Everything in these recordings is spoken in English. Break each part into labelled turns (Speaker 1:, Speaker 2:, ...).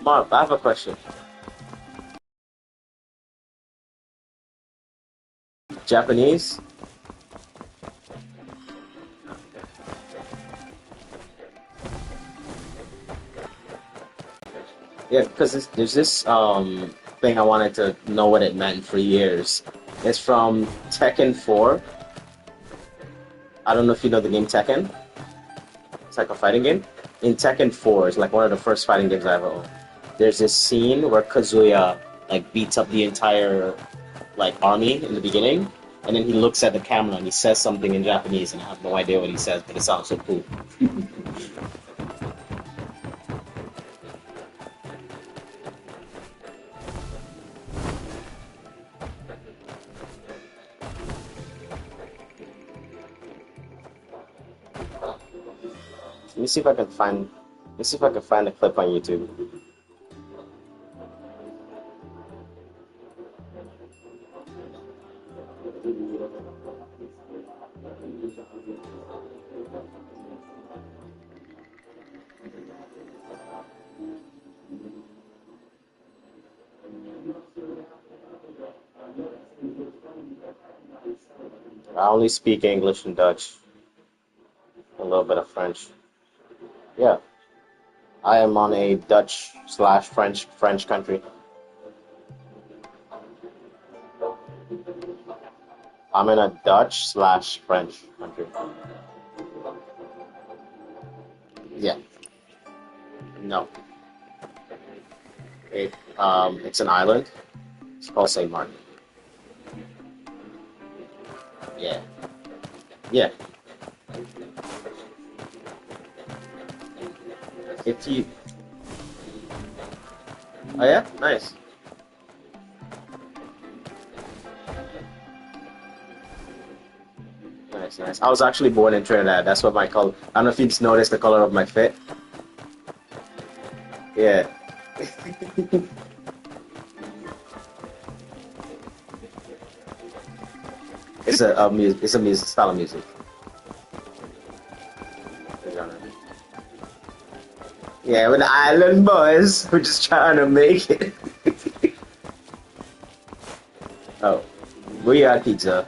Speaker 1: Mark, I have a question. Japanese? Yeah, because there's this thing I wanted to know what it meant for years. It's from Tekken 4. I don't know if you know the game Tekken. It's like a fighting game. In Tekken 4, it's like one of the first fighting games I ever owned. There's this scene where Kazuya like beats up the entire like army in the beginning, and then he looks at the camera and he says something in Japanese, and I have no idea what he says, but it sounds so cool. Let me see if I can find. Let me see if I can find a clip on YouTube. I only speak English and Dutch, a little bit of French. Yeah, I am on a Dutch slash French country. I'm in a Dutch slash French country. Yeah, no, it's an island. It's called Saint Martin. Yeah, yeah. If you, oh yeah, nice, nice, nice. I was actually born in Trinidad. That's what my color. I don't know if you just noticed the color of my fit. Yeah, it's a music style of music. Yeah, we're the island boys. We're just trying to make it. Oh, we are pizza.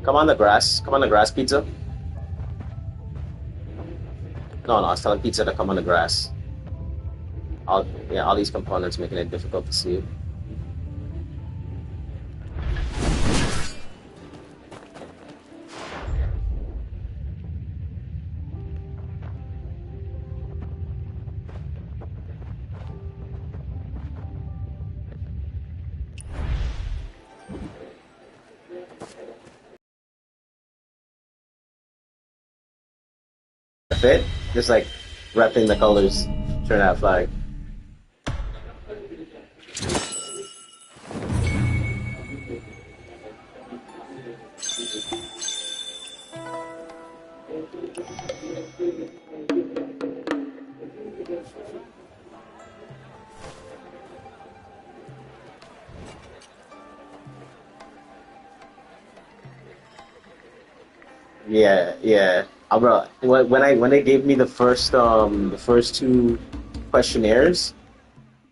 Speaker 1: Come on the grass. Come on the grass, pizza. No, no, I was telling pizza to come on the grass. All these components making it difficult to see. Fit, just like repping the colors, turn out flag. Yeah, yeah. Bro, when they gave me the first two questionnaires,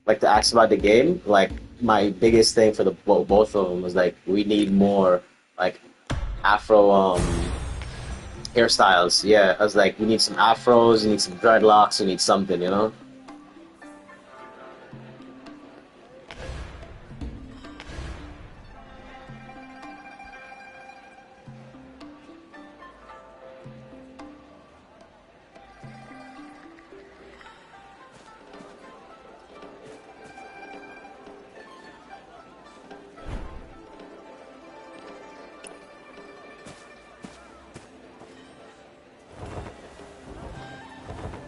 Speaker 1: like to ask about the game, like my biggest thing for the both of them was like we need more like Afro hairstyles. Yeah, I was like we need some afros, we need some dreadlocks, we need something, you know?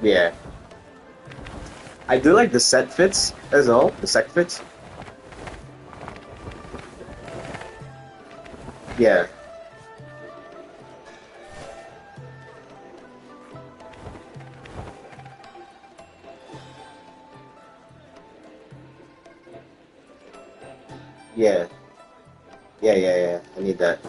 Speaker 1: Yeah. I do like the set fits as well, the set fits. Yeah. Yeah, yeah. I need that.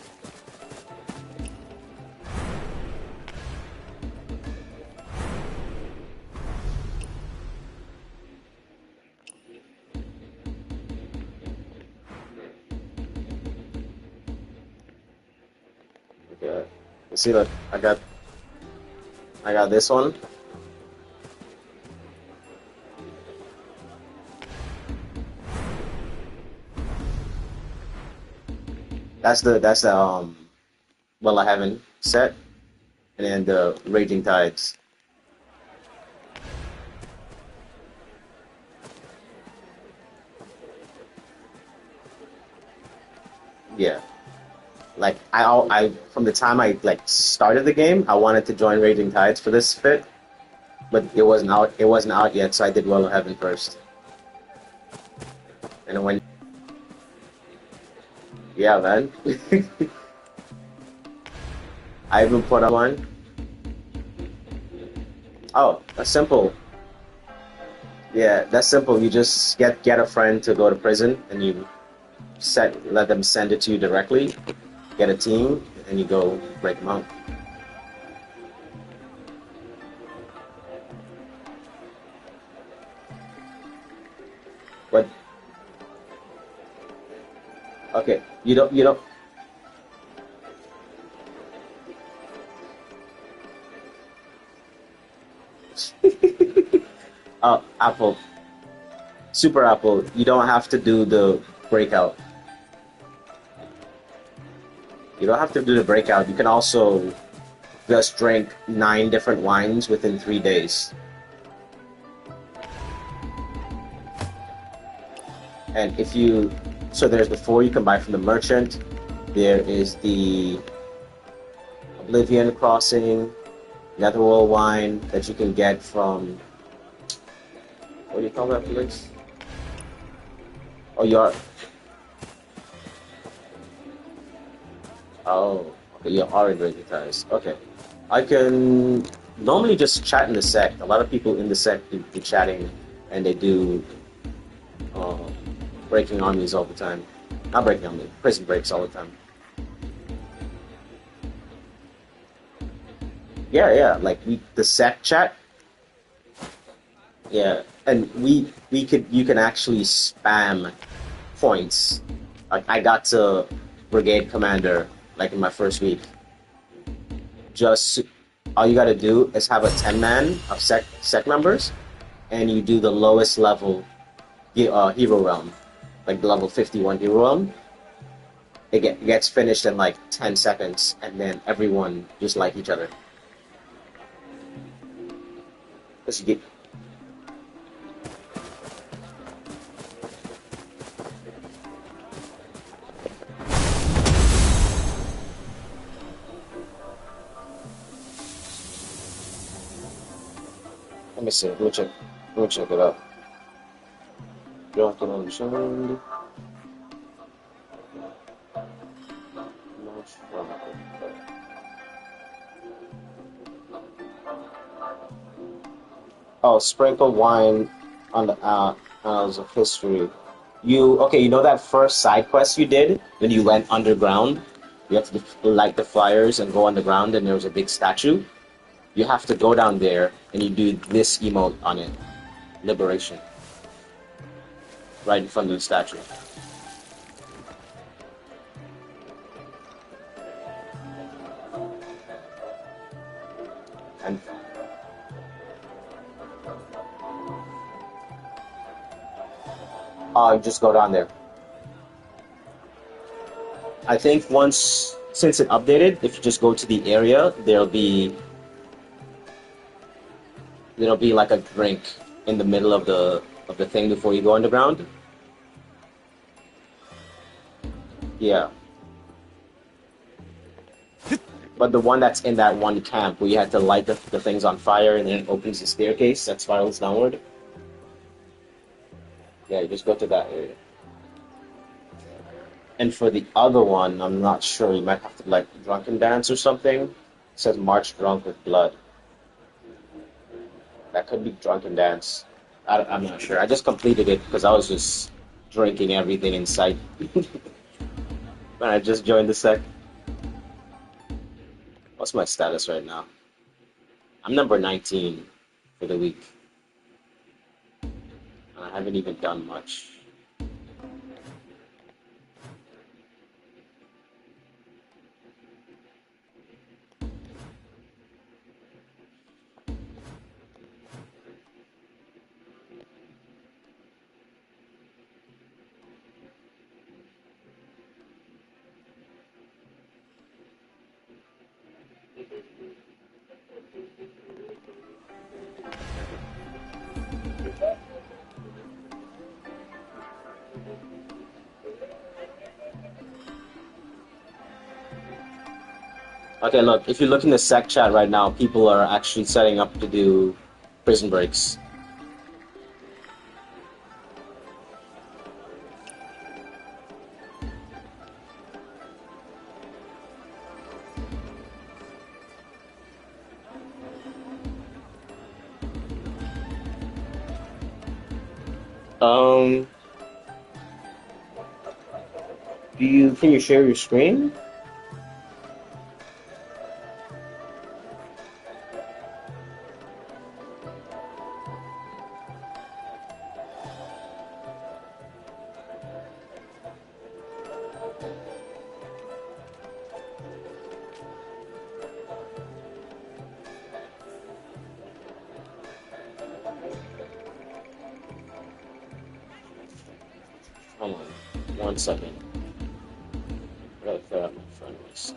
Speaker 1: Okay. You see, look, I got this one. That's the well I haven't set, and then the Raging Tides. Yeah. Like I from the time I like started the game, I wanted to join Raging Tides for this fit, but it wasn't out. It wasn't out yet, so I did Well of Heaven first. And when yeah, man, I even put on one. Oh, that's simple. Yeah, that's simple. You just get a friend to go to prison, and you let them send it to you directly. Get a team, and you go break them out. But okay, you don't. Apple, Super Apple. You don't have to do the breakout. You don't have to do the breakout. You can also just drink 9 different wines within 3 days. And if you, so there's the four you can buy from the merchant. There is the Oblivion Crossing, Netherworld wine that you can get from, what do you call that place? Oh, oh, okay, you are in Vegetarians. Okay. I can normally just chat in the sect. A lot of people in the sect do chatting, and they do uh, breaking armies all the time. Not breaking armies, prison breaks all the time. Yeah. Like the sect chat. Yeah, and we could you can actually spam points. Like I got to brigade commander like in my first week. Just all you got to do is have a 10 man of sec members, and you do the lowest level hero realm, like the level 51 hero realm. It gets finished in like 10 seconds, and then everyone just like each other. Cause you get, let me see. Let me check. Let me check it out. Drunk and Unchained. Oh, sprinkle wine on the annals of history. You okay? You know that first side quest you did when you went underground? You have to light the flyers and go underground, and there was a big statue. You have to go down there and you do this emote on it, liberation, right in front of the statue. And just go down there. I think once since it updated, if you just go to the area, there'll be like a drink in the middle of the thing before you go underground. Yeah, but the one that's in that one camp where you had to light the things on fire and then it opens the staircase that spirals downward. Yeah, you just go to that area. And for the other one, I'm not sure. You might have to like drunken dance or something. It says March drunk with blood. That could be drunken dance. I'm not sure. I just completed it because I was just drinking everything in sight. When I just joined the sec. What's my status right now? I'm number 19 for the week, and I haven't even done much. Okay, look, if you look in the sec chat right now, people are actually setting up to do prison breaks. Um, can you share your screen? Hold on, 1 second. I gotta clear out my friend list.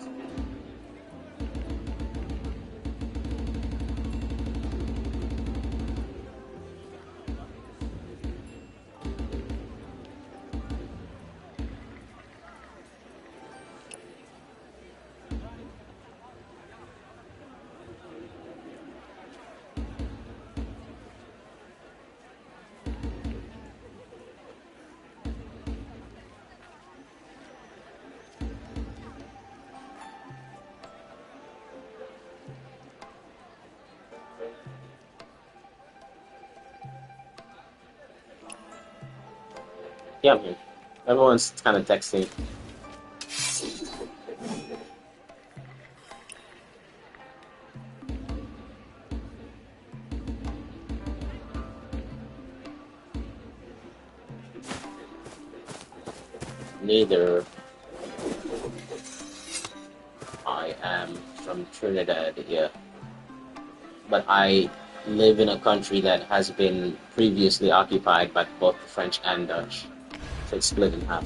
Speaker 1: Yeah, I'm here. Everyone's kind of texting. Neither. I am from Trinidad, yeah. But I live in a country that has been previously occupied by both the French and Dutch. So it's split in half.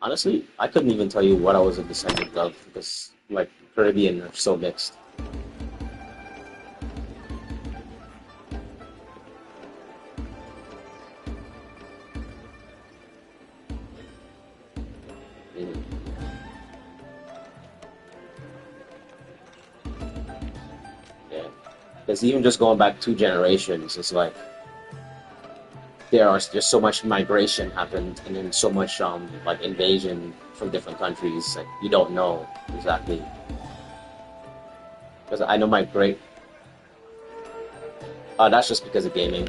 Speaker 1: Honestly, I couldn't even tell you what I was a descendant of because, like, Caribbean are so mixed. Mhm. Yeah. Because even just going back 2 generations, it's like there's so much migration happened and then so much like invasion from different countries. Like you don't know exactly. Because I know my great. That's just because of gaming.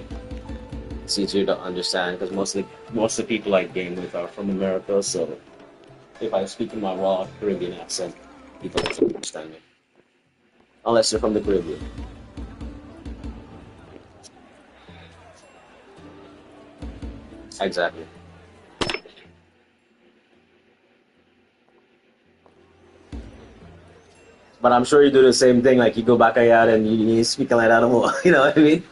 Speaker 1: It's easier to understand because most of the people I game with are from America. So if I speak in my raw Caribbean accent, people can understand me. Unless they're from the Caribbean. Exactly. But I'm sure you do the same thing. Like you go back out and you speak like that more. You know what I mean?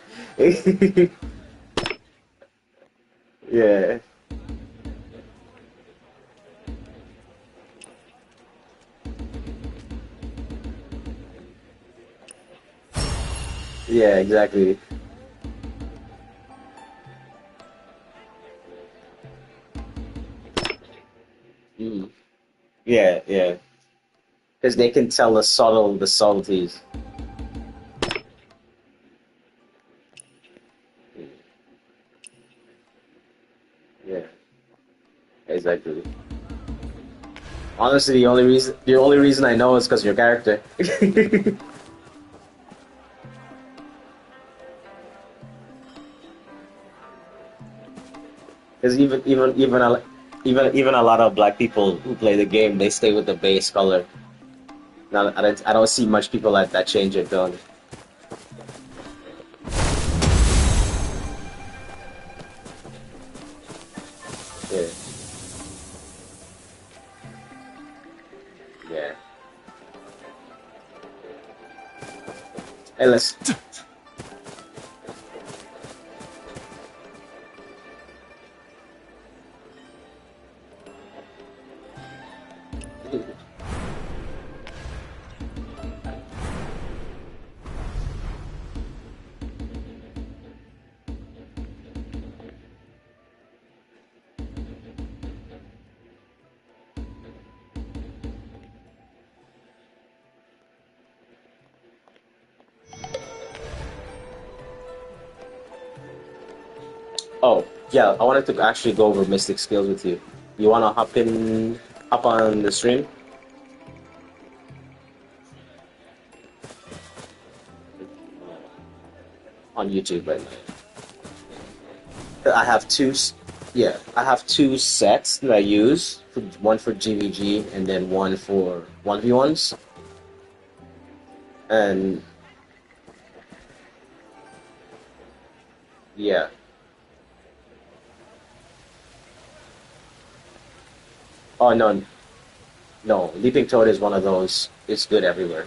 Speaker 1: Yeah. Yeah. Exactly. Mm. Yeah. Yeah. Because they can tell the subtleties. Mm. Yeah. Exactly. Honestly, the only reason I know is because your character. Because even a lot of black people who play the game, they stay with the base color. Now, I don't see much people that change it though. Yeah, yeah. Hey, let's. Oh, yeah. I wanted to actually go over Mystic skills with you. You wanna hop on the stream on YouTube right now. Yeah, I have two sets that I use. One for GVG and then one for 1v1s. And yeah. Oh no, no. Leaping Toad is one of those. It's good everywhere.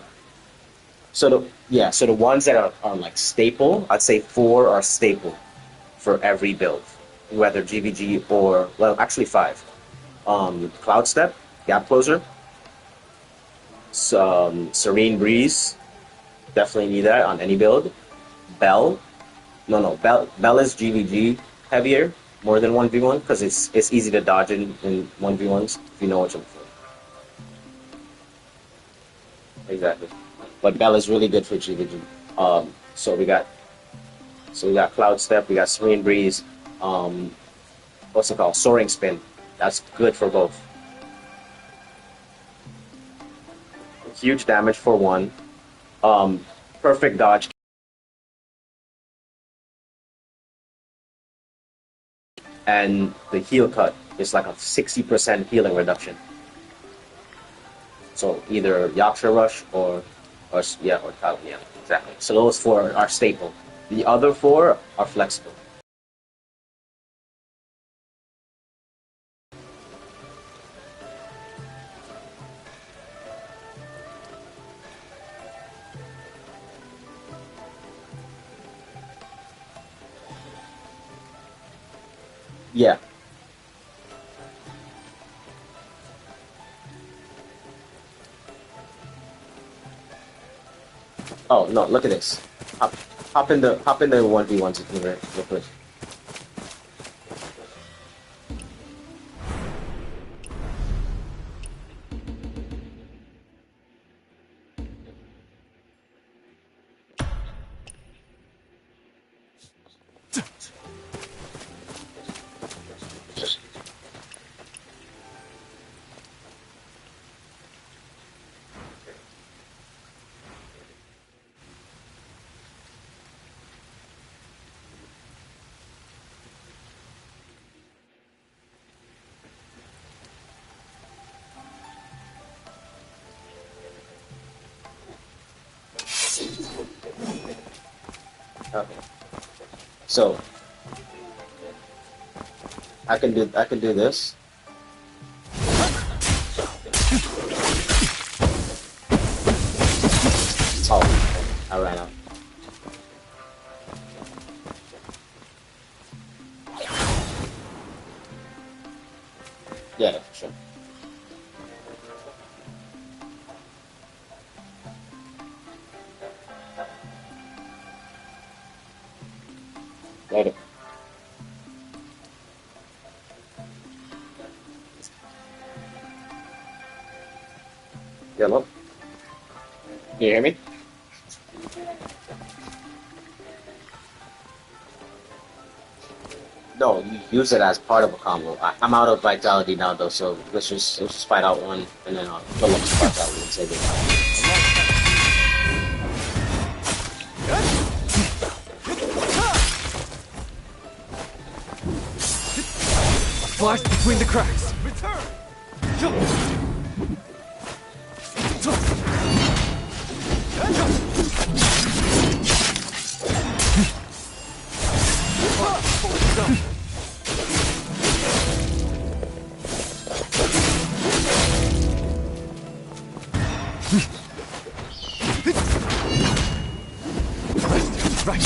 Speaker 1: So the ones that are like staple, I'd say four are staple for every build, whether GVG or well, actually five. Cloud Step, Gap Closer, some Serene Breeze, definitely need that on any build. Bell, no, Bell is GVG heavier more than 1v1 because it's easy to dodge in 1v1s if you know what you're looking for. Exactly. But Bell is really good for GVG. Um, so we got so we got Cloud Step, we got Serene Breeze, um, what's it called? Soaring Spin. That's good for both. Huge damage for one. Um, Perfect dodge, and the heal cut is like a 60% healing reduction. So either Yaksha Rush or yeah, or Tal, yeah, exactly. So those four are staple. The other four are flexible. Yeah. Oh no, look at this. Hop, hop in the 1v1s with me real quick. Okay. So I can do this. Oh, I ran out. Yeah, for sure. Later. Yeah, look. Can you hear me? No, you use it as part of a combo. I'm out of vitality now though, so let's just fight out one and then I'll fill up the vitality and save it.
Speaker 2: Flash between the cracks. Return. Right.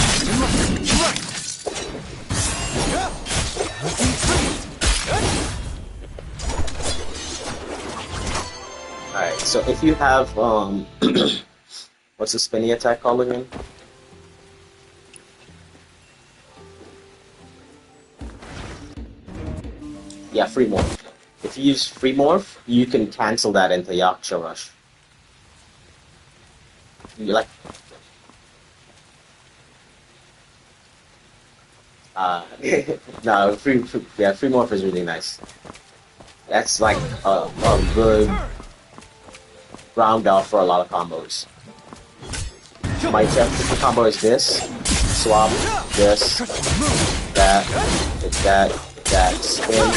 Speaker 1: Alright, so if you have what's the spinny attack called again? Yeah, free morph. If you use free morph, you can cancel that into Yaksha Rush. You like no, free morph is really nice. That's like a good round off for a lot of combos. My typical combo is this, swap, this, that, spin,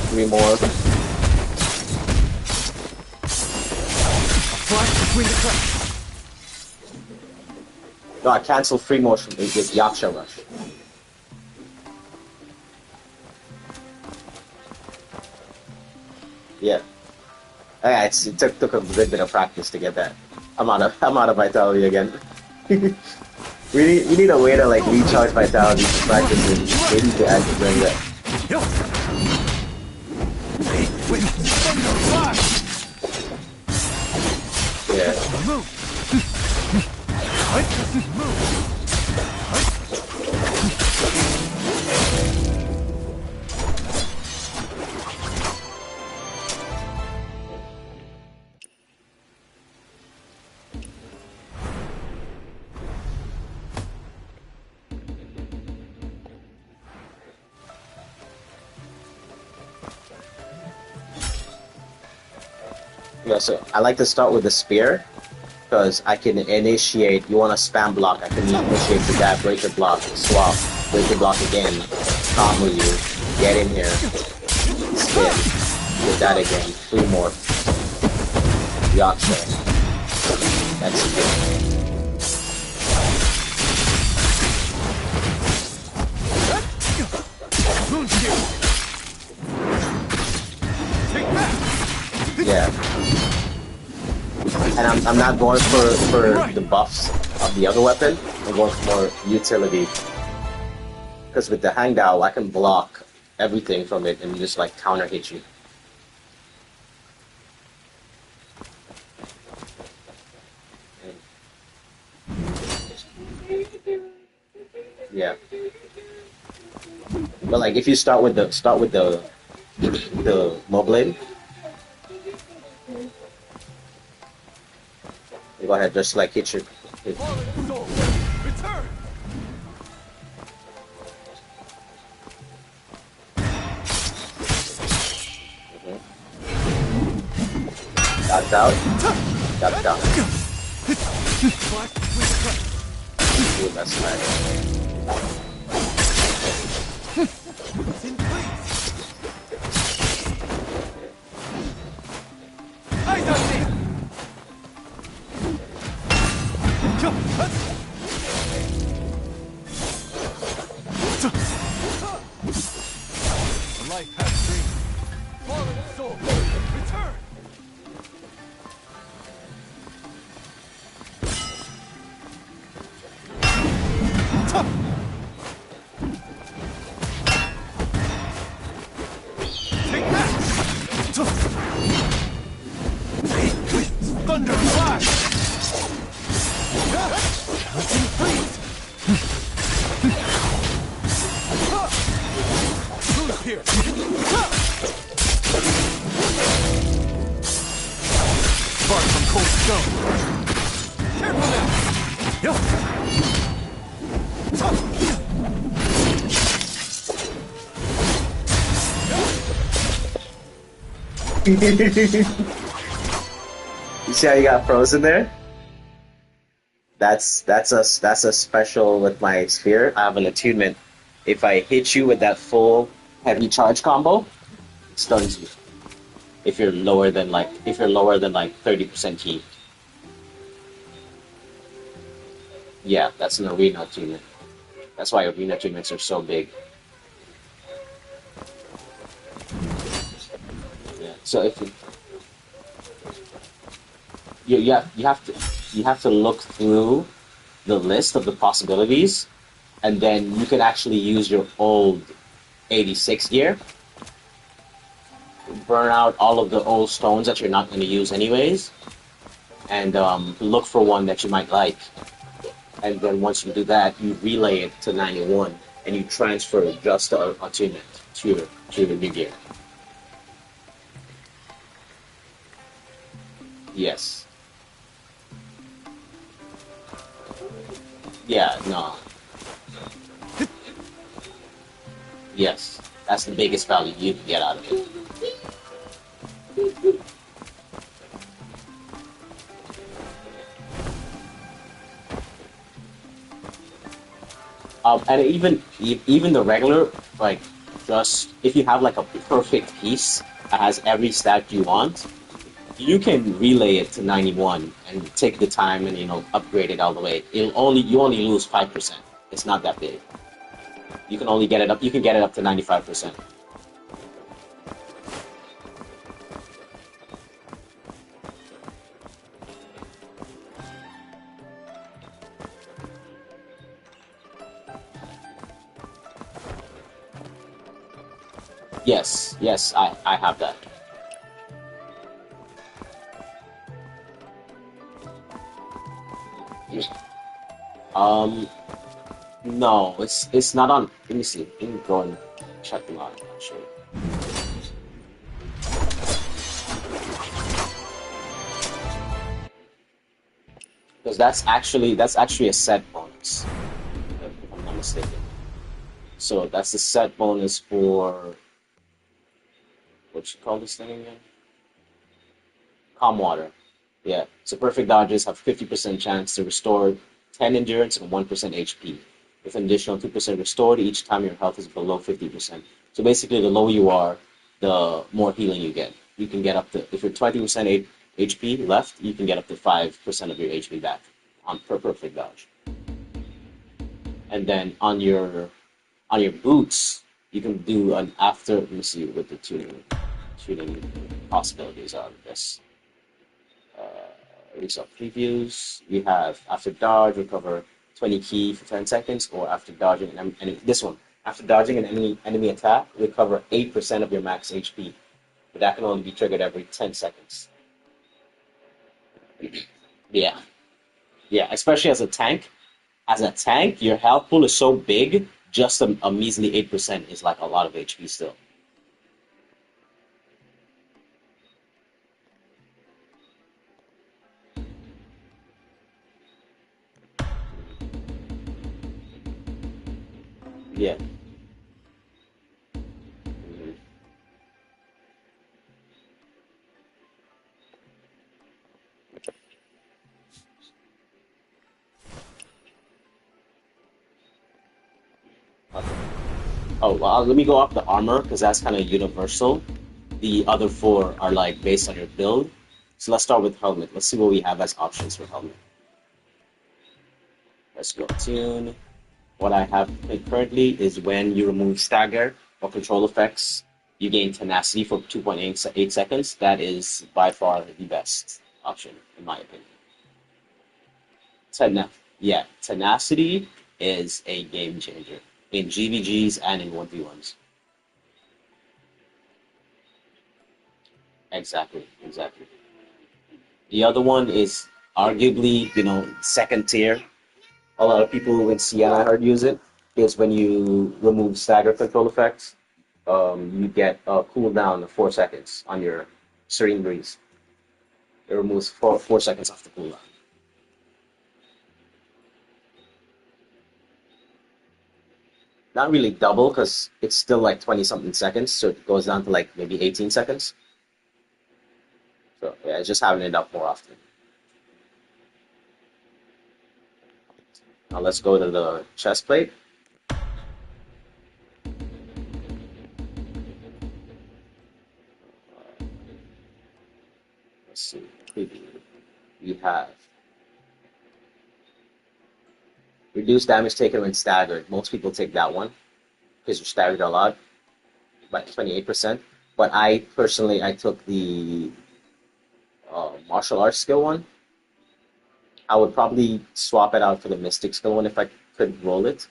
Speaker 1: free morph. No, I cancel free morph from with Yaksha Rush. Yeah. Yeah, it took a good bit of practice to get that. I'm out of vitality again. We need a way to like recharge vitality to practice it. Maybe to add to bring that. Yeah. Yeah, so I like to start with the spear, because I can initiate, you want to spam block, I can initiate the dab, break your block, swap, break your block again, combo you, get in here, spin, get that again, free morph, Yaksha, execute. Yeah. And I'm not going for the buffs of the other weapon. I'm going for more utility. Because with the hangdown, I can block everything from it and just like counter hit you. Yeah. But like if you start with the Moblade, you go ahead, just like hit your hit. Got out. Got it down. Ooh, that's nice.
Speaker 2: Life has dreams. Fallen soul, return. Take that! Thunder flash! Counting freeze! Who's here? Spark from cold stone. Careful now! Yup!
Speaker 1: You see how you got frozen there? That's a special with my sphere. I have an attunement. If I hit you with that full heavy charge combo, stuns you if you're lower than like 30% key. Yeah, that's an arena achievement. That's why arena achievements are so big. Yeah. So if you have to look through the list of the possibilities, and then you can actually use your old 86 gear, burn out all of the old stones that you're not going to use anyways, and look for one that you might like. And then once you do that, you relay it to 91, and you transfer just the attunement to the new gear. Yes. Yeah. No. Yes. That's the biggest value you can get out of it. And even the regular, like, just if you have like a perfect piece that has every stat you want, you can relay it to 91 and take the time and upgrade it all the way. You only lose 5%. It's not that big. You can only get it up. You can get it up to 95%. Yes, yes, I have that. Um, no, it's not on. Let me see. Let me go and check them out. Actually, because that's actually a set bonus, if I'm not mistaken. So that's the set bonus for what you call this thing again? Calm water. Yeah. So perfect dodges have 50% chance to restore 10 endurance and 1% HP, with an additional 2% restored each time your health is below 50%. So basically, the lower you are, the more healing you get. You can get up to, if you're 20% HP left, you can get up to 5% of your HP back on per perfect dodge. And then on your boots, you can do an after. Let me see what the tuning possibilities are of this. Result previews. We have after dodge, recover 20 key for 10 seconds, or after dodging an enemy. This one, after dodging an enemy attack, recover 8% of your max HP, but that can only be triggered every 10 seconds. Yeah, yeah, especially as a tank. As a tank, your health pool is so big, just a measly 8% is like a lot of HP still. Yeah. Mhm. Okay. Oh, well, let me go off the armor because that's kind of universal. The other four are like based on your build. So let's start with helmet. Let's see what we have as options for helmet. Let's go tune. What I have currently is when you remove stagger or control effects, you gain tenacity for 2.8 seconds. That is by far the best option, in my opinion. Tena- yeah, tenacity is a game changer in GVGs and in 1v1s. Exactly, exactly. The other one is arguably, second tier. A lot of people in CN I heard use it. Is when you remove stagger control effects, you get a cooldown of 4 seconds on your Serene Breeze. It removes four seconds off the cooldown. Not really double because it's still like 20 something seconds, so it goes down to like maybe 18 seconds. So yeah, it's just having it up more often. Now let's go to the chest plate. We have reduced damage taken when staggered. Most people take that one because you're staggered a lot, by 28%. But I personally, I took the martial arts skill one. I would probably swap it out for the mystic skill one if I could roll it,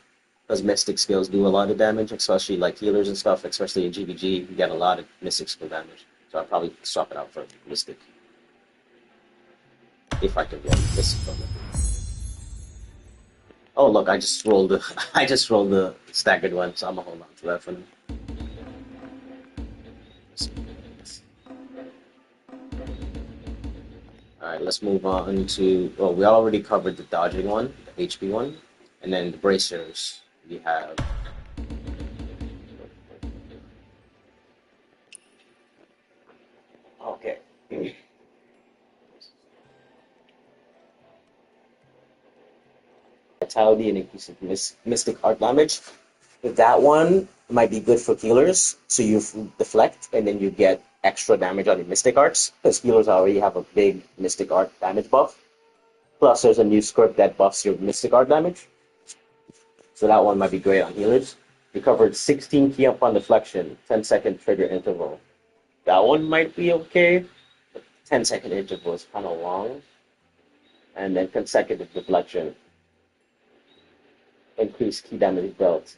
Speaker 1: because mystic skills do a lot of damage, especially like healers and stuff. Especially in GVG, you get a lot of mystic skill damage. So I'd probably swap it out for mystic if I could roll mystic from it. Oh look, I just rolled the I just rolled the staggered one, so I'm gonna hold on to that for now. All right, let's move on to. Well, we already covered the dodging one, the HP one, and then the bracers. We have. Okay. Vitality and increasing mystic art damage. That one might be good for healers, so you deflect and then you get extra damage on your mystic arts, because healers already have a big mystic art damage buff. Plus, there's a new script that buffs your mystic art damage, so that one might be great on healers. We covered 16 key up on deflection, 10-second trigger interval. That one might be okay. 10-second interval is kind of long. And then consecutive deflection, increased key damage dealt.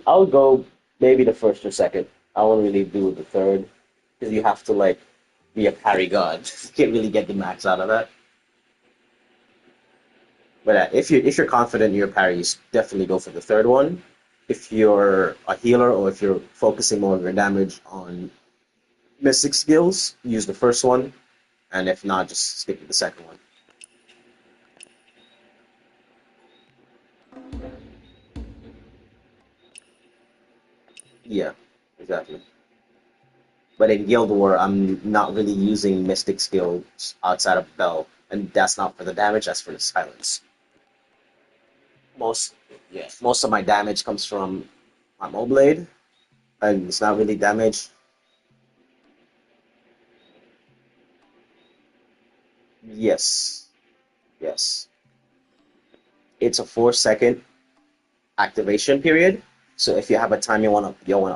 Speaker 1: I'll go maybe the first or second. I won't really do the third, because you have to like be a parry god. You can't really get the max out of that. But if you're confident in your parries, definitely go for the third one. If you're a healer or if you're focusing more of your damage on mystic skills, use the first one, and if not, just stick with the second one. Yeah, exactly. But in Guild War, I'm not really using mystic skills outside of Bell, and that's not for the damage, that's for the silence. Most yeah, most of my damage comes from my Moblade, and it's not really damage. Yes, yes. It's a 4 second activation period. So if you have a time you wanna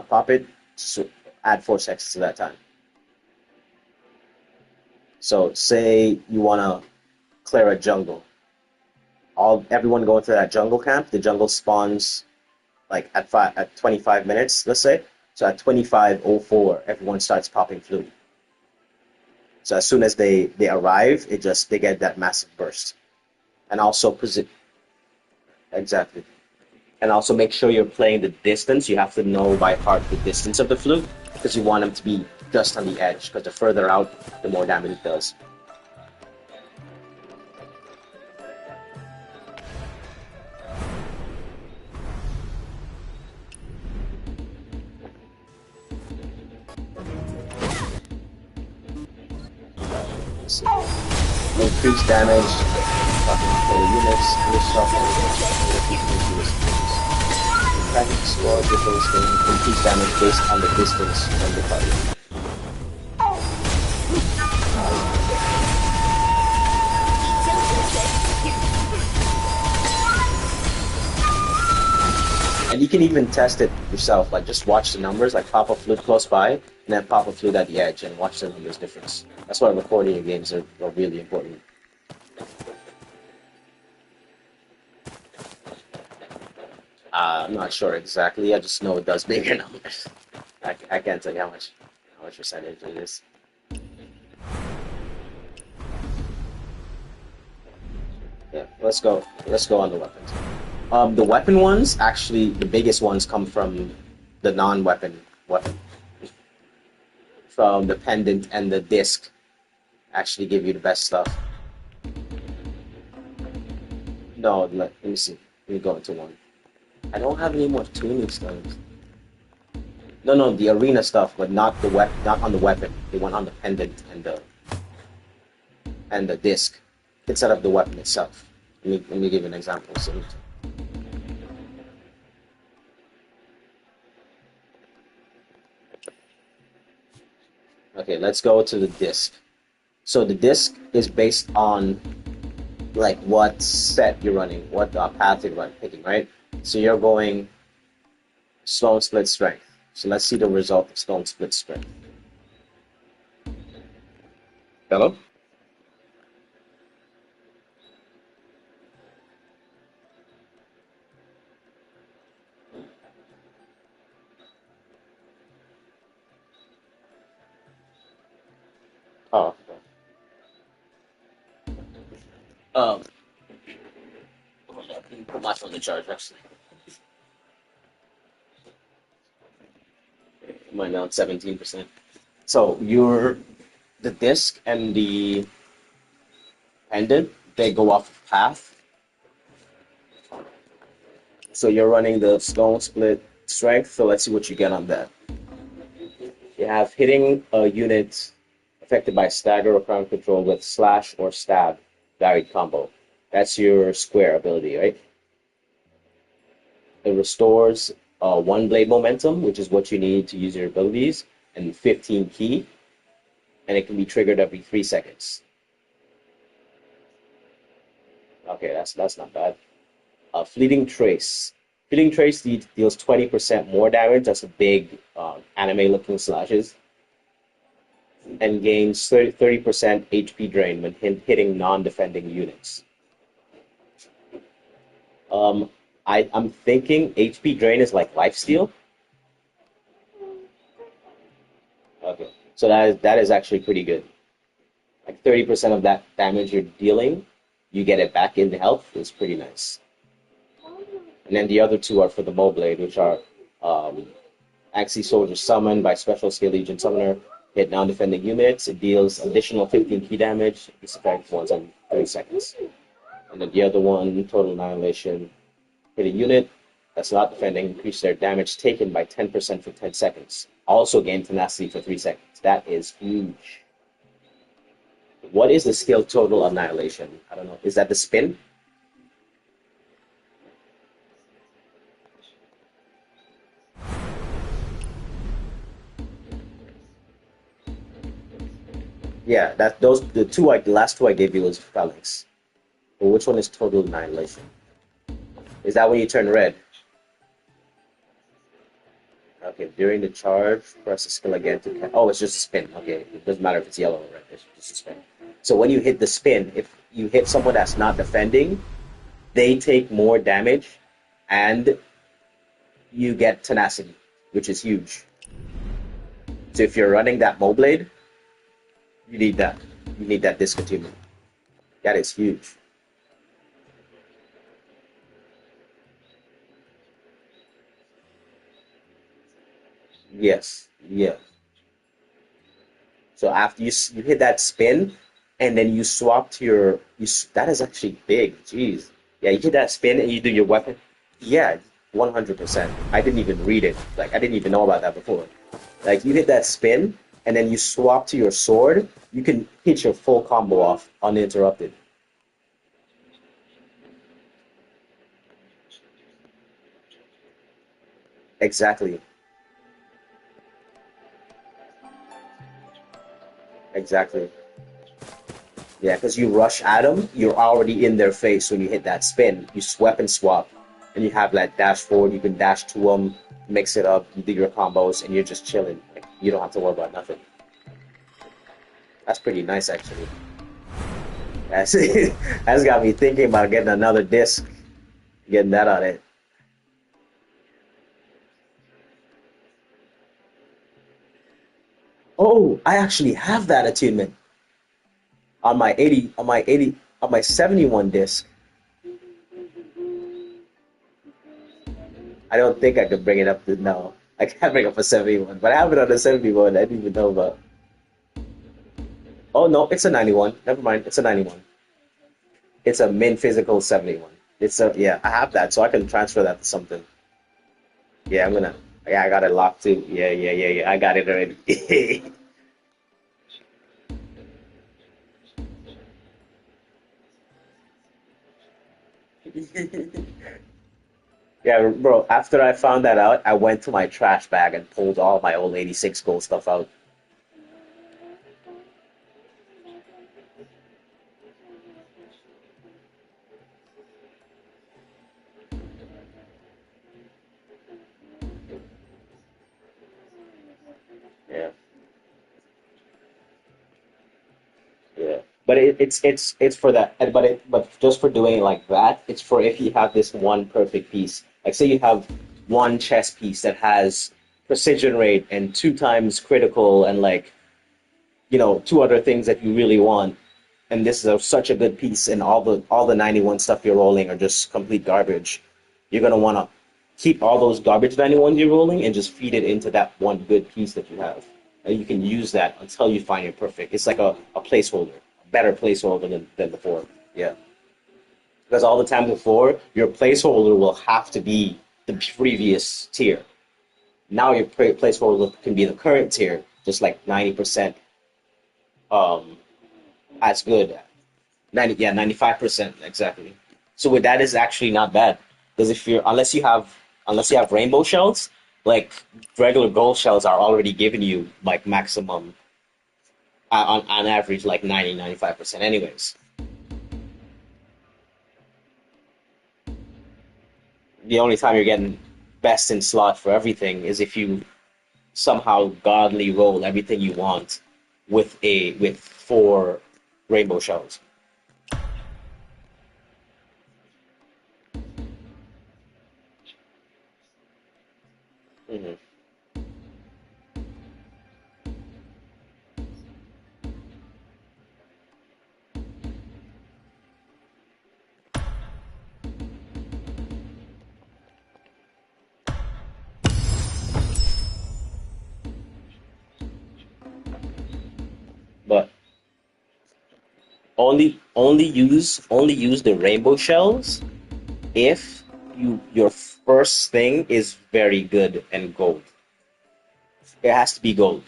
Speaker 1: pop it, just add 4 seconds to that time. So say you wanna clear a jungle. Everyone go into that jungle camp. The jungle spawns like at 25 minutes, let's say. So at 25:04, everyone starts popping flute. So as soon as they arrive, they get that massive burst. And also exactly. And also make sure you're playing the distance. You have to know by heart the distance of the flute, because you want them to be just on the edge. Because the further out, the more damage it does. So, increased damage. For the units, this tracking score differs in increased damage based on the distance from the target. And you can even test it yourself, like just watch the numbers, like pop a flute close by, and then pop a flute at the edge, and watch the numbers difference. That's why recording your games are really important. I'm not sure exactly. I just know it does bigger numbers. I can't tell you how much percentage it is. Yeah, let's go. Let's go on the weapons. The weapon ones, actually, the biggest ones come from the non-weapon weapon, from the pendant and the disc. Actually, give you the best stuff. No, let me see. Let me go into one. I don't have any more tuning stones. No, no, the arena stuff, but not the not on the weapon. They went on the pendant and the disc instead of the weapon itself. Let me give you an example. So, okay, let's go to the disc. So the disk is based on like what set you're running, what path you're picking, right? So you're going stone split strength. So let's see the result of stone split strength. Hello? Oh. Um, hold on, let me put my phone to charge actually. Mine now at 17%. So your the disk and the pendant, they go off of path. So you're running the stone split strength. So let's see what you get on that. You have hitting a unit affected by stagger or crown control with slash or stab varied combo. That's your square ability, right? It restores one blade momentum, which is what you need to use your abilities, and 15 ki, and it can be triggered every 3 seconds. Okay, that's not bad. Fleeting Trace. Fleeting Trace deals 20% more damage. That's a big anime-looking slashes, and gains 30% HP drain when hitting non-defending units. Um, I'm thinking HP drain is like lifesteal. Okay, so that is actually pretty good. Like 30% of that damage you're dealing, you get it back in health. Is pretty nice. And then the other two are for the Moblade, which are um, Axis Soldier summoned by Special Skill Legion Summoner. Hit non-defending units. It deals additional 15 key damage. This effect once every 30 seconds. And then the other one, Total Annihilation. Hit a unit that's not defending, increase their damage taken by 10% for 10 seconds. Also gain tenacity for 3 seconds. That is huge. What is the skill Total Annihilation? I don't know. Is that the spin? Yeah, that those the last two I gave you was phalanx. But which one is Total Annihilation? Is that when you turn red? Okay, during the charge, press the skill again to oh, it's just a spin. Okay, it doesn't matter if it's yellow or red, it's just a spin. So when you hit the spin, if you hit someone that's not defending, they take more damage and you get tenacity, which is huge. So if you're running that Moblade, you need that. You need that discontinuement. That is huge. Yes, yeah. So after you hit that spin, and then you swap to your that is actually big. Jeez, yeah, you hit that spin and you do your weapon. Yeah, 100%. I didn't even read it. Like I didn't even know about that before. Like you hit that spin and then you swap to your sword. You can hit your full combo off uninterrupted. Exactly, exactly. Yeah, because you rush at them, you're already in their face when you hit that spin. You weapon swap, and you have that dash forward. You can dash to them, mix it up, you do your combos, and you're just chilling. Like, you don't have to worry about nothing. That's pretty nice, actually. That's that's got me thinking about getting another disc, getting that on it. Oh, I actually have that attunement on my 80, on my 71 disc. I don't think I could bring it up to now. I can't bring up a 71, but I have it on the 71. I didn't even know about. Oh no, it's a 91. Never mind, it's a 91. It's a min physical 71. It's a yeah, I have that, so I can transfer that to something. Yeah, I'm gonna. Yeah, I got it locked too. Yeah, yeah, yeah, yeah. I got it already. Yeah, bro. After I found that out, I went to my trash bag and pulled all my old 86 gold stuff out. But it's for that. But just for doing it like that, it's for if you have this one perfect piece. Like say you have one chess piece that has precision rate and two times critical and like two other things that you really want. And this is such a good piece, and all the 91 stuff you're rolling are just complete garbage. You're gonna want to keep all those garbage 91 you're rolling and just feed it into that one good piece that you have. And you can use that until you find your perfect. It's like a placeholder, a better placeholder than before. Yeah. Because all the time before, your placeholder will have to be the previous tier. Now your placeholder can be the current tier, just like 90% um, as good. 90, yeah, 95% exactly. So with that is actually not bad. Because if you're unless you have rainbow shells, like regular gold shells are already giving you like maximum on average like 95% anyways. The only time you're getting best in slot for everything is if you somehow godly roll everything you want with four rainbow shells. Hmm. But only use the rainbow shells if your first thing is very good and gold. It has to be gold.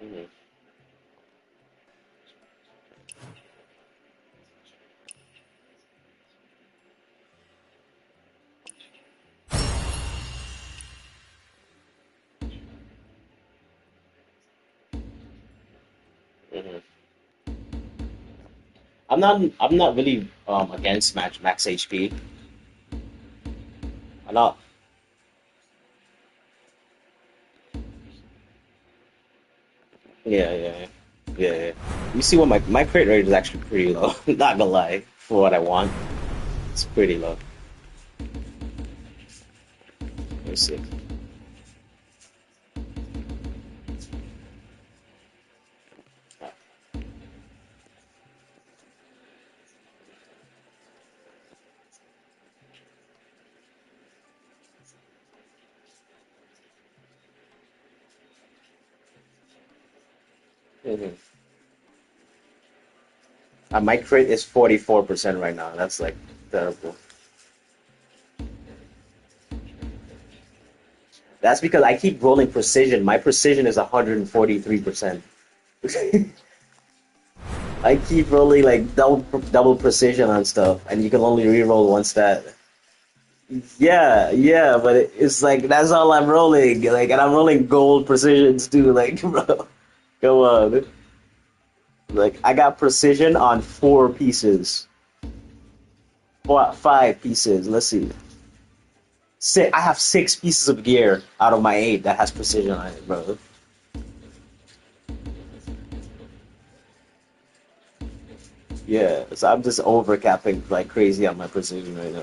Speaker 1: Hmm. Hmm. I'm not really against max HP. I'm not. Yeah, yeah, yeah, yeah, yeah. You see what my crit rate is actually pretty low. Not gonna lie, for what I want, it's pretty low. Let me see. Hmm. My crit is 44% right now. That's like terrible. That's because I keep rolling precision. My precision is 143%. I keep rolling like double precision on stuff, and you can only reroll one stat. Yeah, yeah, but it's like that's all I'm rolling. Like, and I'm rolling gold precisions too. Like, bro, come on. Like, I got precision on four pieces, four, five pieces. Let's see. I have six pieces of gear out of my eight that has precision on it, bro. Yeah, so I'm just overcapping like crazy on my precision right now.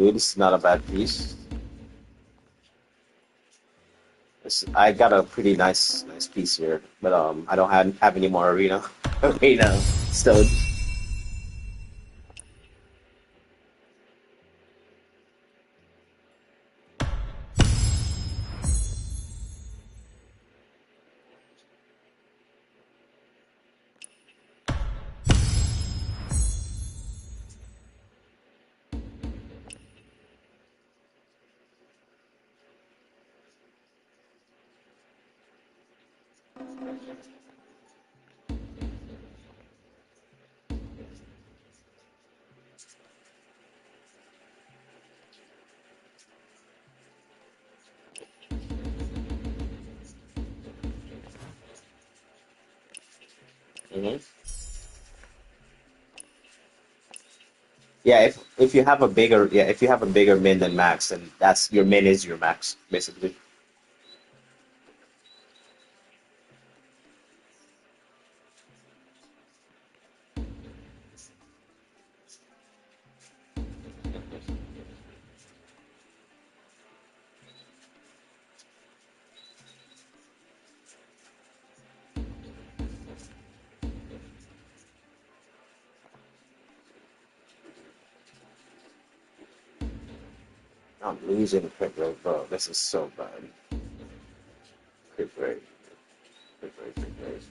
Speaker 1: Ooh, this is not a bad piece. I got a pretty nice piece here, but I don't have any more arena arena stones. Hmm. Yeah, if you have a bigger if you have a bigger min than max, then that's your min is your max, basically. I'm losing quick rate, bro. This is so bad. Quick rate, quick rate, quick rate.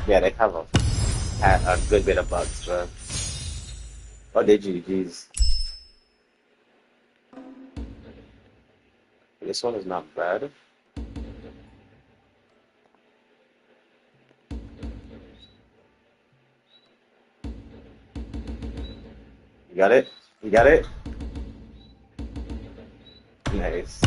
Speaker 1: Yeah, they have a good bit of bugs, bro. Oh, did you? Jeez. This one is not bad. You got it? You got it? Nice.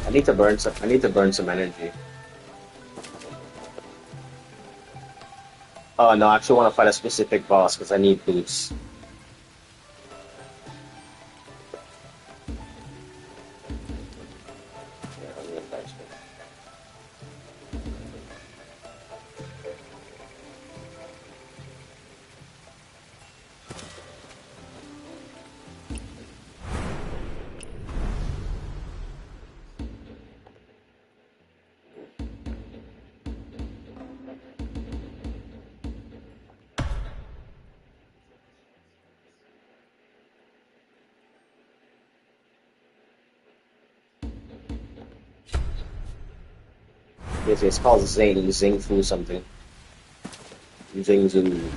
Speaker 1: I need to burn some. I need to burn some energy. Oh no, I actually want to fight a specific boss because I need boots. Yeah, I'm gonna fight some. Yes, it's called Zing Fu something. Zing Zhu.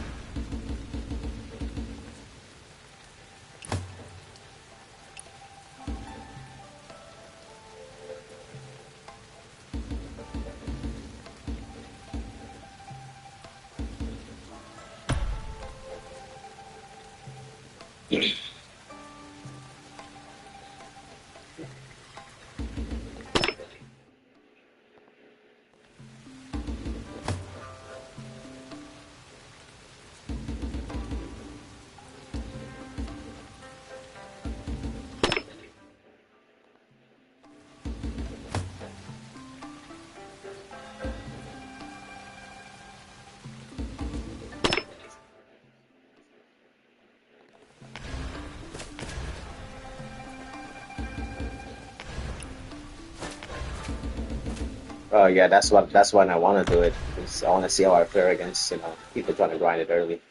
Speaker 1: Yeah, that's when I want to do it. 'Cause I want to see how I fare against people trying to grind it early,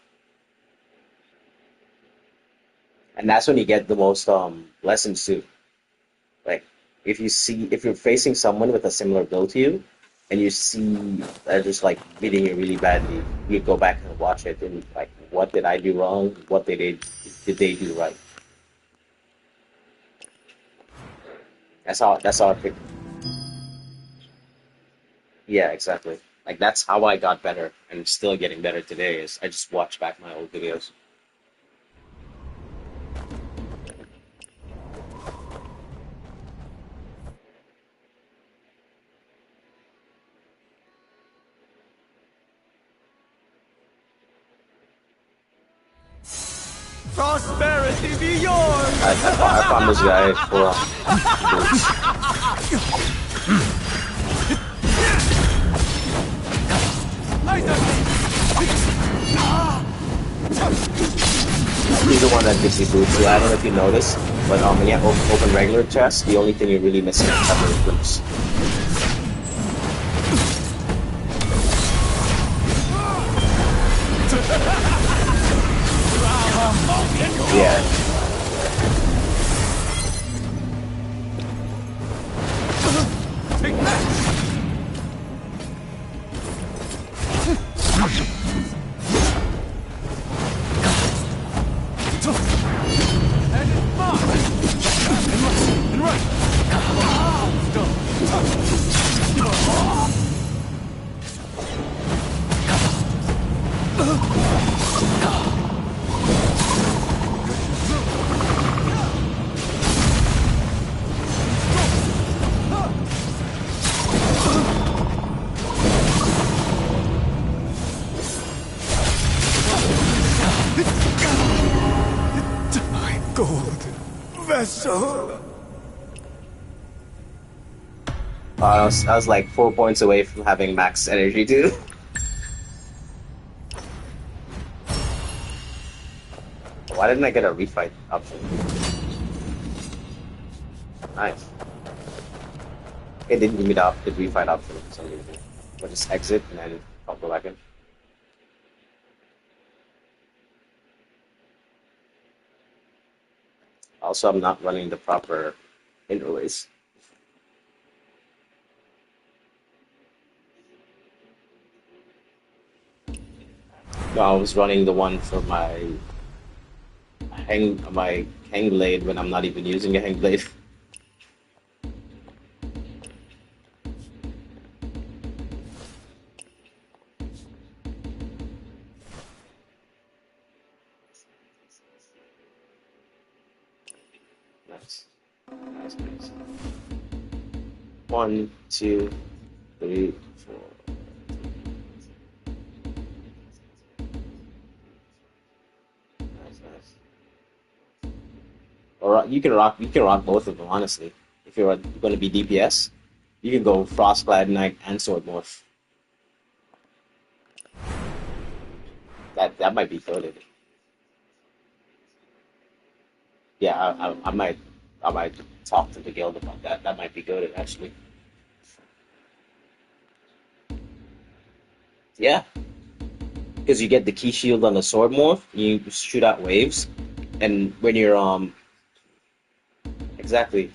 Speaker 1: and that's when you get the most lessons too. Like if you're facing someone with a similar build to you, and you see they're just like beating you really badly, you go back and watch it and like, what did I do wrong? What did they do right? That's how I pick. Yeah, exactly. Like that's how I got better, and still getting better today. Is I just watch back my old videos.
Speaker 2: Prosperity be yours!
Speaker 1: I found this guy for boots. He's the one that gives you boots. So I don't know if you noticed, but when you open regular chests, the only thing you're really missing is cover boots. Yeah.
Speaker 2: Take that! And it's mine! And run! My gold vessel!
Speaker 1: I was like 4 points away from having max energy too. Why didn't I get a refight option? Nice. It didn't give me the refight option for some reason. But just exit and then I'll go back in. Also, I'm not running the proper interlace. No, I was running the one for my hang blade when I'm not even using a hang blade. Nice. Nice, nice. One, two, three, four. Nice, nice. Or you can rock both of them, honestly. If you're going to be DPS, you can go Frostclad Knight and Sword Morph. That might be goaded. Yeah, I might talk to the guild about that. That might be goaded actually. Yeah, because you get the key shield on the Sword Morph, you shoot out waves, and when you're exactly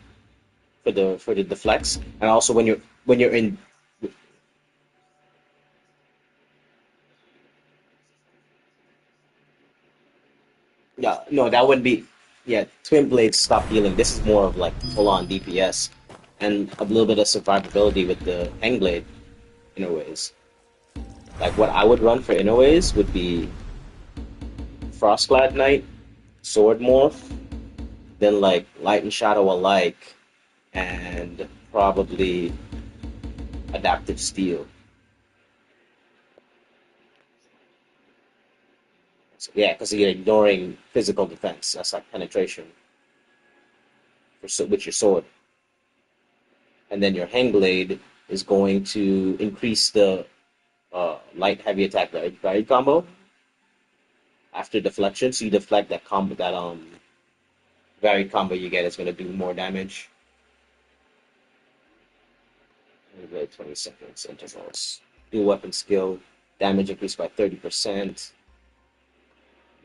Speaker 1: for the deflects, and also when you're in. No, no, that wouldn't be. Yeah, Twin Blades stop healing. This is more of like full on DPS and a little bit of survivability with the Hang Blade in a ways. Like what I would run for Innoways would be Frostclad Knight, Sword Morph, then like Light and Shadow alike, and probably Adaptive Steel. So, yeah, because you're ignoring physical defense. That's like penetration with your sword. And then your Hang Blade is going to increase the light heavy attack varied combo after deflection. So you deflect that combo that varied combo you get is going to do more damage. Wait 20 seconds intervals. Dual weapon skill, damage increased by 30%.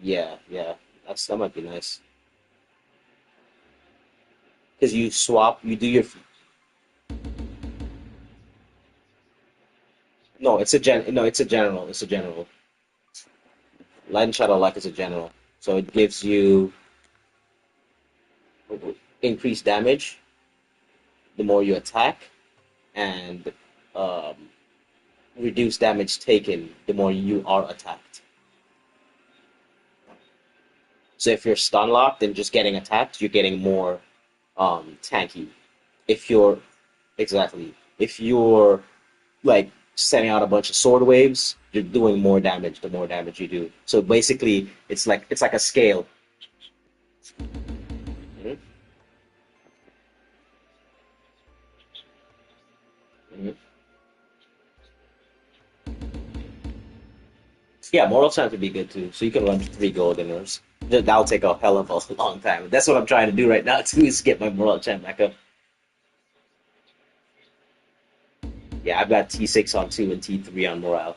Speaker 1: Yeah, yeah, that might be nice. Because you swap, you do your no, it's a general, it's a general. Light and Shadow like is a general, so it gives you increased damage the more you attack, and um, reduced damage taken the more you are attacked. So if you're stun locked and just getting attacked, you're getting more tanky. If you're exactly, if you're like sending out a bunch of sword waves, you're doing more damage the more damage you do. So basically, it's like a scale. Mhm, mhm. Yeah, Mortal Chance would be good too. So you can run 3 gold inners. That'll take a hell of a long time. That's what I'm trying to do right now too, is get my Mortal Chance back up. Yeah, I've got T6 on 2 and T3 on morale.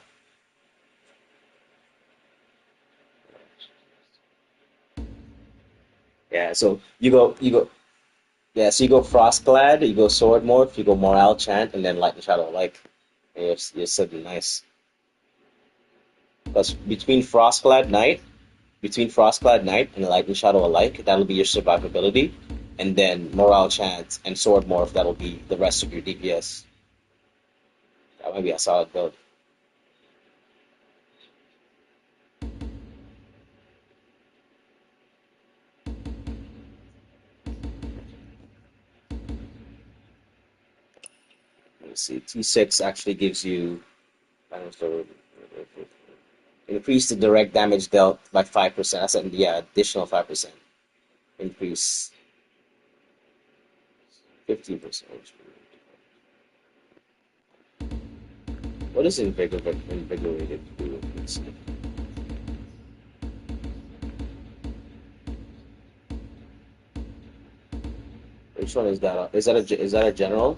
Speaker 1: Yeah, so yeah, so you go Frostglad, you go Sword Morph, you go Morale Chant, and then Light and Shadow like. And you're suddenly nice. Because between Frostclad Knight and Light and Shadow alike, that'll be your survivability. And then Morale Chant and Sword Morph, that'll be the rest of your DPS. That might be a solid build. Let me see. T6 actually gives you increase the direct damage dealt by 5%. That's yeah, additional 5%. Increase 15%. What is invigorated do? Let's see. Which one is that? Is that a general?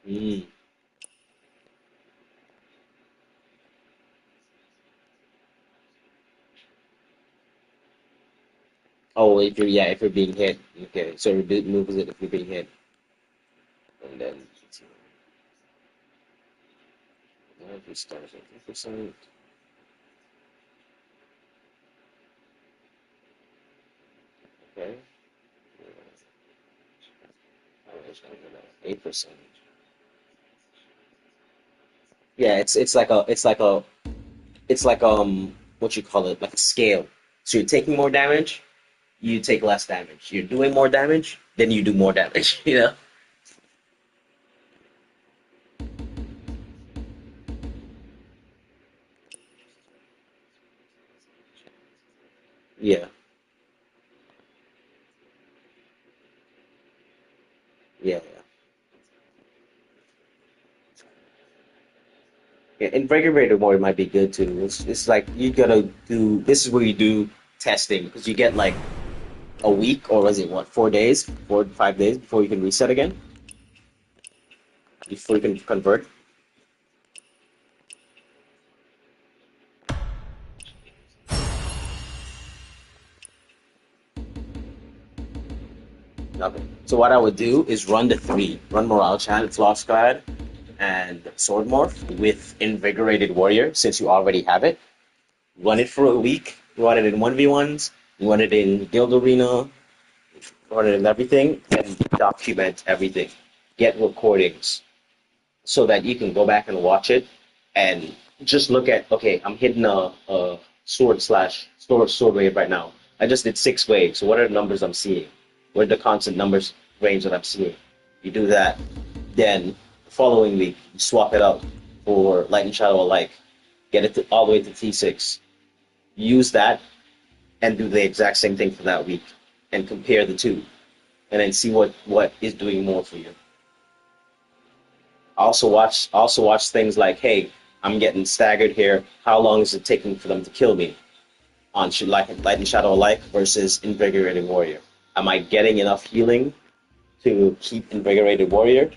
Speaker 1: Mm. Oh, if you're being hit. Okay, so it moves it if you're being hit, and then if you start at 50%. Okay, 8%. Yeah, it's like what you call it, like a scale. So you're taking more damage, you take less damage. You're doing more damage, then you do more damage. You know? Yeah, yeah, yeah. Yeah, invigorated mode might be good too. It's like you gotta do. This is where you do testing because you get like a week or was it what 4 days, 4 to 5 days before you can reset again, before you can convert. Okay. So what I would do is run the three, run Morale Chant, Floss Guard, and Sword Morph with Invigorated Warrior since you already have it. Run it for a week. Run it in 1v1s. Run it in Guild Arena. Run it in everything, and document everything. Get recordings so that you can go back and watch it and just look at, okay, I'm hitting a sword wave right now. I just did 6 waves. So what are the numbers I'm seeing? What are the constant numbers range that I'm seeing? You do that, then the following week you swap it out for light and shadow alike. Get it all the way to T6. Use that and do the exact same thing for that week and compare the two and then see what is doing more for you. Also watch things like, hey, I'm getting staggered here. How long is it taking for them to kill me on Light and Shadow alike versus Invigorated Warrior? Am I getting enough healing to keep Invigorated Warrior?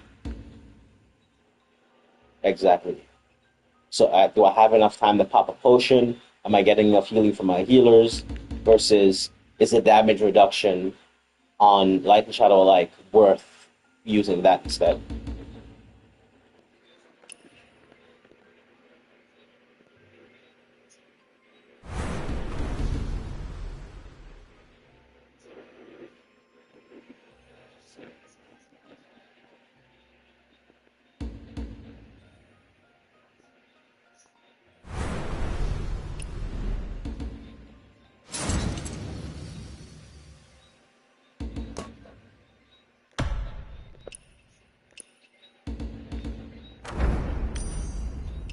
Speaker 1: Exactly. So do I have enough time to pop a potion? Am I getting enough healing from my healers? Versus is the damage reduction on Light and Shadow alike worth using that instead?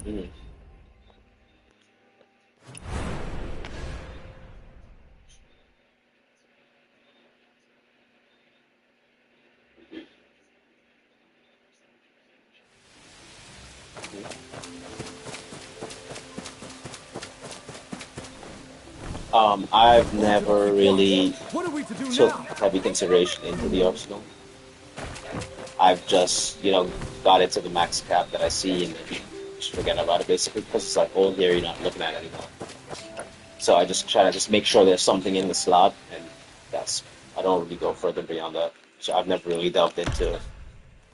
Speaker 1: Mhm. I've never really
Speaker 2: What are we to do
Speaker 1: took
Speaker 2: now?
Speaker 1: heavy consideration into the arsenal. I've just, got it to the max cap that I see and then just forget about it basically because it's like old here, you're not looking at it anymore. So I just try to just make sure there's something in the slot, and that's I don't really go further beyond that. So I've never really delved into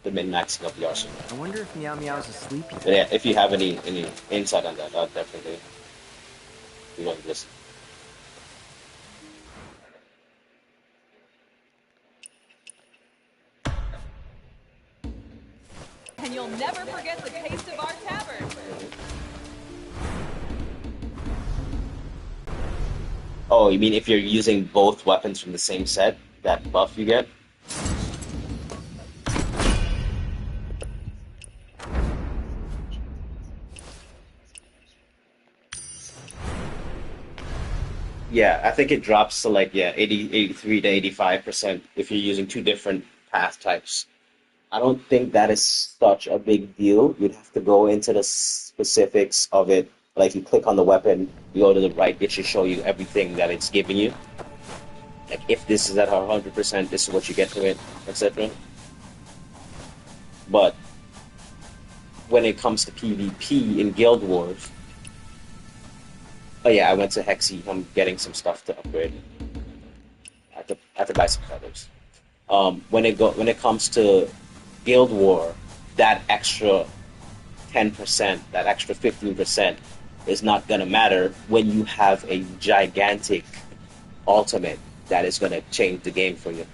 Speaker 1: the min maxing of the arsenal.
Speaker 3: I wonder if Meow Meow's asleep
Speaker 1: But
Speaker 3: yet.
Speaker 1: yeah, if you have any insight on that, I'd definitely be willing to listen.
Speaker 4: And you'll never forget the taste of our tavern.
Speaker 1: Oh, you mean if you're using both weapons from the same set, that buff you get? Yeah, I think it drops to like 83 to 85% if you're using two different path types. I don't think that is such a big deal. You'd have to go into the specifics of it. Like you click on the weapon, you go to the right, it should show you everything that it's giving you. Like if this is at 100%, this is what you get to it, etc. But when it comes to PvP in Guild Wars, oh yeah, I went to Hexy. I'm getting some stuff to upgrade. I have to buy some feathers. When it comes to Guild War, that extra 10%, that extra 15% is not gonna matter when you have a gigantic ultimate that is gonna change the game for you.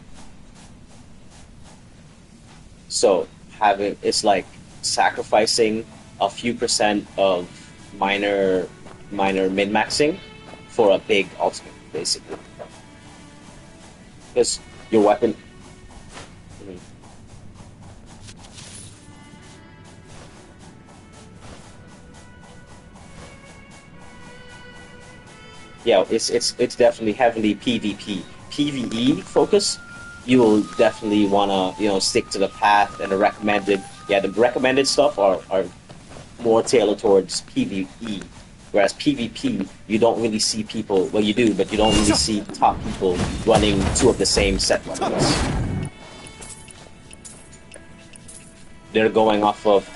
Speaker 1: So having it's like sacrificing a few percent of minor min maxing for a big ultimate, basically. Because your weapon. Mhm. Yeah, it's definitely heavily PvP. PvE focus, you will definitely wanna stick to the path and the recommended. Yeah, the recommended stuff are more tailored towards PvE, whereas PvP you don't really see people. Well, you do, but you don't really see top people running two of the same set weapons. They're going off of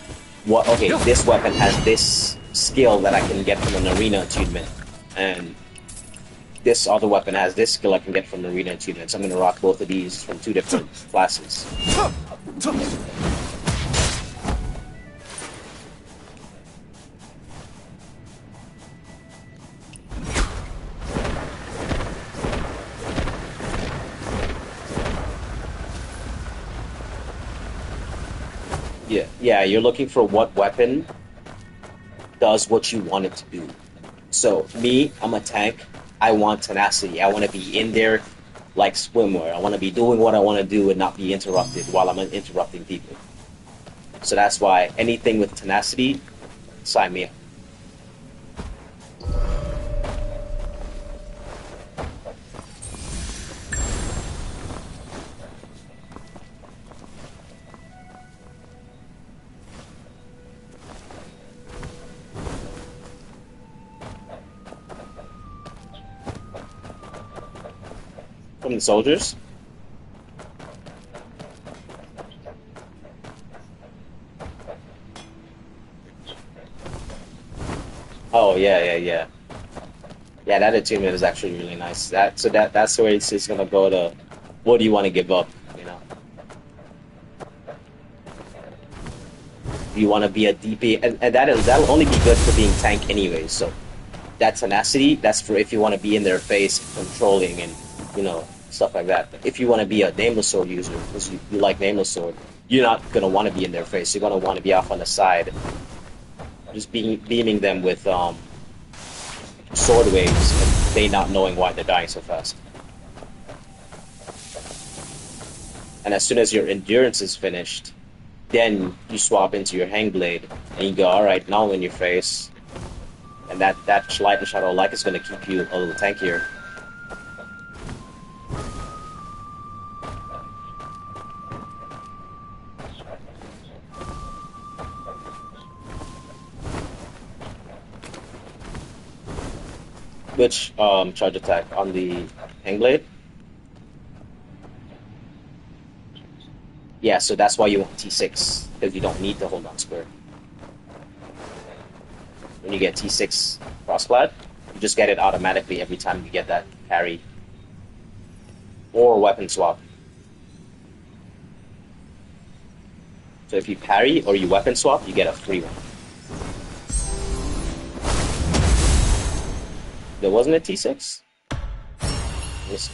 Speaker 1: what? Okay, this weapon has this skill that I can get from an arena achievement, and this other weapon has this skill I can get from the arena achievement. So I'm gonna rock both of these from two different classes. Yeah, you're looking for what weapon does what you want it to do. So me, I'm a tank. I want tenacity. I want to be in there like swimwear. I want to be doing what I want to do and not be interrupted while I'm interrupting people. So that's why anything with tenacity, sign me up. From the soldiers? Oh yeah, yeah, yeah. Yeah, that attunement is actually really nice. That's where it's just gonna go to what do you want to give up, you know? Do you want to be a DP? And that'll only be good for being tank anyways. So that tenacity, that's for if you want to be in their face, controlling and stuff like that. But if you want to be a nameless sword user, because you like nameless sword, you're not gonna want to be in their face. You're gonna want to be off on the side, just beaming them with sword waves, and they not knowing why they're dying so fast. And as soon as your endurance is finished, then you swap into your hang blade, and you go, all right, now I'm in your face, and that light and shadow like is going to keep you a little tankier. Which charge attack on the hang blade? Yeah, so that's why you want T6, because you don't need to hold on square. When you get T6 crossclad, you just get it automatically every time you get that parry. Or weapon swap. So if you parry or you weapon swap, you get a free one. There wasn't a T6? Yes.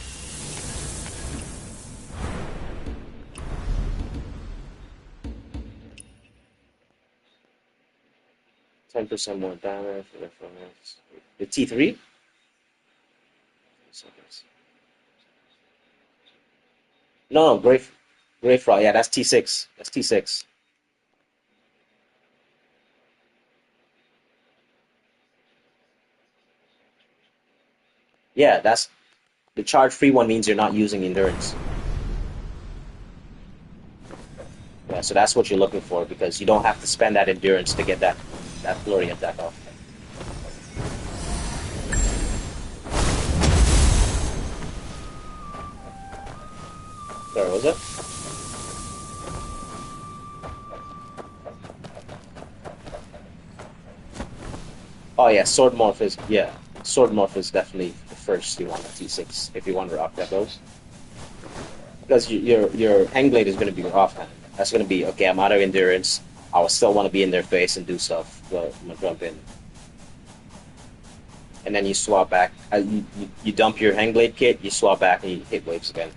Speaker 1: 10% more damage. The T3? No, Grey Frog. Yeah, that's T6. That's T6. Yeah, that's the charge free one means you're not using endurance. Yeah, so that's what you're looking for because you don't have to spend that endurance to get that flurry attack off. Where was it? Oh yeah, Sword Morph is definitely the first you want at T6 if you want to rock that those. Because your hang blade is going to be your offhand. That's going to be okay. I'm out of endurance. I will still want to be in their face and do stuff. Well, I'm gonna jump in, and then you swap back. You dump your hang blade kit. You swap back and you hit waves again.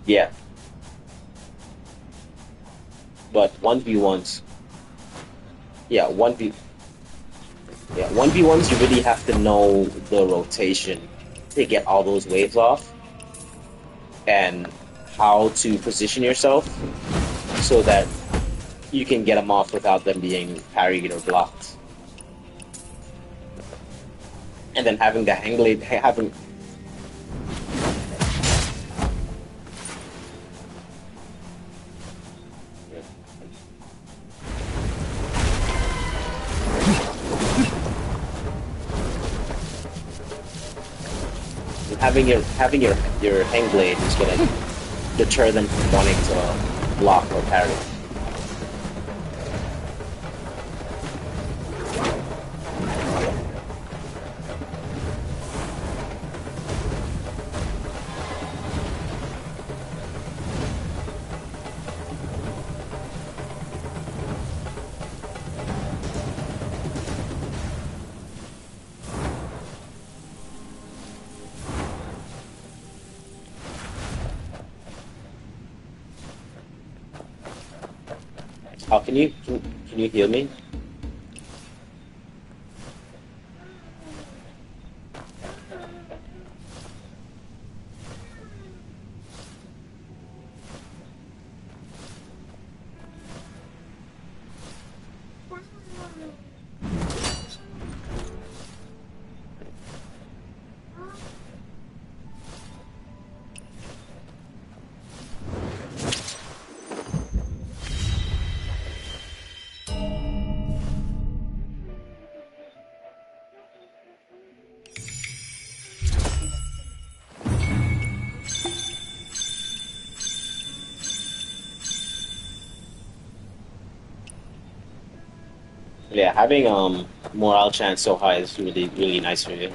Speaker 1: Yeah, but 1v1s. Yeah, 1v1s. You really have to know the rotation to get all those waves off, and how to position yourself so that you can get them off without them being parried or blocked. And then having the hang blade, having your hang blade is gonna deter them from wanting to block or parry. Oh, can you heal me? Yeah, having morale chance so high is really really nice for you.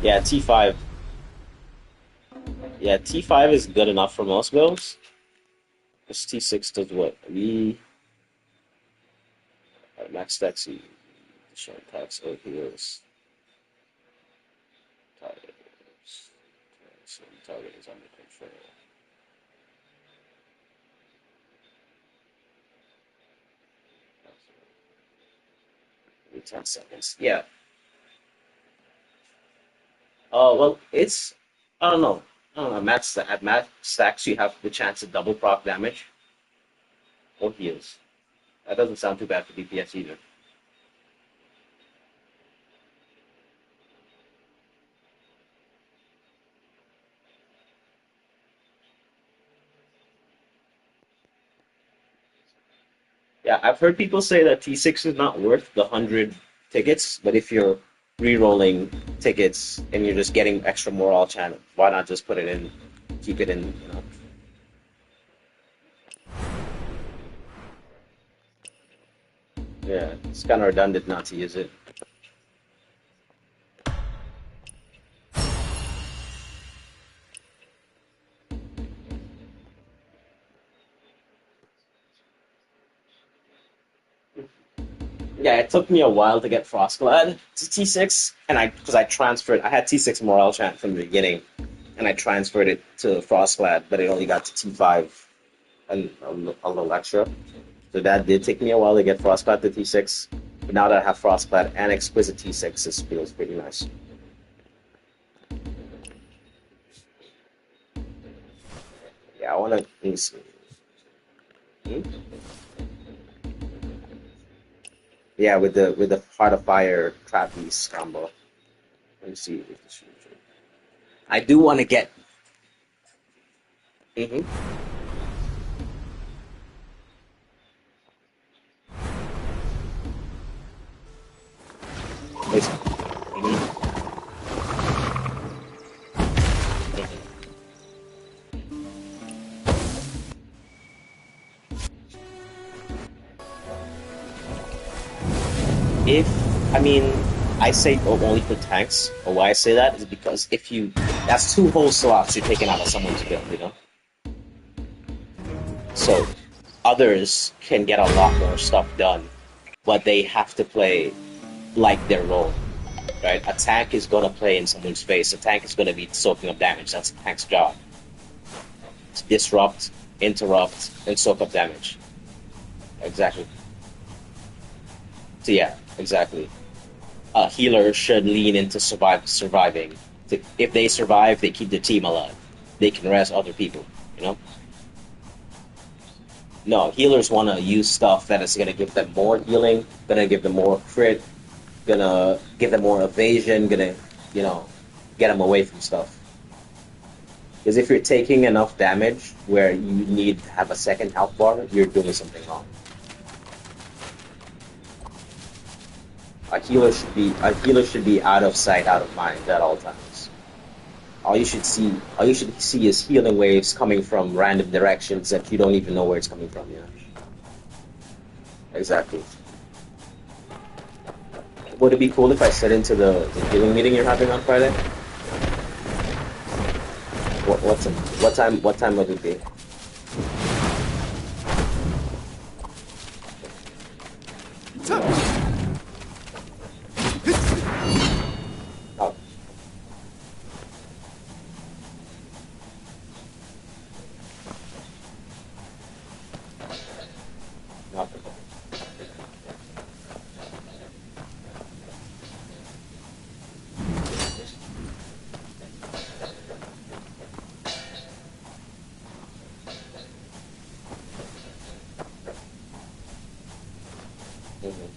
Speaker 1: Yeah, T5. Yeah, T5 is good enough for most builds. This T6 does what? We max stacks, short attacks, OPs, targets. So the target is under control. Maybe 10 seconds. Yeah. Well, it's I don't know. I don't know. At max stacks, you have the chance to double proc damage or heals. That doesn't sound too bad for DPS either. Yeah, I've heard people say that T6 is not worth the 100 tickets, but if you're re-rolling tickets and you're just getting extra morale channel, why not just put it in, keep it in, you know? Yeah, it's kind of redundant not to use it. Yeah, it took me a while to get Frostglad to T6, and because I transferred, I had T6 morale chant from the beginning, and I transferred it to Frostglad, but it only got to T5 and a little extra. So that did take me a while to get Frostglad to T6, but now that I have Frostglad and Exquisite T6, it feels pretty nice. Yeah, I want to. Yeah, with the Heart of Fire Trap Beast combo. Let me see if this. I do want to get. Mm-hmm. Mhm. If I mean, I say only for tanks. Or why I say that is because if you, that's two whole slots you're taking out of someone's build, you know. So others can get a lot more stuff done, but they have to play like their role, right? A tank is gonna play in someone's face. A tank is gonna be soaking up damage. That's a tank's job. To disrupt, interrupt, and soak up damage. Exactly. So yeah, exactly. A healer should lean into surviving. If they survive, they keep the team alive. They can rest other people. You know. No, healers want to use stuff that is going to give them more healing, going to give them more crit, going to give them more evasion, going to, you know, get them away from stuff. Because if you're taking enough damage where you need to have a second health bar, you're doing something wrong. A healer should be out of sight, out of mind at all times. All you should see is healing waves coming from random directions that you don't even know where it's coming from. Yeah, exactly. Would it be cool if I set into the healing meeting you're having on Friday? What's what time would it be? Oh, nothing. Mhm.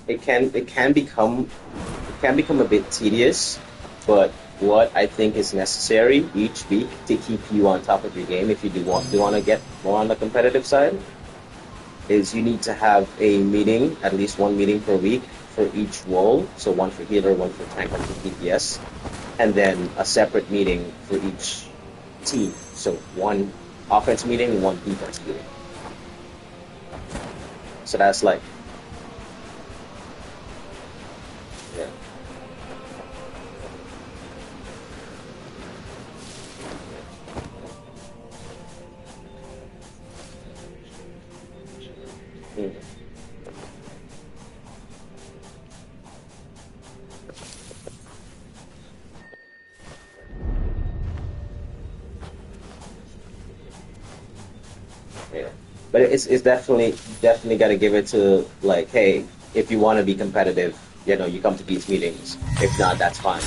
Speaker 1: It can become a bit tedious, but what I think is necessary each week to keep you on top of your game, if you do want to get more on the competitive side, is you need to have a meeting, at least one meeting per week for each role. So one for healer, one for tank, one for DPS, and then a separate meeting for each team. So one offense meeting, one defense meeting. So that's like, yeah. Mm. Yeah. But it's definitely got to give it to, like, hey, if you want to be competitive, you come to these meetings. If not, that's fine.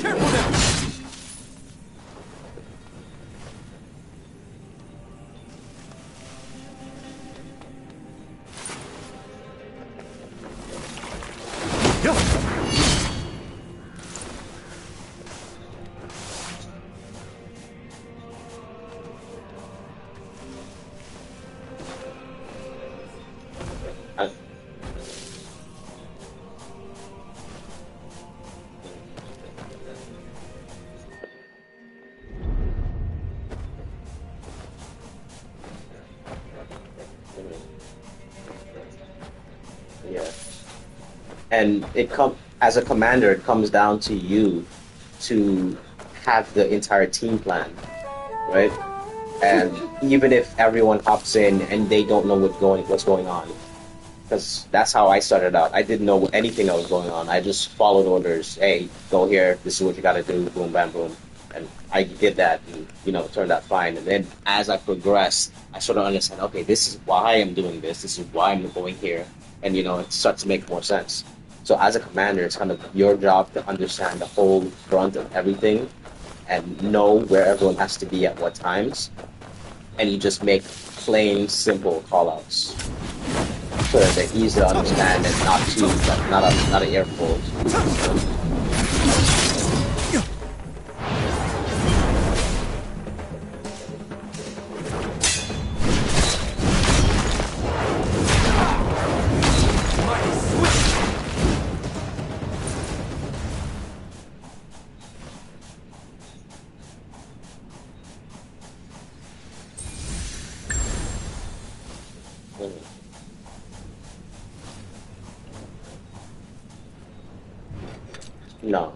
Speaker 2: Careful now! Yeah.
Speaker 1: I, yeah. And as a commander, it comes down to you to have the entire team plan, right? And even if everyone hops in and they don't know what's going on, because that's how I started out. I didn't know anything that was going on. I just followed orders. Hey, go here. This is what you got to do. Boom, bam, boom. And I did that, and it turned out fine. And then as I progressed, I sort of understand. Okay, this is why I'm doing this. This is why I'm going here, and it starts to make more sense. So as a commander, it's kind of your job to understand the whole brunt of everything and know where everyone has to be at what times, and you just make plain, simple callouts so that they're easy to understand and not an earful. No.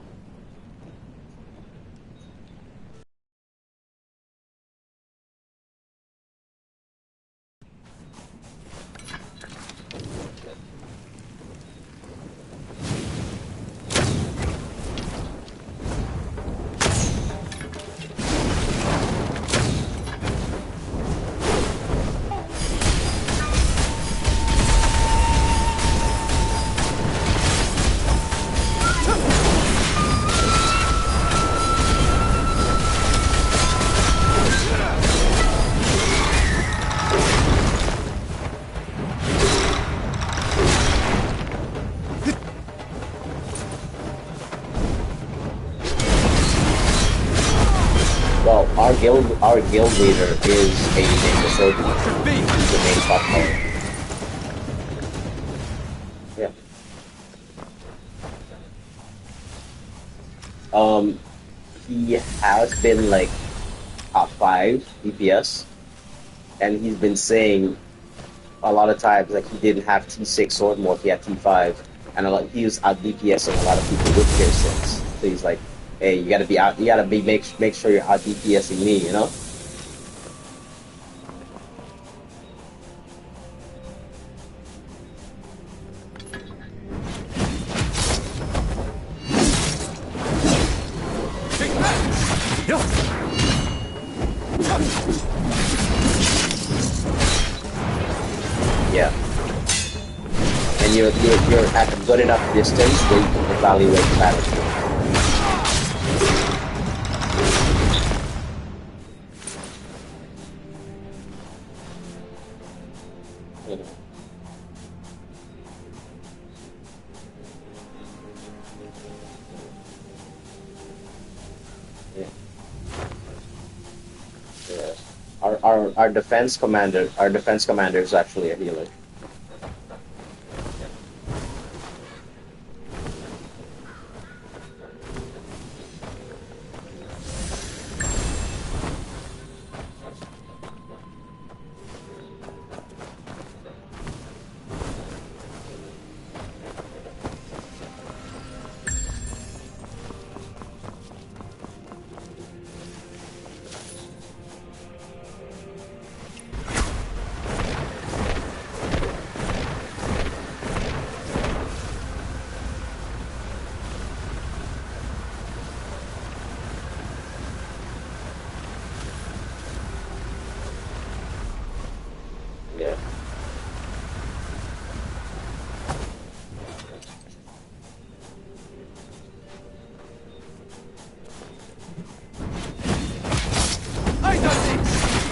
Speaker 1: Well, our guild leader is a ninja soldier.
Speaker 2: Should be.
Speaker 1: He's the main top player. Yeah. Um, he has been like top 5 DPS, and he's been saying a lot of times like he didn't have T6 sword more, he had T5, and he was out DPSing a lot of people with tier 6. So he's like, hey, you gotta be make sure you're out DPSing me.
Speaker 2: Take that! Yeah.
Speaker 1: you're at a good enough distance where you can evaluate the battlefield. Yeah. Yeah. Our defense commander is actually a healer. Yeah.
Speaker 2: I done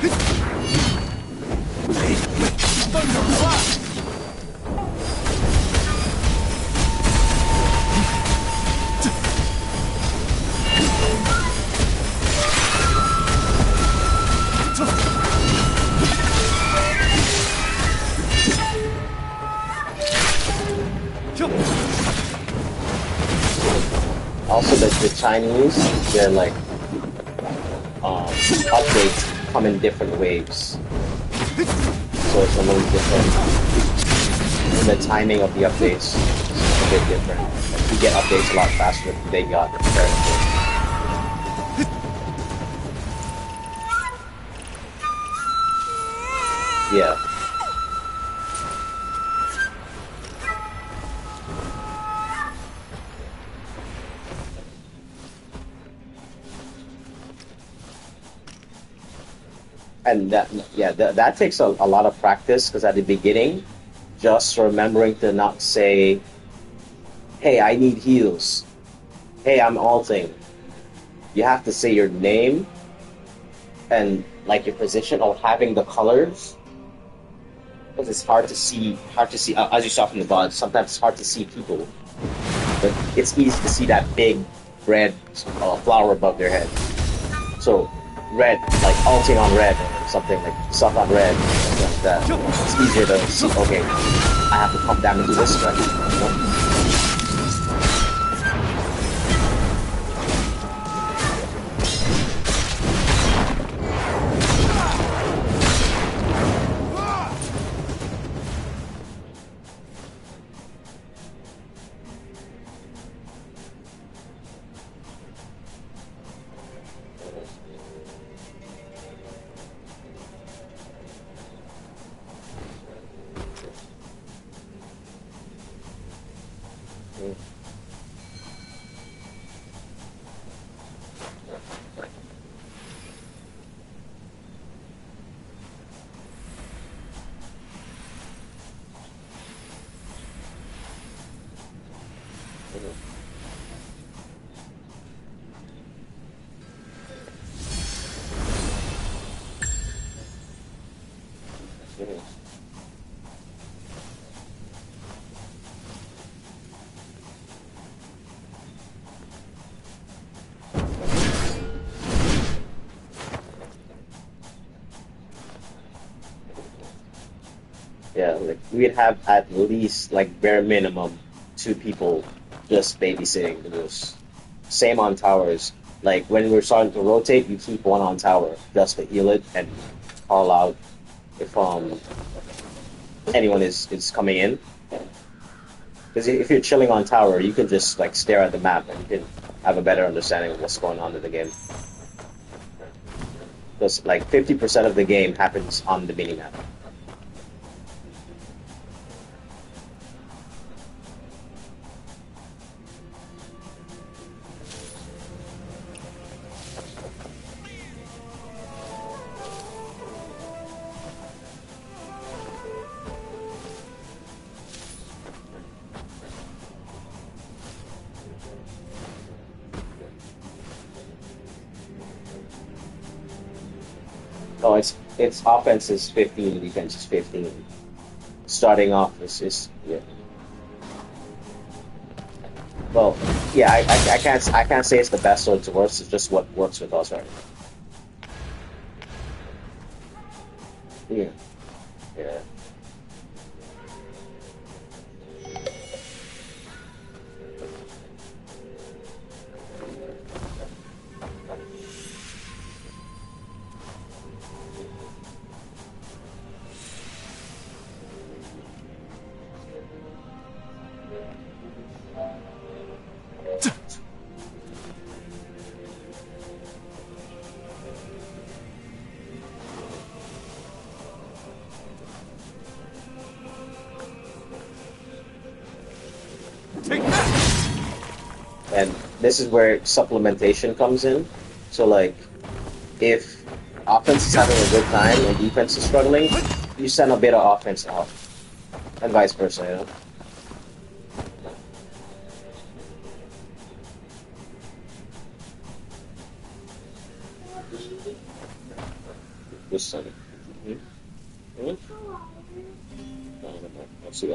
Speaker 2: this! Thunder blast!
Speaker 1: Also, the Chinese, they're like updates come in different waves, so it's a little different. And the timing of the updates is a bit different. Like, we get updates a lot faster than they got comparatively. Yeah. And that takes a lot of practice, because at the beginning, just remembering to not say, hey, I need heals. Hey, I'm alting. You have to say your name and like your position, or having the colors, because it's hard to see. As you saw from the VOD, sometimes it's hard to see people, but it's easy to see that big red flower above their head. So red, like alting on red, or something like stuff on red, something like that. It's easier to see. Okay, I have to pump damage to this direction. You know? Yeah, like we'd have at least like bare minimum 2 people just babysitting the moose. Same on towers. Like when we're starting to rotate, you keep one on tower just to heal it and call out if anyone is coming in. Because if you're chilling on tower, you can just like stare at the map and you can have a better understanding of what's going on in the game. Because like 50% of the game happens on the minimap. No, it's offense is 15, defense is 15. Starting off is yeah. Well, yeah, I can't say it's the best or it's the worst. It's just what works with us right now. Yeah, yeah.
Speaker 2: Take that!
Speaker 1: And this is where supplementation comes in. So like, if offense is having a good time and defense is struggling, you send a bit of offense out, and vice versa. You know. Just send it. Hmm? Let's see.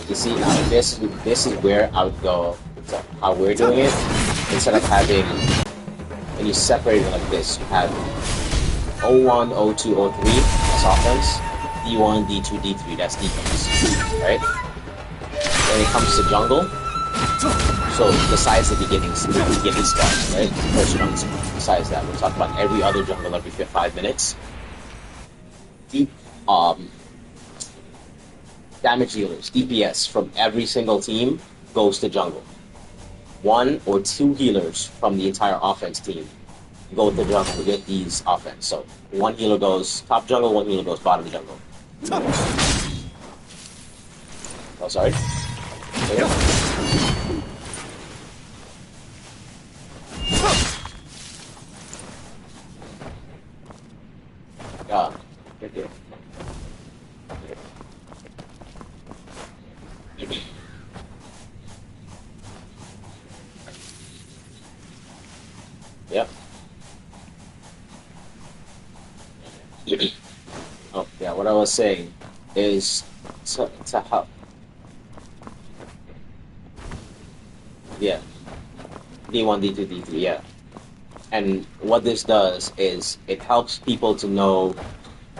Speaker 1: You see now this is where I would go. How we're doing it, instead of having, when you separate it like this, you have O1, O2, O3 that's offense, D1, D2, D3 that's defense, right? When it comes to jungle, so besides the beginning spot, right? First jungle spot. Besides that, we'll talk about every other jungle every 5 minutes. Deep damage dealers, DPS, from every single team goes to jungle. 1 or 2 healers from the entire offense team go to jungle with these offense. So 1 healer goes top jungle, 1 healer goes bottom jungle. Oh, sorry. Right here. Yep. Oh, yeah, what I was saying is to help. Yeah. D1, D2, D3, yeah. And what this does is it helps people to know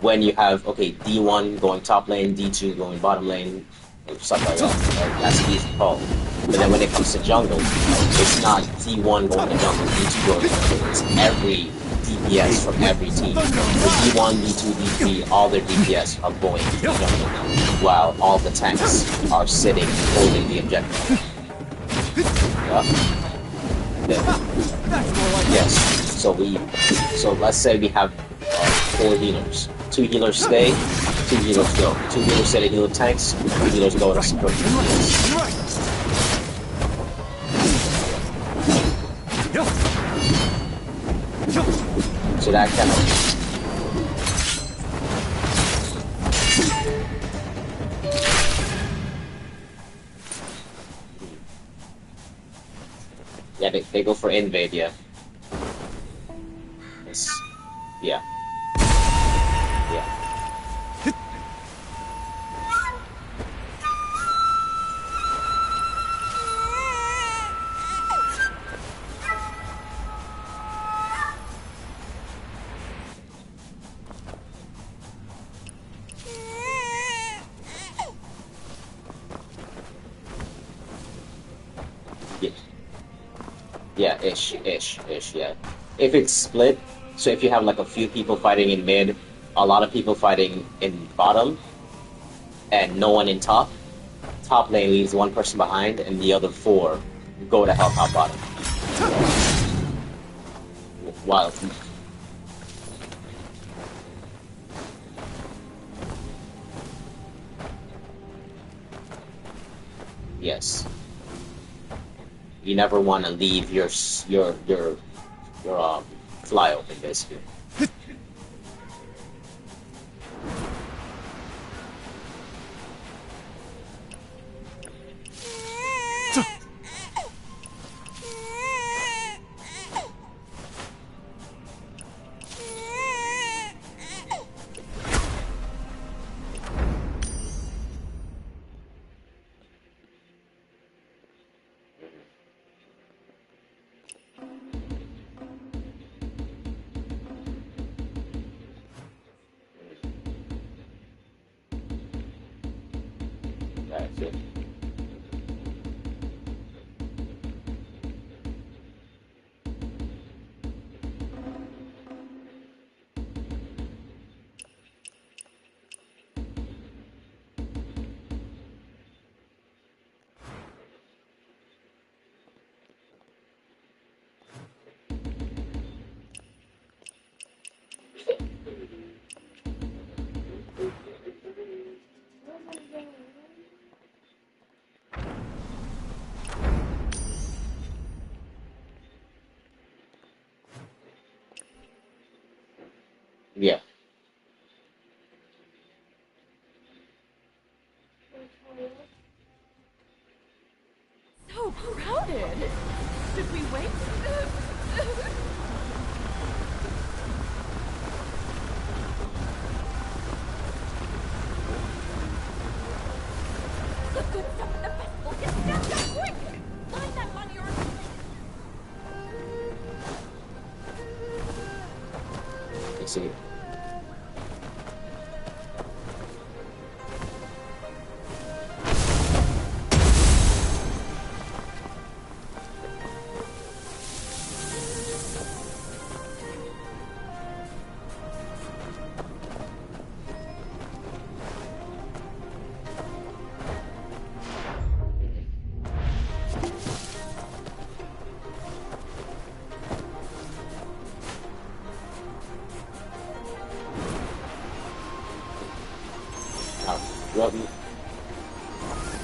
Speaker 1: when you have, okay, D1 going top lane, D2 going bottom lane, and stuff like that. Right? That's an easy call. But then when it comes to jungle, it's not D1 going to jungle, D2 going to jungle. It's every DPS from every team. So D1, D2, D3, all their DPS are going to the jungle, while all the tanks are sitting holding the objective. Yeah. Yes. So let's say we have 4 healers. 2 healers stay, 2 healers go. 2 healers stay to heal the tanks, 2 healers go to support the DPS. So that kind of. Yeah, they go for invade, yeah. It's, yeah. Yeah. Yeah, ish, yeah. If it's split, so if you have like a few people fighting in mid, a lot of people fighting in bottom, and no one in top, top lane leaves 1 person behind, and the other 4 go to help out bottom. Wild. Yes. You never want to leave your fly open, basically. That's it. Yeah.
Speaker 4: So crowded. Should we wait? The good stuff at the festival gets snapped up quick! Find that money or...
Speaker 1: You see. Well,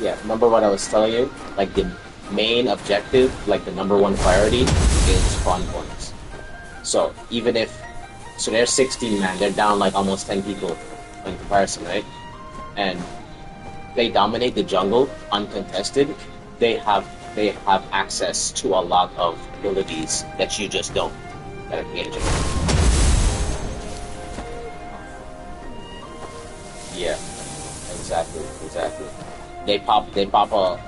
Speaker 1: yeah, remember what I was telling you? Like, the main objective, like the number one priority, is spawn points. So, even if... So they're 16 man, they're down like almost 10 people in comparison, right? And they dominate the jungle uncontested. They have access to a lot of abilities that you just don't. That are created. Yeah, exactly. They pop a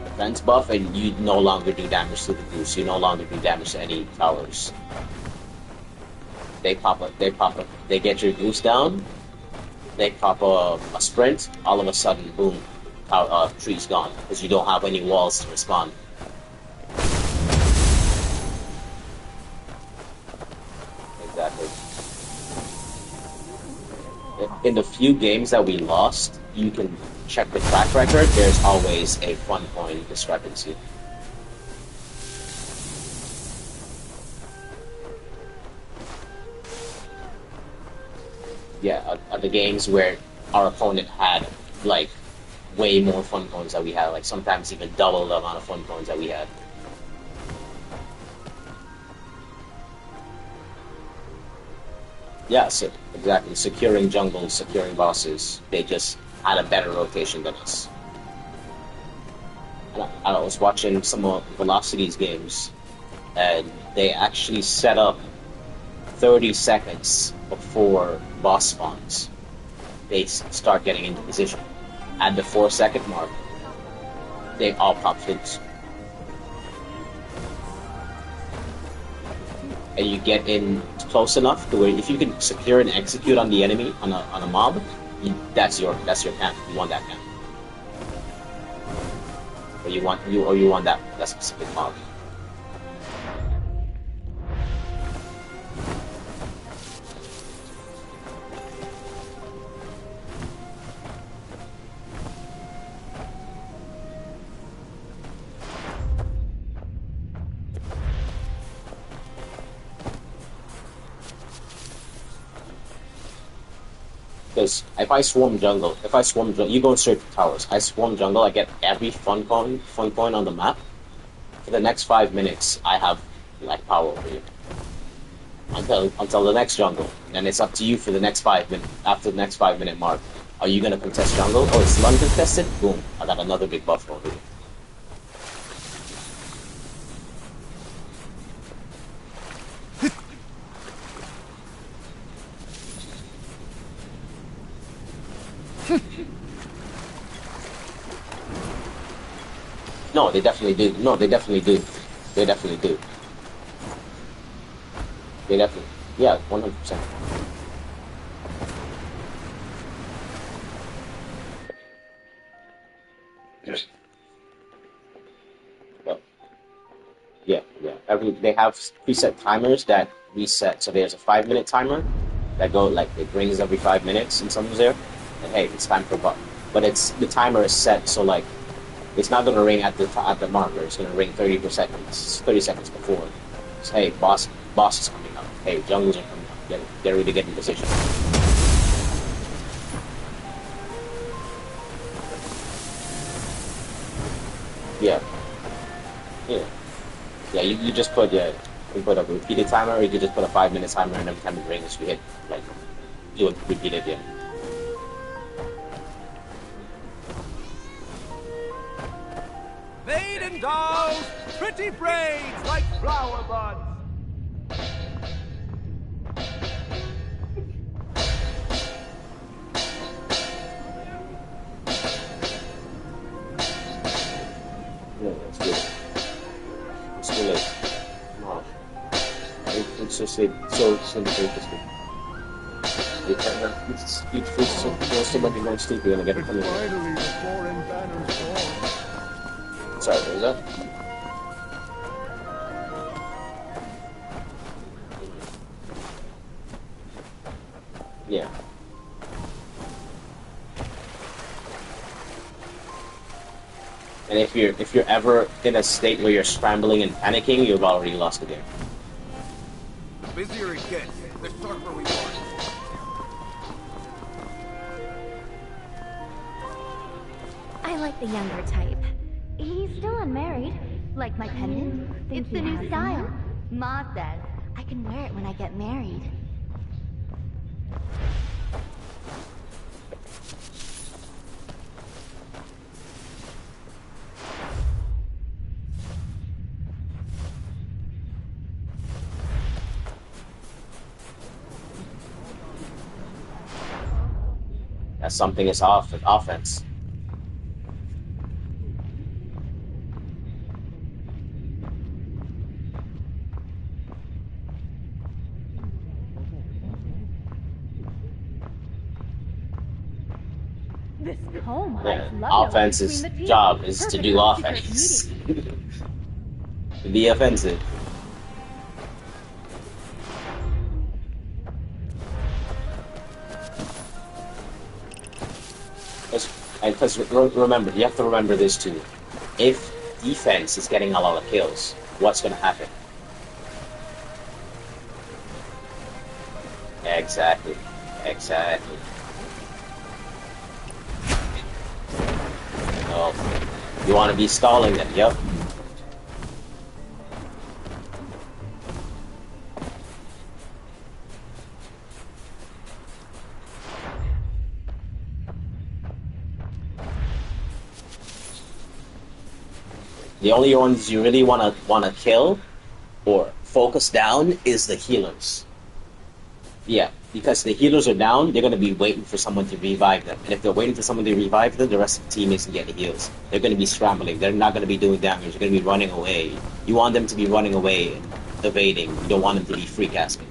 Speaker 1: defense buff, and you no longer do damage to the goose. You no longer do damage to any towers. They get your goose down. They pop a sprint. All of a sudden, boom, tree's gone because you don't have any walls to respond. Exactly. In the few games that we lost, you can check the track record. There's always a fun point discrepancy. Yeah, the games where our opponent had like way more fun points that we had, like sometimes even double the amount of fun points that we had. Yeah, so, exactly. Securing jungles, securing bosses. They just had a better rotation than us. And I was watching some of Velocity's games, and they actually set up 30 seconds before boss spawns. They start getting into position. At the 4 second mark, they all pop flutes. And you get in close enough to where if you can secure and execute on the enemy on a mob, that's your camp. You want that camp, or you want that specific mob. Because if I swarm jungle, you go and search for towers. I swarm jungle, I get every fun coin on the map. For the next 5 minutes, I have like power over you until the next jungle. And it's up to you for the next 5 minutes. After the next 5 minute mark, are you gonna contest jungle? Oh, it's uncontested. Boom! I got another big buff over you. No, they definitely do. No, they definitely do. They definitely do. They definitely. Yeah, 100%. Well, yeah. They have preset timers that reset. So there's a 5 minute timer that go like it rings every 5 minutes and something's there. And hey, it's time for buff. But it's the timer is set so like it's not gonna ring at the marker. It's gonna ring 30 seconds before. It's, hey, boss is coming up. Hey, jungles are coming up. Get ready to get in position. Yeah. Yeah, you just put you put a repeated timer, or you could just put a 5 minute timer, and every time it rings, you hit like you repeat it again.
Speaker 2: Maiden dolls, pretty braids like flower buds.
Speaker 1: Yeah, that's good. It's too late. No, it's just so interesting. It's so much going sleep. You're gonna get it coming.
Speaker 2: Finally, the foreign banners fall.
Speaker 1: Sorry, what was that? Yeah. And if you're ever in a state where you're scrambling and panicking, you've already lost the game.
Speaker 2: The busier it gets, the sharper we are.
Speaker 4: I like the younger type. He's still unmarried. Like my pendant. It's the new style. Ma says I can wear it when I get married.
Speaker 1: That's something is off with offense.
Speaker 4: This comb
Speaker 1: Yeah. Offense's job is to do offense. To be offensive. Because remember, you have to remember this too. If defense is getting a lot of kills, what's going to happen? Exactly. Oh, you want to be stalling them? Yep. The only ones you really wanna kill or focus down is the healers. Yeah, because the healers are down, they're gonna be waiting for someone to revive them. And if they're waiting for someone to revive them, the rest of the team isn't getting heals. They're gonna be scrambling. They're not gonna be doing damage. They're gonna be running away. You want them to be running away and evading. You don't want them to be free casting.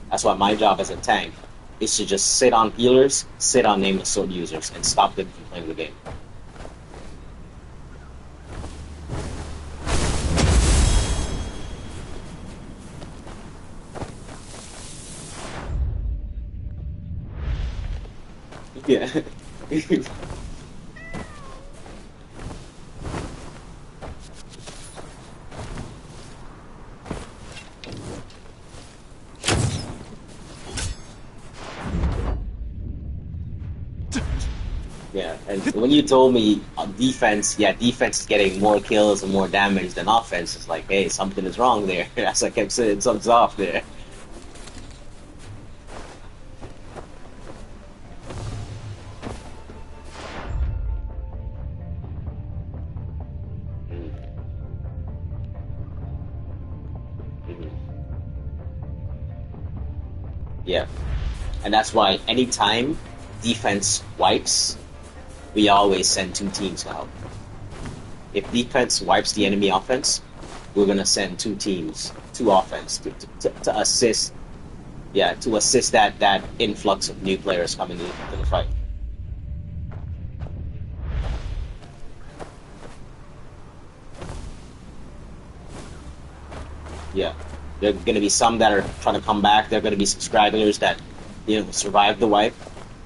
Speaker 1: That's why my job as a tank is to just sit on healers, sit on nameless sword users, and stop them from playing the game. Yeah. And when you told me defense, yeah, defense is getting more kills and more damage than offense, it's like, hey, something is wrong there. As I kept saying, something's off there. Mm, mhm. Yeah, and that's why anytime defense wipes, we always send two teams out. If defense wipes the enemy offense, we're gonna send two teams, two offense to assist. Yeah, to assist that influx of new players coming to the fight. Yeah, there are gonna be some that are trying to come back. There are gonna be some stragglers that survived the wipe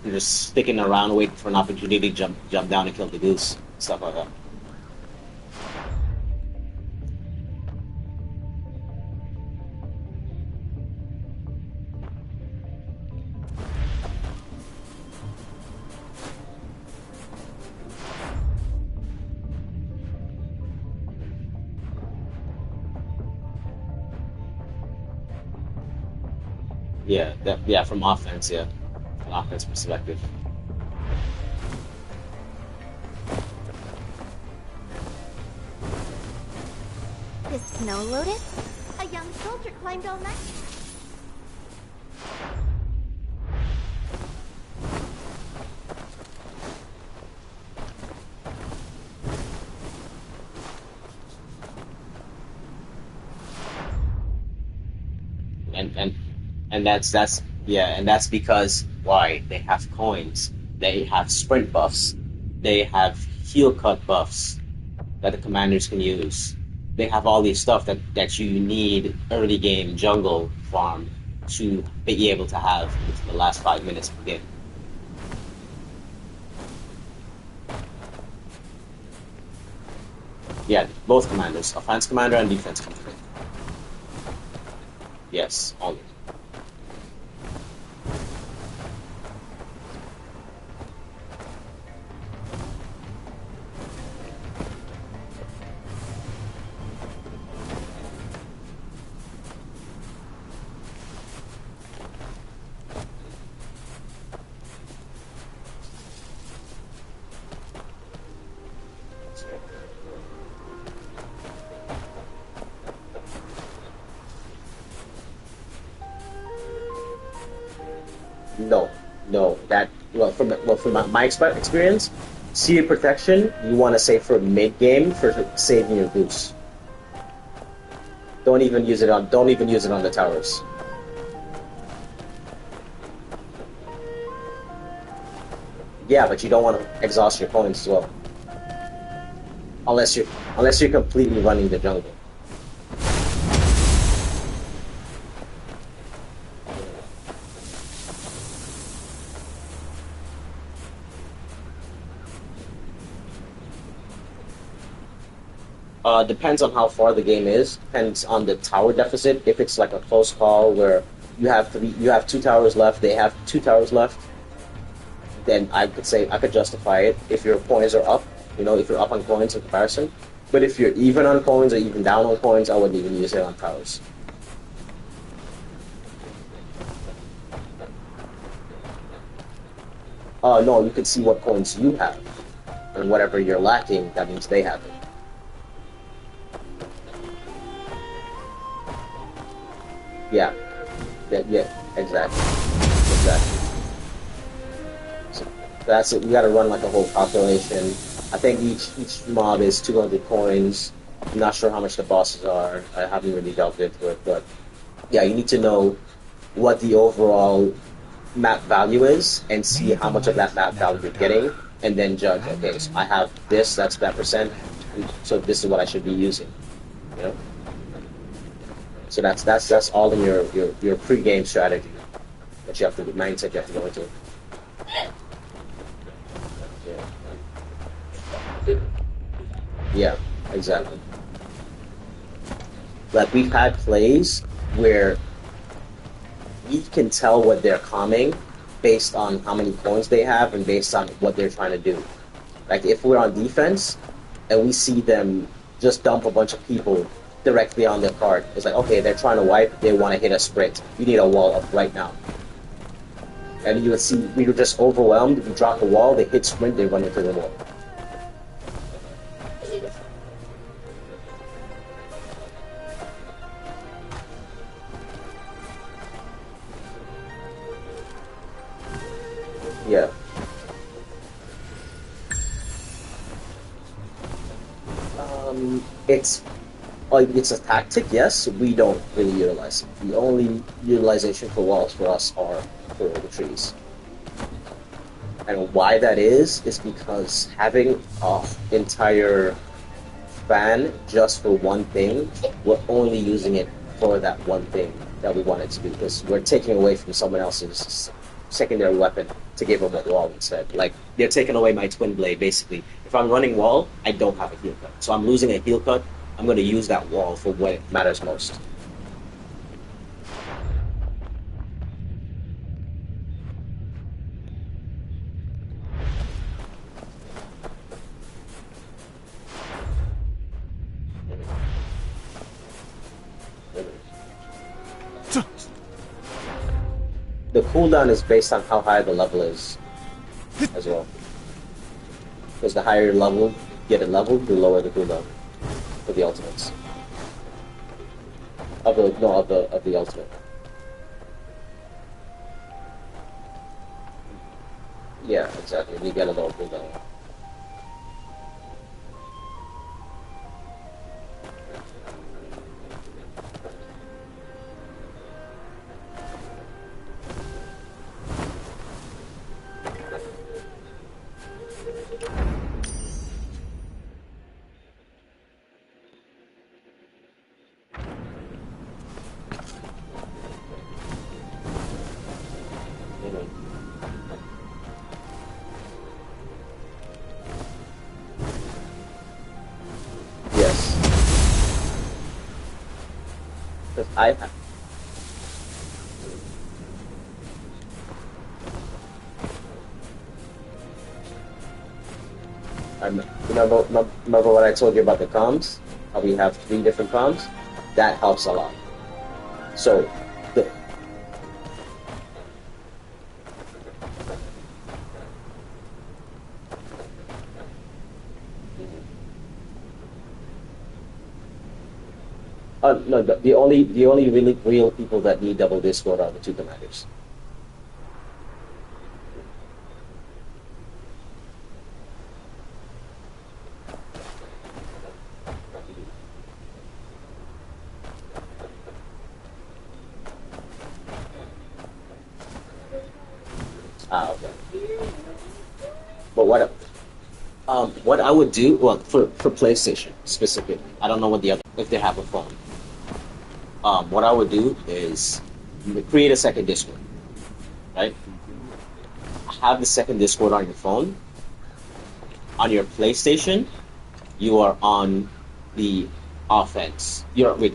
Speaker 1: and just sticking around waiting for an opportunity to jump down and kill the goose, stuff like that. Yeah, yeah, from offense, yeah, from offense perspective.
Speaker 4: This snow lotus? A young soldier climbed all night.
Speaker 1: and and that's yeah, and that's because why they have coins, they have sprint buffs, they have heal cut buffs that the commanders can use. They have all these stuff that you need early game jungle farm to be able to have in the last 5 minutes of the game. Yeah, both commanders, offense commander and defense commander. Yes, only. No, no. That from my experience, seed protection you want to save for mid game for saving your goose. Don't even use it on the towers. Yeah, but you don't want to exhaust your coins as well, unless you're completely running the jungle. Depends on how far the game is. Depends on the tower deficit. If it's like a close call where you have two towers left, they have two towers left, then I could say I could justify it if your coins are up. If you're up on coins in comparison. But if you're even on coins or even down on coins, I wouldn't even use it on towers. No, you could see what coins you have, and whatever you're lacking, that means they have it. Yeah, yeah, exactly, exactly. So that's it. You got to run like a whole calculation. I think each mob is 200 coins. I'm not sure how much the bosses are. I haven't really delved into it, but yeah, you need to know what the overall map value is and see how much of that map value you're getting, and then judge. Okay, so I have this. That's that percent. So this is what I should be using. You know. So that's all in your pre-game strategy that you have to mindset you have to go into. Yeah, yeah, exactly. Like we've had plays where we can tell what they're calming based on how many coins they have and based on what they're trying to do. Like if we're on defense and we see them just dump a bunch of people directly on their card, it's like, okay, they're trying to wipe, they want to hit a sprint. You need a wall up right now. And you would see we were just overwhelmed. We drop the wall, they hit sprint, they run into the wall. Yeah. It's like it's a tactic, yes. We don't really utilize it. The only utilization for walls for us are for the trees. And why that is because having an entire fan just for one thing, we're only using it for that one thing that we want it to do, because we're taking away from someone else's secondary weapon to give them a wall instead. Like, they're taking away my twin blade, basically. If I'm running wall, I don't have a heal cut. So I'm losing a heal cut, I'm going to use that wall for what matters most. The cooldown is based on how high the level is as well. Because the higher level you get a level, the lower the cooldown for the ultimates. Of the ultimate. Yeah, exactly. You get a lower cooldown. Yes. Because remember what I told you about the comms? How we have 3 different comms? That helps a lot. So, the... no, the only really real people that need double Discord are the 2 commanders. Ah, okay. But what I would do, well, for PlayStation specifically, I don't know what the other, if they have a phone. What I would do is create a second Discord, right? Have the second Discord on your phone. On your PlayStation, you are on the offense.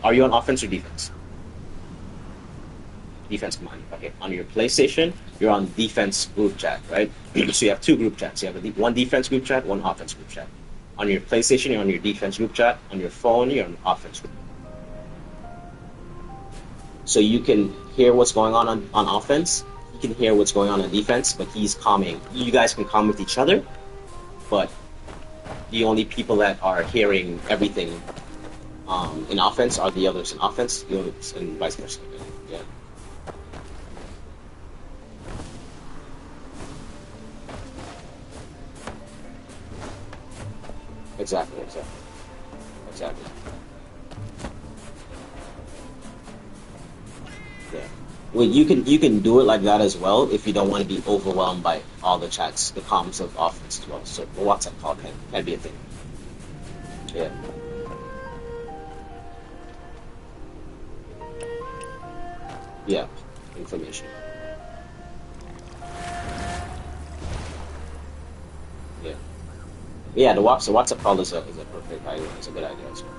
Speaker 1: Are you on offense or defense? Defense command. Okay. On your PlayStation, you're on defense group chat, right? So you have 2 group chats. You have one defense group chat, one offense group chat. On your PlayStation, you're on your defense group chat. On your phone, you're on offense group. So you can hear what's going on offense. You can hear what's going on defense, but he's calming. You guys can calm with each other, but the only people that are hearing everything in offense are the others in offense, the others, and vice versa. Yeah. Exactly. Yeah. Well, you can do it like that as well if you don't want to be overwhelmed by all the chats, the comms of offense as well. So the WhatsApp call can be a thing. Yeah. Yeah. Information. Yeah. Yeah. The WhatsApp call is a perfect idea. It's a good idea as well.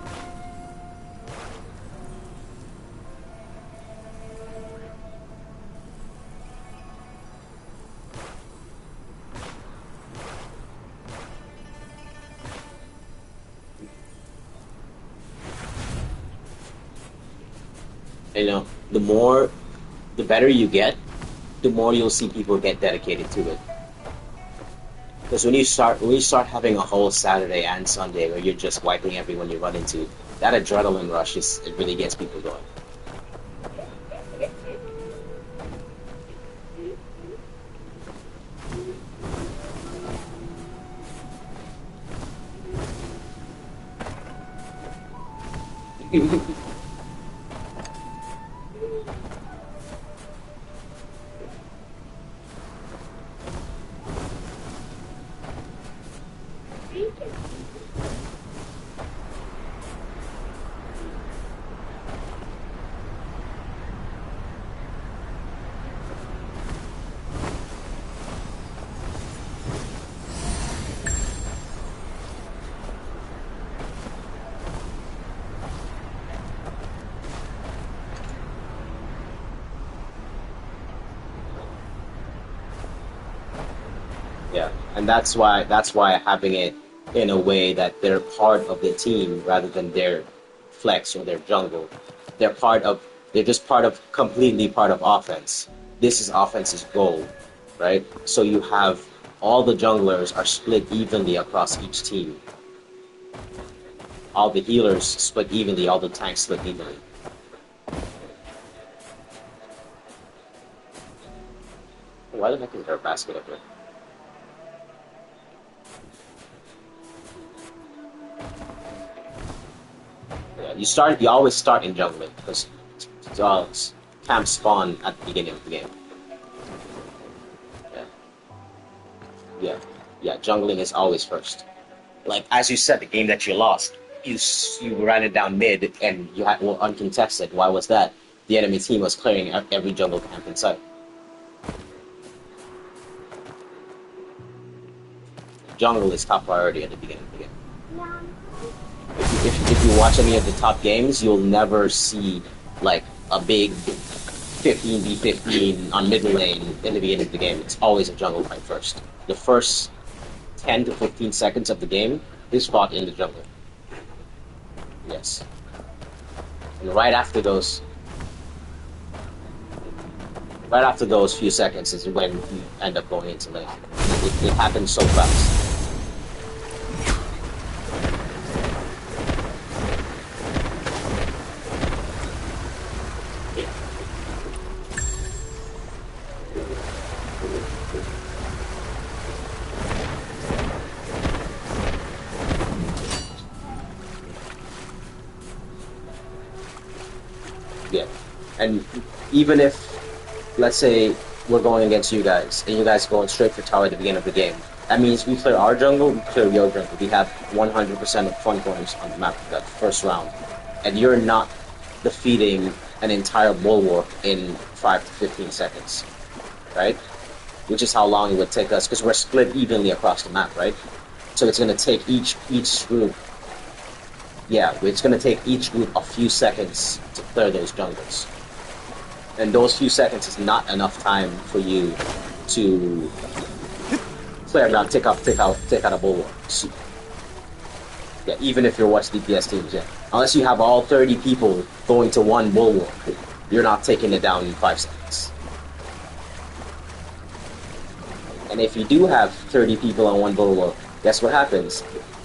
Speaker 1: You know, the better you get, the more you'll see people get dedicated to it. Because when you start having a whole Saturday and Sunday where you're just wiping everyone you run into, that adrenaline rush it really gets people going. Yeah, and that's why having it in a way that they're part of the team rather than their flex or their jungle. They're part of they're just completely part of offense. This is offense's goal, right? So you have all the junglers are split evenly across each team. All the healers split evenly, all the tanks split evenly. Why the heck is there a basket up there? Yeah, you always start in jungling because camps spawn at the beginning of the game. Yeah, yeah, yeah. Jungling is always first. Like as you said, the game that you lost, you ran it down mid and you had were uncontested. Why was that? The enemy team was clearing every jungle camp in sight. Jungle is top priority at the beginning of the game. If you watch any of the top games, you'll never see like a big 15v15 on mid lane in the beginning of the game. It's always a jungle fight first. The first 10 to 15 seconds of the game is fought in the jungle. Yes. And right after those few seconds is when you end up going into lane. It happens so fast. Yeah. And even if, let's say, we're going against you guys, and you guys are going straight for tower at the beginning of the game, that means we clear our jungle, we clear your jungle. We have 100% of fun coins on the map that first round. And you're not defeating an entire bulwark in 5 to 15 seconds, right? Which is how long it would take us, because we're split evenly across the map, right? So it's going to take each group, yeah, it's going to take each group a few seconds to clear those jungles. And those few seconds is not enough time for you to clear down, take out a bulwark. So, yeah, even if you're West DPS teams, yeah. Unless you have all 30 people going to one bulwark, you're not taking it down in 5 seconds. And if you do have 30 people on one bulwark, guess what happens?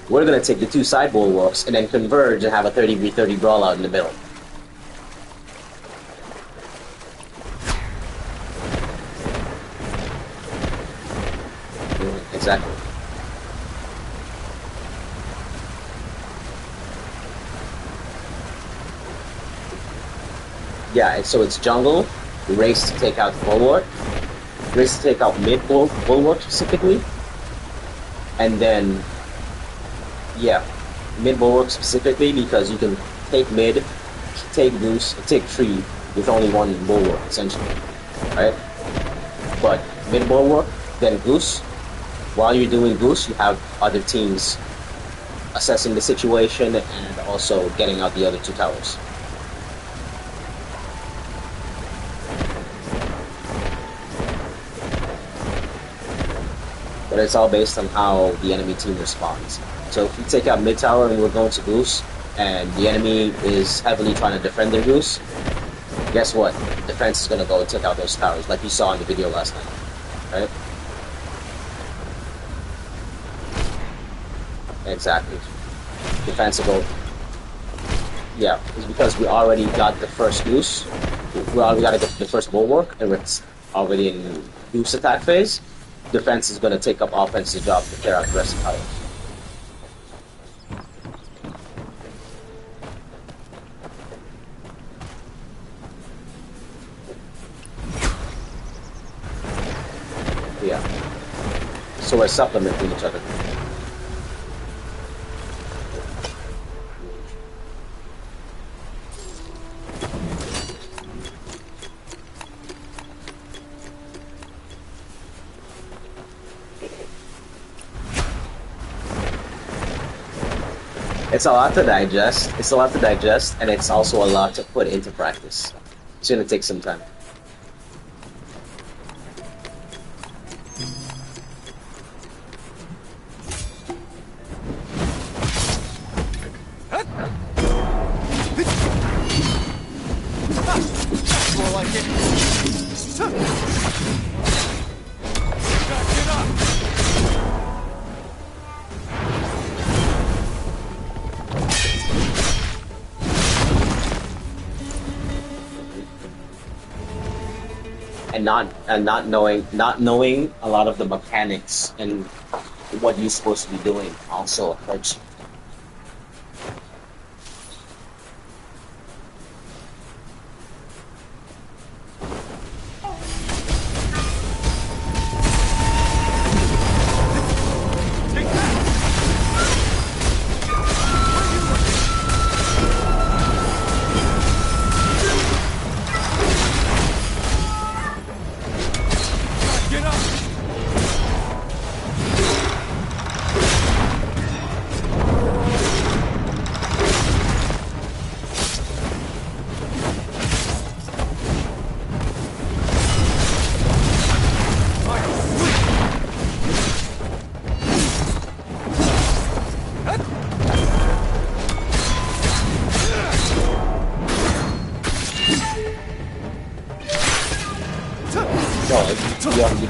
Speaker 1: We're going to take the two side bulwarks and then converge and have a 30v30 brawl out in the middle. Exactly. Yeah, and so it's jungle, race to take out the bulwark, race to take out mid bulwark specifically, and then, yeah, mid bulwark specifically because you can take mid, take goose, take tree with only one bulwark essentially, right? But mid bulwark, then goose. While you're doing goose, you have other teams assessing the situation and also getting out the other two towers. But it's all based on how the enemy team responds. So if we take out mid tower and we're going to goose, and the enemy is heavily trying to defend their goose, guess what? Defense is gonna go and take out those towers, like you saw in the video last night, right? Exactly. Defense will go. Yeah, it's because we already got the first goose. We already got the first bulwark, and it's already in goose attack phase. Defense is gonna take up offense's job to clear out the rest of the towers. Yeah. So we're supplementing each other. It's a lot to digest. It's a lot to digest, and it's also a lot to put into practice. It's gonna take some time.
Speaker 2: More like it. Get up.
Speaker 1: And not knowing a lot of the mechanics and what you're supposed to be doing also hurts you.
Speaker 2: Get up.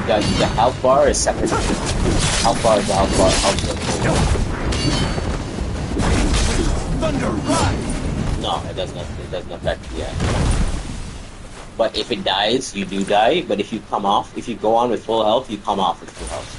Speaker 1: No, the health bar is separate. Health bar is the health bar.
Speaker 2: Thunder, rise.
Speaker 1: No, it does not. It doesn't affect the. But if it dies, you do die. But if you come off, if you go on with full health, you come off with full health.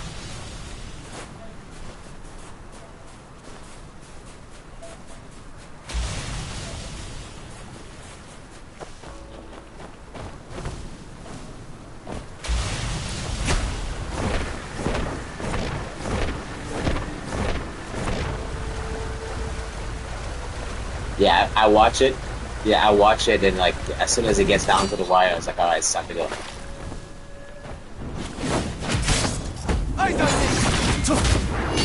Speaker 1: Yeah, I watch it. Yeah, I watch it, and like as soon as it gets down to the wire, I was like, all right, it's time to go.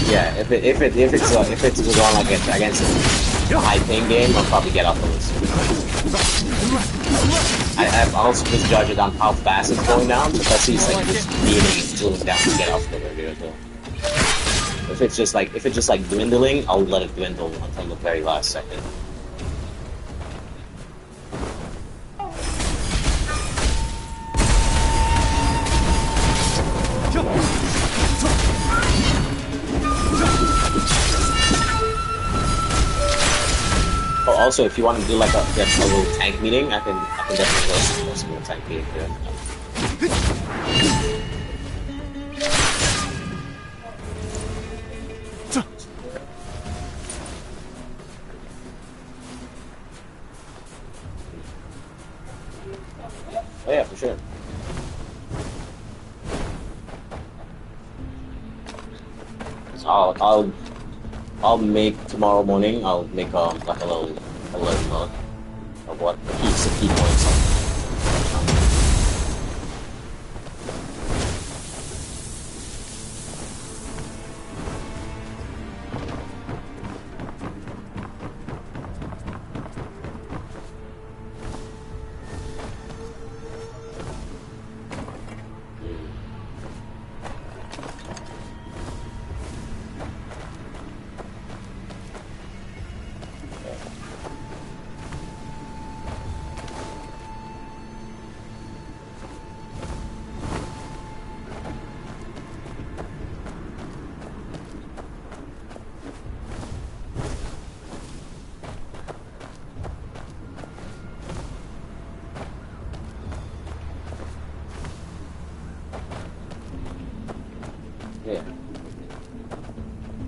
Speaker 1: Yeah, if it's going like against a high ping game, I'll probably get off the list. I've also misjudged it on how fast it's going down, because he's like just beating and cooling down to get off the radio as well. If it's just like dwindling, I'll let it dwindle until the very last second. Oh, also, if you want to do like a little tank meeting, I can definitely host a little tank meeting for you. Oh yeah, for sure. So I'll make tomorrow morning. I'll make like a little note of what the key points are.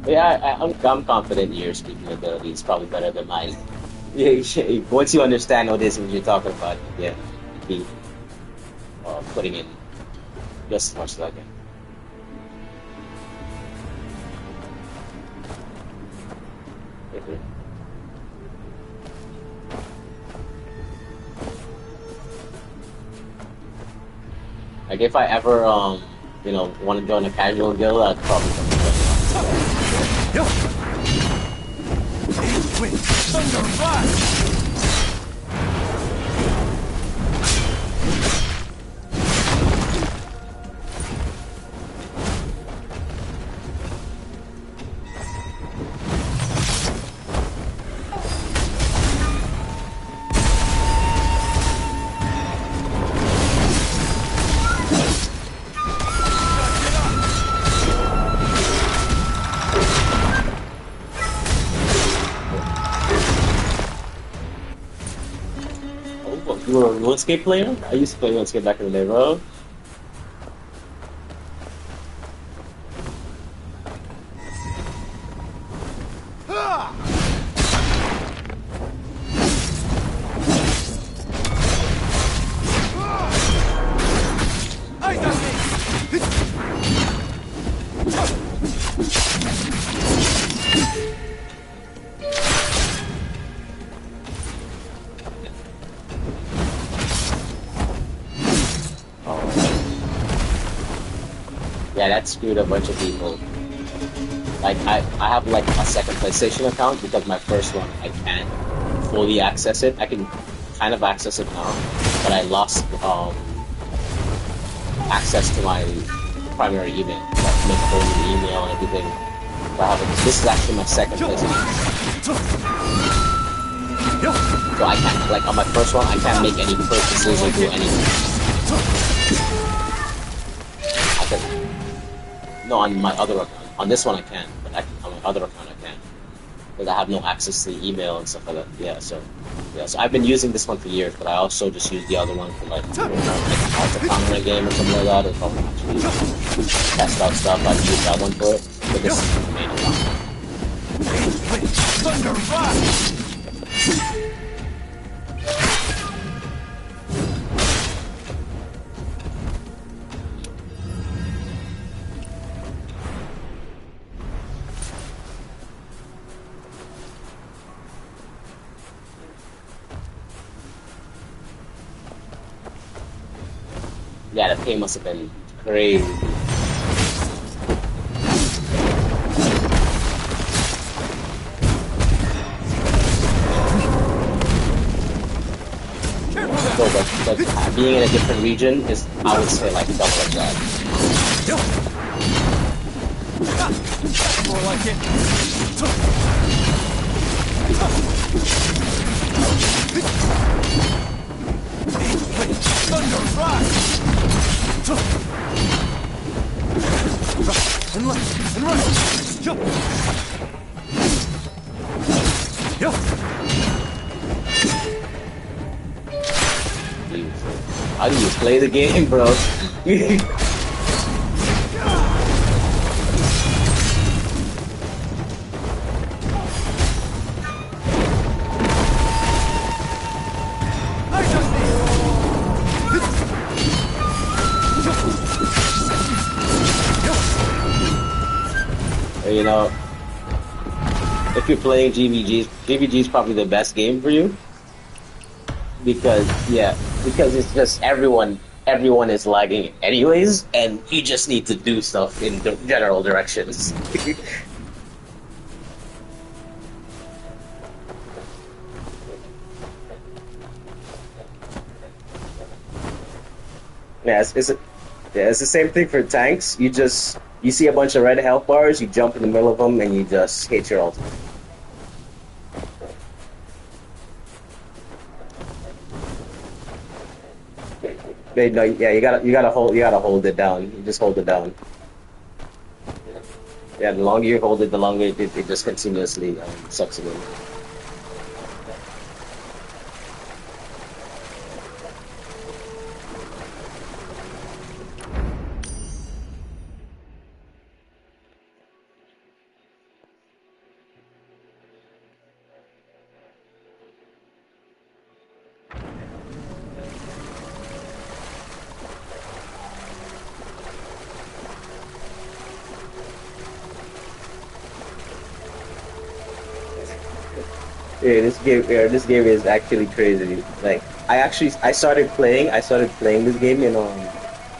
Speaker 1: Yeah, I'm confident your speaking ability is probably better than mine. Yeah, once you understand what it is what you're talking about, yeah, you'd be putting in just as much as I can. Mhm. Like if I ever want to join a casual guild, I'd probably come and join
Speaker 2: Wait, thunder flash!
Speaker 1: Oh, you were a RuneScape player? I used to play RuneScape back in the day, bro.
Speaker 2: I got
Speaker 1: Oh, yeah, that screwed a bunch of people. Like I have like a second PlayStation account because my first one I can't fully access it. I can kind of access it now, but I lost access to my primary email. So I have to make a whole new email and everything. So this is actually my second PlayStation. So I can't like on my first one I can't make any purchases or do anything. I can no on my other account. On this one I can, but on my other account I can't. Because I have no access to email and stuff like that. So I've been using this one for years, but I also just use the other one for like how to counter a game or something like that, or if I'm actually test out stuff. I use that one for it. But this is the main account.
Speaker 2: thunder flash!
Speaker 1: Yeah, the pay must have been crazy. So, but being in a different region is, I would say, like double like that.
Speaker 2: More like it. Thunder flash! And left, and right! Jump!
Speaker 1: How do you play the game, bro? You know, if you're playing GVG is probably the best game for you because it's just everyone is lagging anyways, and you just need to do stuff in the general directions. Yeah, it's the same thing for tanks. You see a bunch of red health bars, you jump in the middle of them, and you just hit your ultimate. No, yeah, you gotta hold it down. You just hold it down. Yeah, the longer you hold it, the longer it just continuously sucks it in. this game is actually crazy. Like, I started playing this game in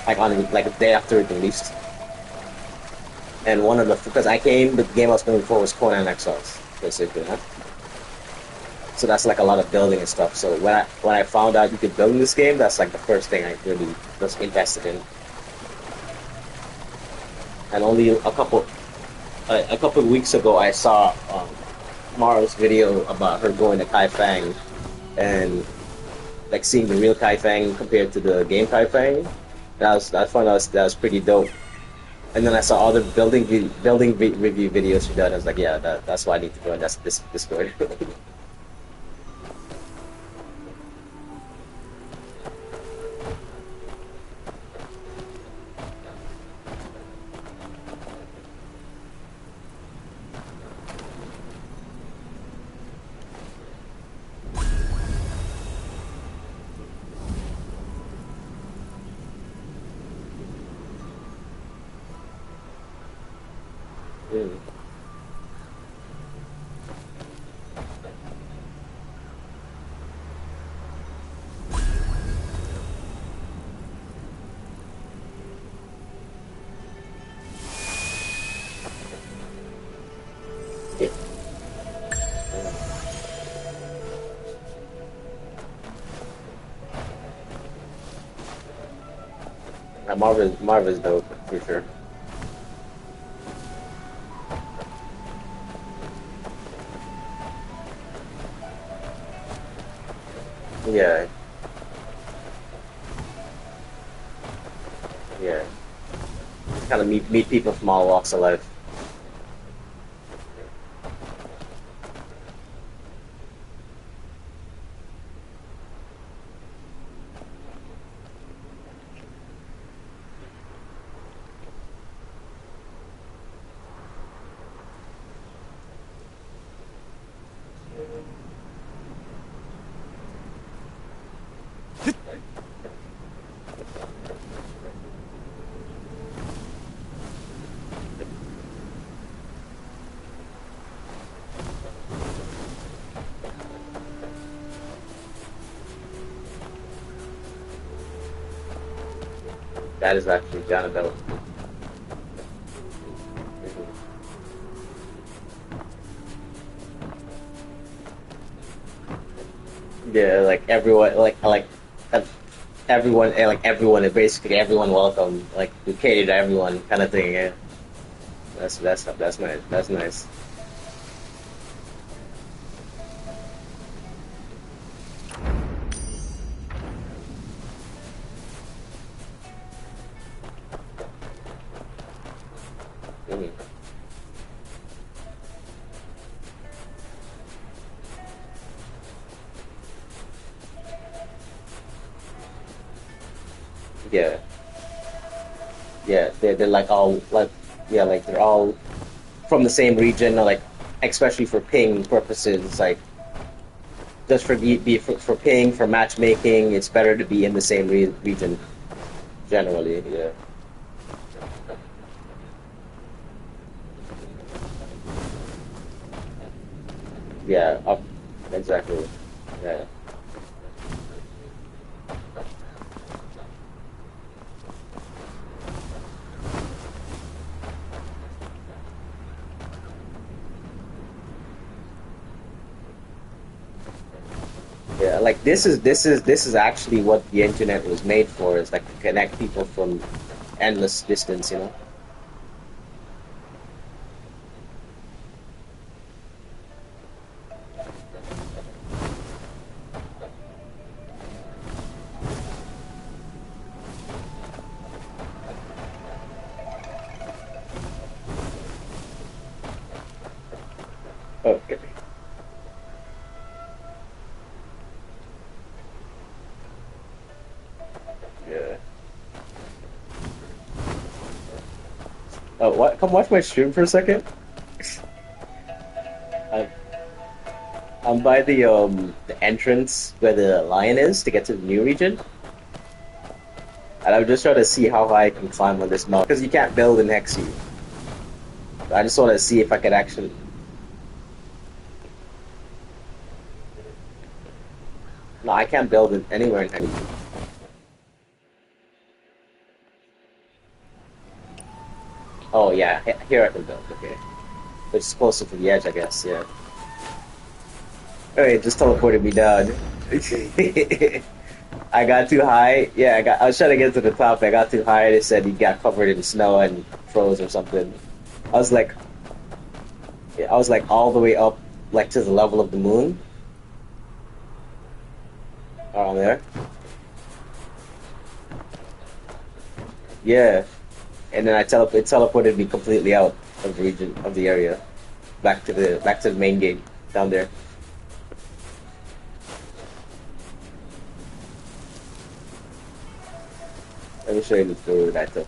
Speaker 1: like on like a day after it released. And one of because the game I was playing before was Conan Exiles, basically. Huh? So that's like a lot of building and stuff. So when I found out you could build in this game, that's like the first thing I really was invested in. And only a couple of weeks ago, I saw Mara's video about her going to Kaifeng and like seeing the real Kaifeng compared to the game Kaifeng. I found that was pretty dope. And then I saw other review videos she done. I was like, yeah, that's why I need to join. That's this Discord. Mm. Yeah. Marva's dope for sure. Yeah, yeah. Kind of meet people from all walks of life. That is actually kind of dope. Yeah, like everyone, everyone, basically everyone welcome, like we cater to everyone, kind of thing. Yeah, that's nice. That's nice. Mhm. Yeah, yeah, they're like all like yeah, like they're all from the same region, or like especially for ping purposes, like just for ping for matchmaking, it's better to be in the same region generally. Yeah, yeah, exactly. Yeah. Yeah, like this is actually what the internet was made for, is like to connect people from endless distance, you know? Okay. Yeah. Oh, what? Come watch my stream for a second. I, I'm by the entrance where the lion is to get to the new region, and I'm just trying to see how high I can climb on this mountain because you can't build in Hexy. I just want to see if I could actually. No, I can't build it anywhere in any. Oh yeah, here I can build. Okay, which is closer to the edge, I guess. Yeah. Alright, just teleported me down. I got too high. Yeah, I was trying to get to the top. I got too high. They said you got covered in snow and froze or something. I was like, I was like all the way up, like to the level of the moon around there. Yeah, and then it teleported me completely out of the region of the area, back to the main gate down there. Let me show you the route I took.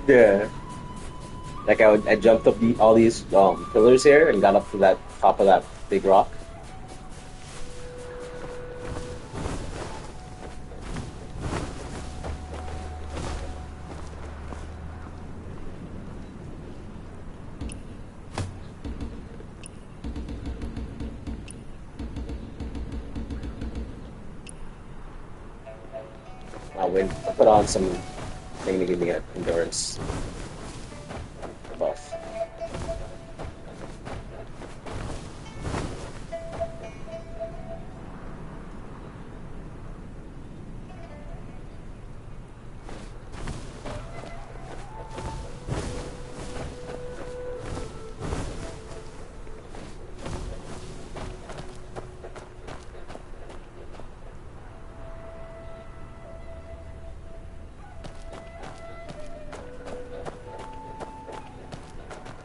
Speaker 1: Yeah, like I jumped up all these pillars here and got up to that top of that big rock. I put on some thing to give me an endurance buff.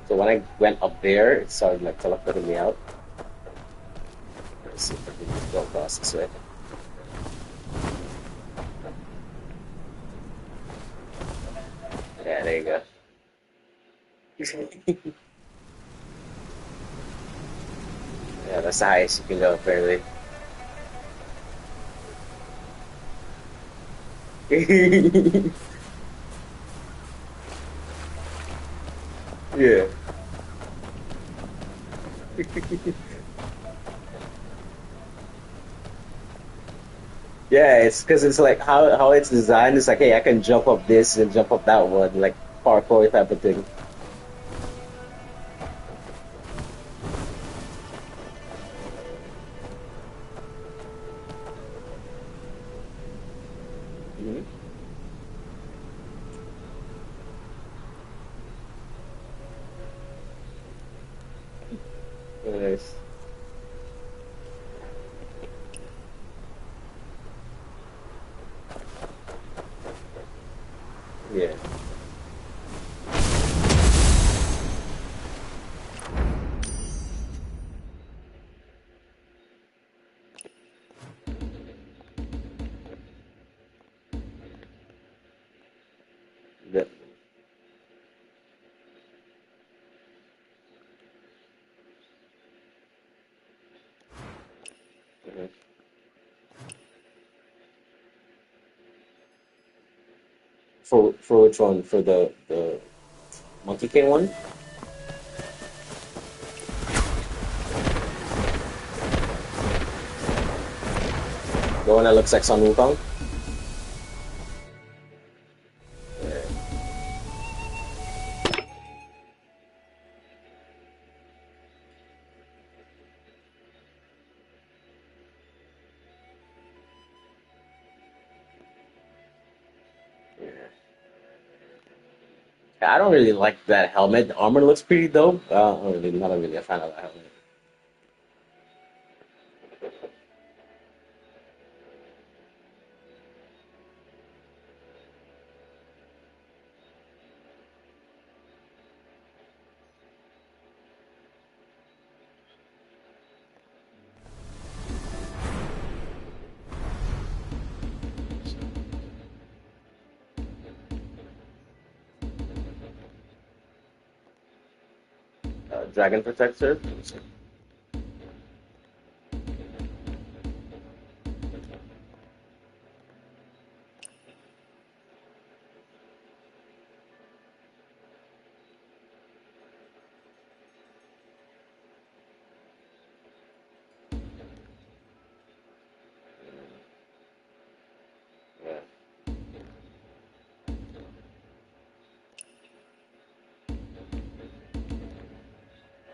Speaker 1: So when I went up there, it started like teleporting me out. Let's see if I can go across this way. Yeah, there you go. Yeah, that's the highest you can go, apparently. Yeah. Yeah, it's because it's like how it's designed. It's like, hey, I can jump up this and jump up that one, like parkour type of thing. Hmm. Nice. Yeah. The, mhm. For which one? For the Monkey King one? The one that looks like Sun Wukong? Yeah. I don't really like that helmet. The armor looks pretty dope. I'm really not really a fan of that helmet. Dragon Protector.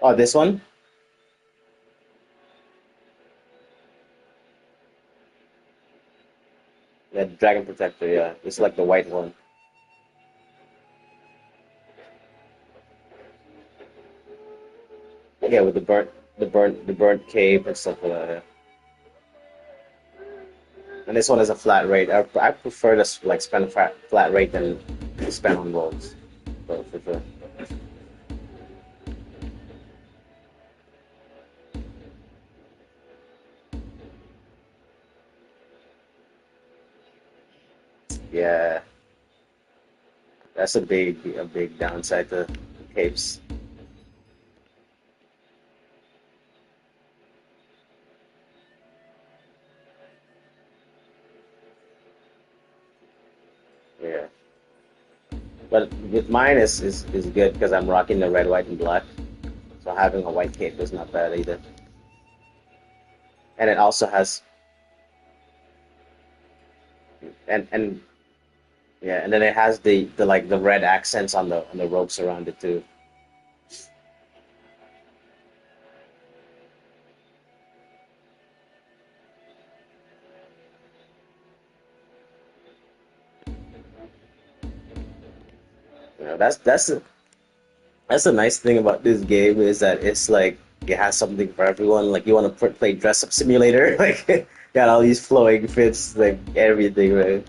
Speaker 1: Oh, this one? Yeah, Dragon Protector, yeah. It's like the white one. Yeah, with the burnt cape and stuff like that. And this one is a flat rate. I prefer to like spend a flat rate than spend on rolls. For sure. Yeah, that's a big downside to capes. Yeah, but with mine is good because I'm rocking the red, white, and black. So having a white cape is not bad either. And it also has and yeah, and then it has the like the red accents on the ropes around it too. You know, that's a nice thing about this game is that it's like it has something for everyone. Like you want to play dress up simulator, like got all these flowing fits, like everything, right?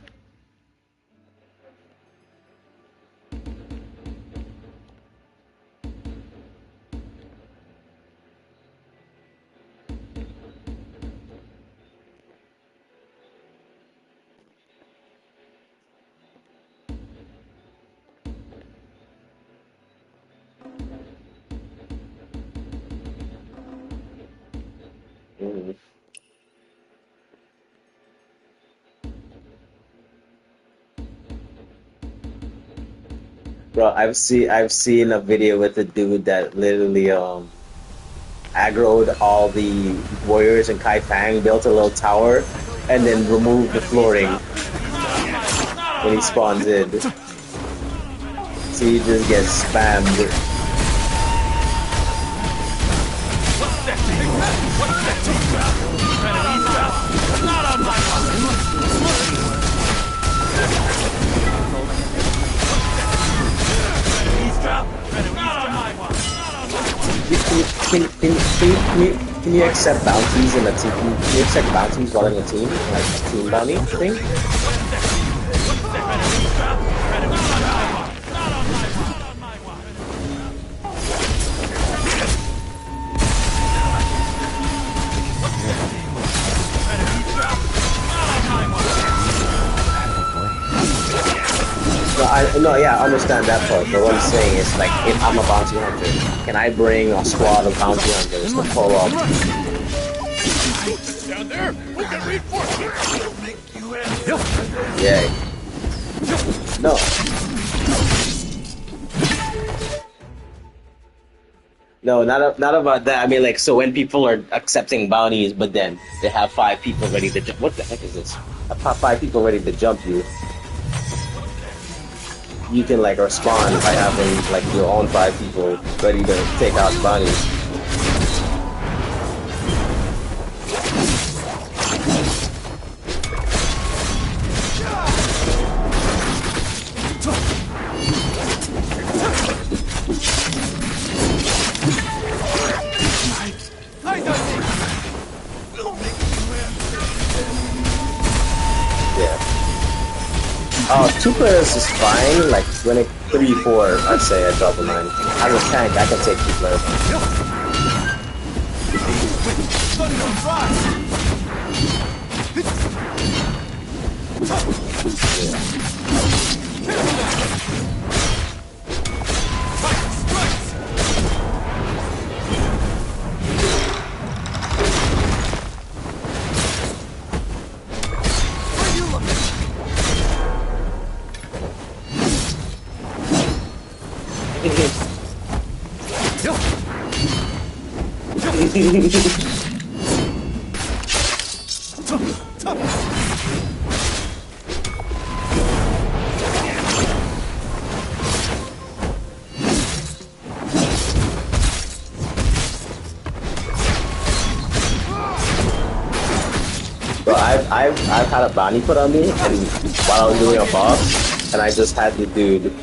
Speaker 1: Mhm. Bro, I've seen a video with a dude that literally aggroed all the warriors and Kai Fang, built a little tower, and then removed the flooring when he spawns in. So he just gets spammed. Can you accept bounties in a team? Can you accept bounties while in a team? Like a team bounty thing? No, yeah, I understand that part. But what I'm saying is, like, if I'm a bounty hunter, can I bring a squad of bounty hunters to pull up?
Speaker 2: Down there, we can reinforce it.
Speaker 1: Yeah. No. No, not about that. I mean, like, so when people are accepting bounties, but then they have 5 people ready to jump. What the heck is this? Five people ready to jump you. You can like respond by having like your own 5 people ready to take out bounties. Oh, 2 players is fine. Like when it 3, 4, I'd say I drop a 9. As a tank, I can take 2 players. I've had a bounty put on me, and while I was doing a boss, and I just had the dude,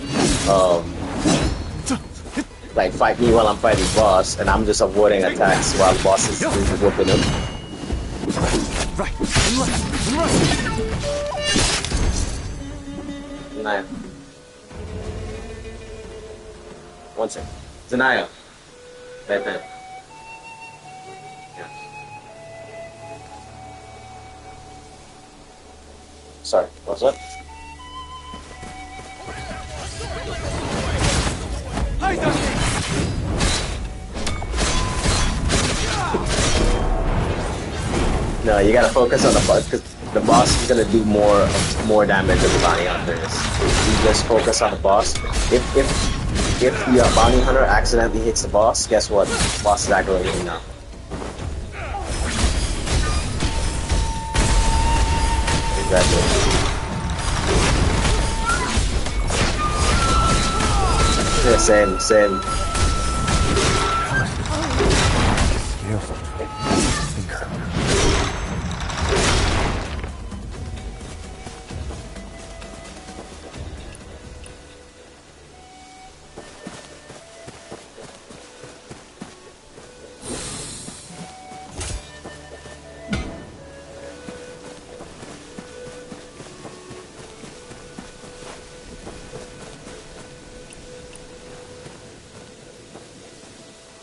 Speaker 1: like fight me while I'm fighting boss, and I'm just avoiding attacks while the boss is whooping him.
Speaker 2: Right. And left.
Speaker 1: Zanaya. One second. Zanaya. Batman. Yeah. Sorry, what's up?
Speaker 2: Hi, Dusty.
Speaker 1: No, you gotta focus on the boss, because the boss is gonna do more damage than the bounty hunter is. You just focus on the boss. If the bounty hunter accidentally hits the boss, guess what? The boss is aggravating now. Exactly. Yeah, same.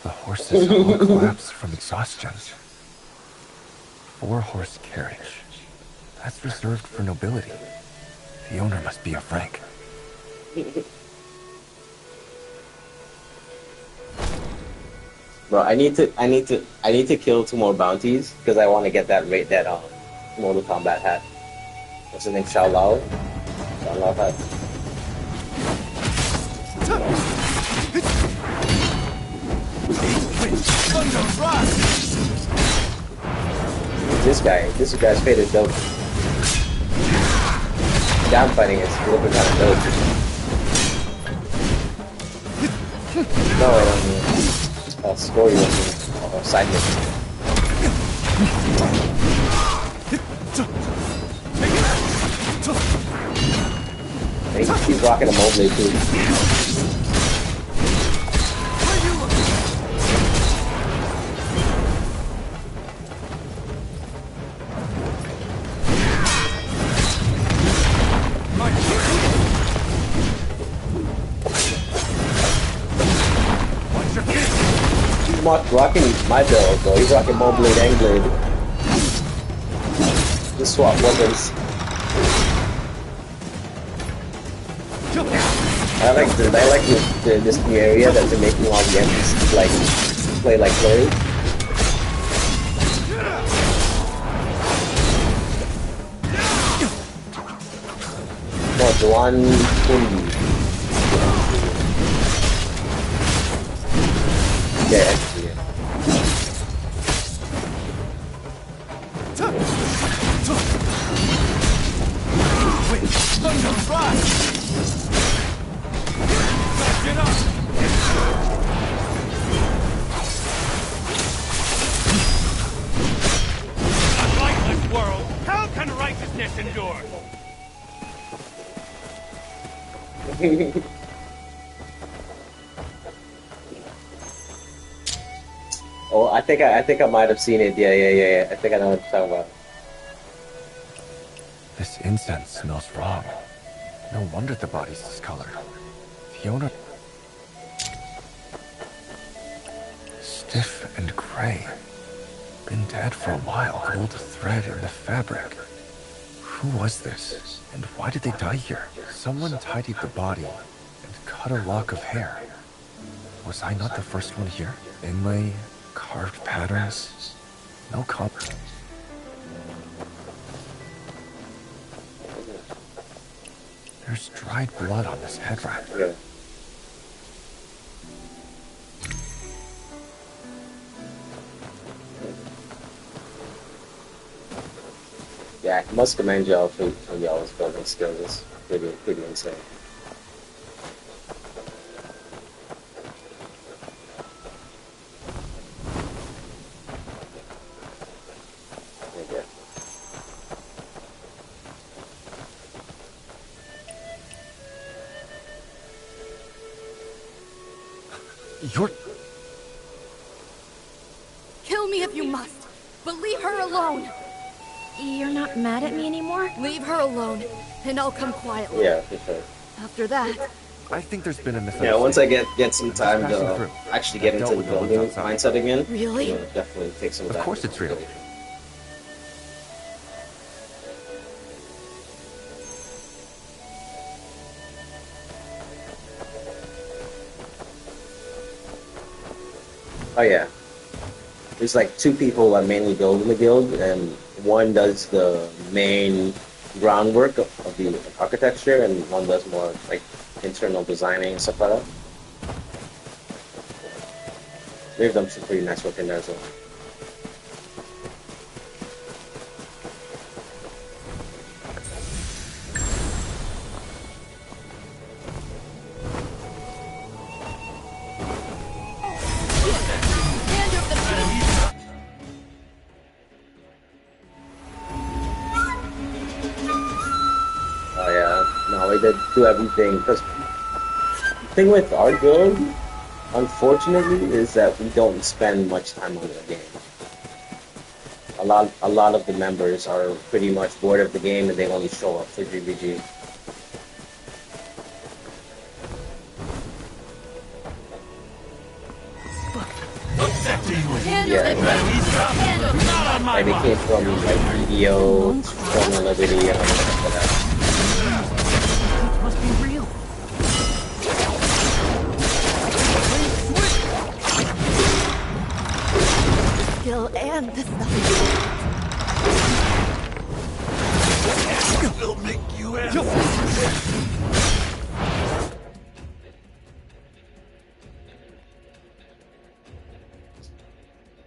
Speaker 5: The horses all collapsed from exhaustion. 4-horse carriage. That's reserved for nobility. The owner must be a Frank.
Speaker 1: Bro, I need to kill 2 more bounties because I want to get that Mortal Kombat hat. What's his name? Xiao Lao? Xiao Lao hat. This guy's fate is dope. Down fighting is looking kind of dope. No, I don't mean story or side mission. Hey, he's rocking a mobile too. Rocking my build though. He's rocking Blade and Blade. Just swap weapons. I like this new area that they're making all the enemies like play like players. No, Juan Kundi. Yeah, actually. Oh, I think I might have seen it. Yeah. I think I know what you're talking about.
Speaker 5: This incense smells wrong. No wonder the body's discolored. The owner... Stiff and gray. Been dead for a while. Gold thread in the fabric. Who was this? And why did they die here? Someone tidied the body and cut a lock of hair. Was I not the first one here? Inlay, carved patterns, no color. There's dried blood on this head wrap.
Speaker 1: Yeah. Yeah, I must commend y'all for y'all's building skills. It's pretty insane.
Speaker 5: You're...
Speaker 6: Kill me if you must, but leave her alone.
Speaker 4: You're not mad at me anymore?
Speaker 6: Leave her alone, and I'll come quietly.
Speaker 1: Yeah, for sure.
Speaker 6: After that,
Speaker 5: I think there's been a misunderstanding.
Speaker 1: Yeah, once I get some time
Speaker 5: Passing
Speaker 1: to
Speaker 5: through.
Speaker 1: actually get
Speaker 5: I've
Speaker 1: into
Speaker 5: dealt
Speaker 1: the
Speaker 5: with the ones
Speaker 1: building
Speaker 5: outside.
Speaker 1: mindset again,
Speaker 6: Really?
Speaker 1: you know, definitely take some of
Speaker 5: Of
Speaker 1: that.
Speaker 5: course it's real.
Speaker 1: Oh yeah. There's like two people that mainly build in the guild, and one does the main groundwork of the architecture, and one does more like internal designing and stuff like that. They've done some pretty nice work in there as well.
Speaker 6: hand over the peace.
Speaker 1: Oh yeah, no, we did do everything. Because the thing with our guild, unfortunately, is that we don't spend much time on the game. A lot of the members are pretty much bored of the game, and they only show up for GVG.
Speaker 6: Hand
Speaker 1: Yeah,
Speaker 6: over the
Speaker 1: exactly.
Speaker 6: Hand over the
Speaker 1: Like they came from like video, from Liberty, and stuff like that.
Speaker 3: Must be real.
Speaker 6: skill and the stuff.
Speaker 2: Will make you answer.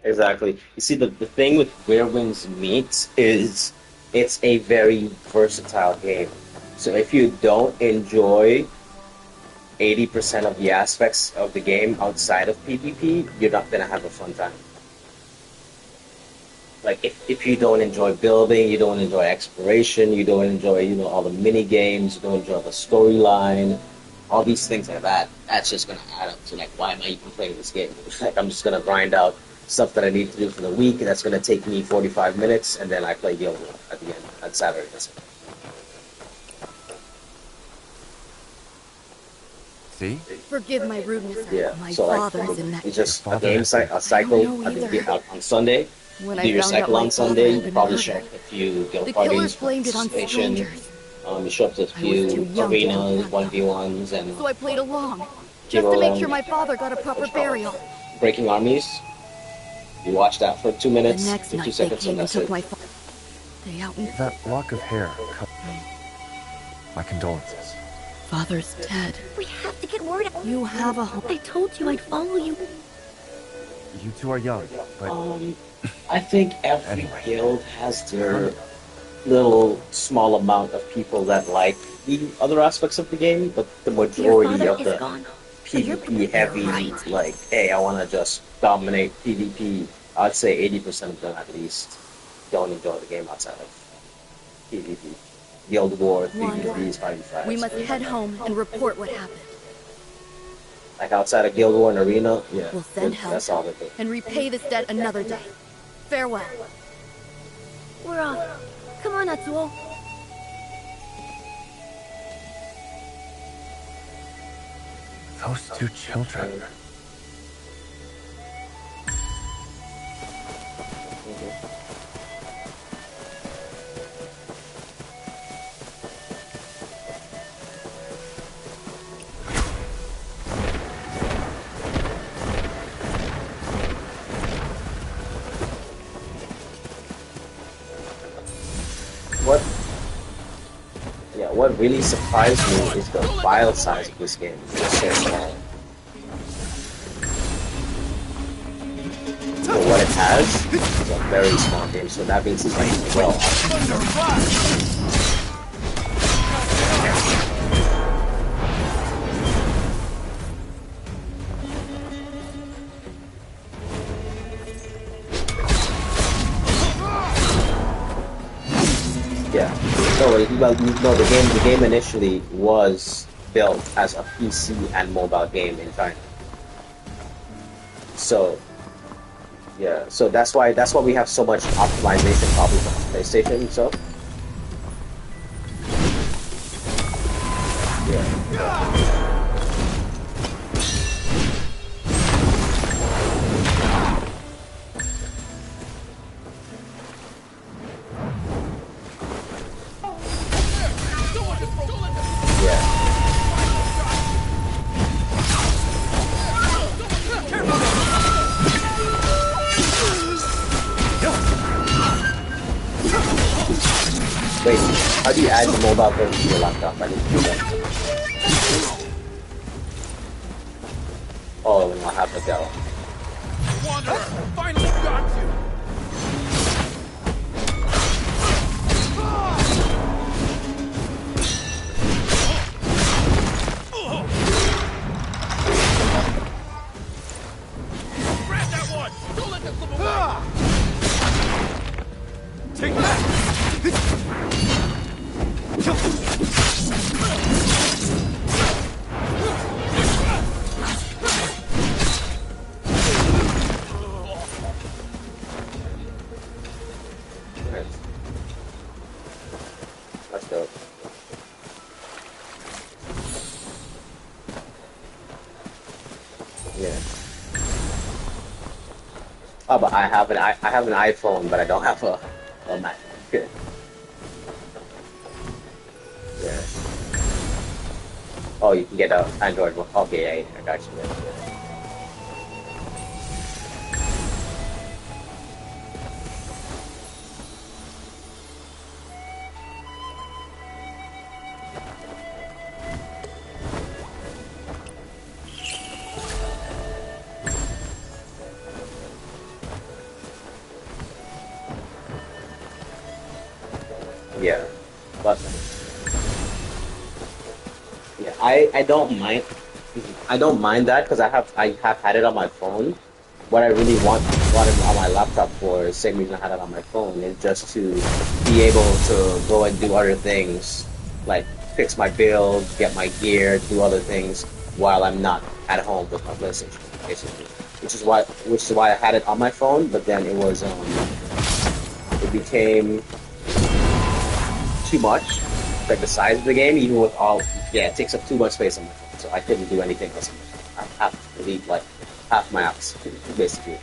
Speaker 1: Exactly. You see, the thing with Where Winds Meet is it's a very versatile game. So if you don't enjoy 80% of the aspects of the game outside of PvP, you're not going to have a fun time. Like, if you don't enjoy building, you don't enjoy exploration, you don't enjoy, you know, all the mini games, you don't enjoy the storyline, all these things like that, that's just going to add up to, like, why am I even playing this game? Like, I'm just going to grind out stuff that I need to do for the week, and that's going to take me 45 minutes, and then I play Guild Wars at the end, on Saturday. That's it.
Speaker 5: See?
Speaker 6: Forgive my rudeness.
Speaker 1: Yeah,
Speaker 6: My
Speaker 1: so like,
Speaker 6: father's in that.
Speaker 1: it's just a
Speaker 5: Father
Speaker 1: game
Speaker 5: has
Speaker 1: a cycle.
Speaker 6: know
Speaker 1: I think
Speaker 6: either.
Speaker 1: on Sunday.
Speaker 6: When
Speaker 1: Do
Speaker 6: I
Speaker 1: your
Speaker 6: found out
Speaker 1: cycle
Speaker 6: my
Speaker 1: on
Speaker 6: father
Speaker 1: Sunday.
Speaker 6: had
Speaker 1: You
Speaker 6: been
Speaker 1: probably
Speaker 6: murdered,
Speaker 1: show up at a few guild
Speaker 6: the
Speaker 1: parties,
Speaker 6: killers blamed it on
Speaker 1: participation.
Speaker 6: strangers.
Speaker 1: You show up to a
Speaker 6: I was
Speaker 1: few
Speaker 6: too young to
Speaker 1: arenas,
Speaker 6: help them.
Speaker 1: 1v1s, and
Speaker 6: So I played along, just
Speaker 1: People,
Speaker 6: to make sure my father got a proper burial.
Speaker 1: breaking armies. You watch that for 2
Speaker 6: The
Speaker 1: minutes,
Speaker 6: next
Speaker 1: 50
Speaker 6: night they
Speaker 1: seconds,
Speaker 6: came
Speaker 1: and
Speaker 6: and
Speaker 1: that's
Speaker 6: took
Speaker 1: it.
Speaker 6: my father. They out and
Speaker 5: That lock of hair. My condolences.
Speaker 6: father's dead.
Speaker 4: We have to get word out.
Speaker 6: You have a home.
Speaker 4: I told you I'd follow you.
Speaker 5: You two are young, but
Speaker 1: I think every
Speaker 5: Anyway.
Speaker 1: guild has their little small amount of people that like the other aspects of the game, but the
Speaker 4: Your
Speaker 1: majority
Speaker 4: father
Speaker 1: of
Speaker 4: is
Speaker 1: the
Speaker 4: gone. So you're
Speaker 1: PvP heavy,
Speaker 6: right.
Speaker 1: like, hey, I want to just dominate PvP. I'd say 80% of them at least don't enjoy the game outside of PvP. Guild War,
Speaker 6: Wonderful.
Speaker 1: 3v3s, 5v5s.
Speaker 6: We must head home and report what happened,
Speaker 1: Like outside of Guild War and Arena, yeah,
Speaker 6: We'll send help.
Speaker 1: that's all they do.
Speaker 6: and repay this debt another day. Farewell.
Speaker 4: We're off. Come on, Atsuo.
Speaker 5: those two children.
Speaker 1: What? Yeah, what really surprised me is the file size of this game. It's so small. For what it has, it's a very small game, so that means it's like, well, yeah. No, the game initially was built as a PC and mobile game in China. So yeah, so that's why we have so much optimization problems on PlayStation. So yeah, yeah. Wait, how do you add the mobile version to your laptop? I need to do that. Oh, then I'll have to go.
Speaker 2: Wanderer, finally got you! Grab that one! Don't let them slip away! Take that!
Speaker 1: Nice. Let's go. Yeah. Oh, but I have an iPhone, but I don't have a Mac. Good. Yeah. Oh, you can get a Android one. Okay, yeah, I got you. Yeah. But yeah, I don't mind. I don't mind that because I have had it on my phone. What I really want it on my laptop for is same reason I had it on my phone is just to be able to go and do other things like fix my build, get my gear, do other things while I'm not at home with my PlayStation, basically. Which is why I had it on my phone, but then it became too much. Like the size of the game, even with all, yeah, it takes up too much space on my phone, so I couldn't do anything else on my phone. I have to delete like half my apps, basically.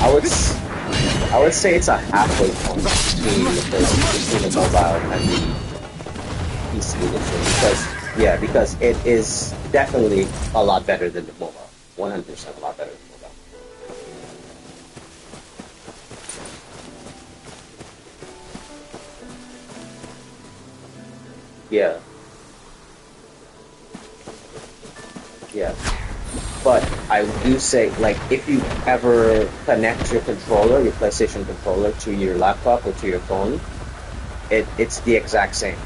Speaker 1: I would s- I would say it's a halfway point between the mobile and the PC edition because it is definitely a lot better than the mobile. 100% a lot better than mobile. Yeah, yeah. But I do say, like, if you ever connect your PlayStation controller, to your laptop or to your phone, it's the exact same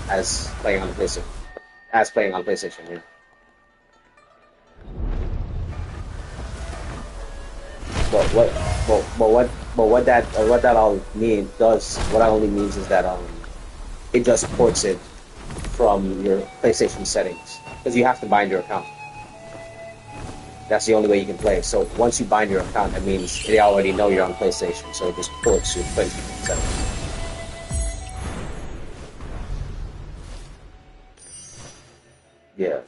Speaker 1: as playing on the PlayStation. As playing on PlayStation, yeah. But what, what that all means does what that only means is that it just ports it from your PlayStation settings because you have to bind your account. That's the only way you can play. So once you bind your account, that means they already know you're on PlayStation, so it just ports your PlayStation settings. Yeah.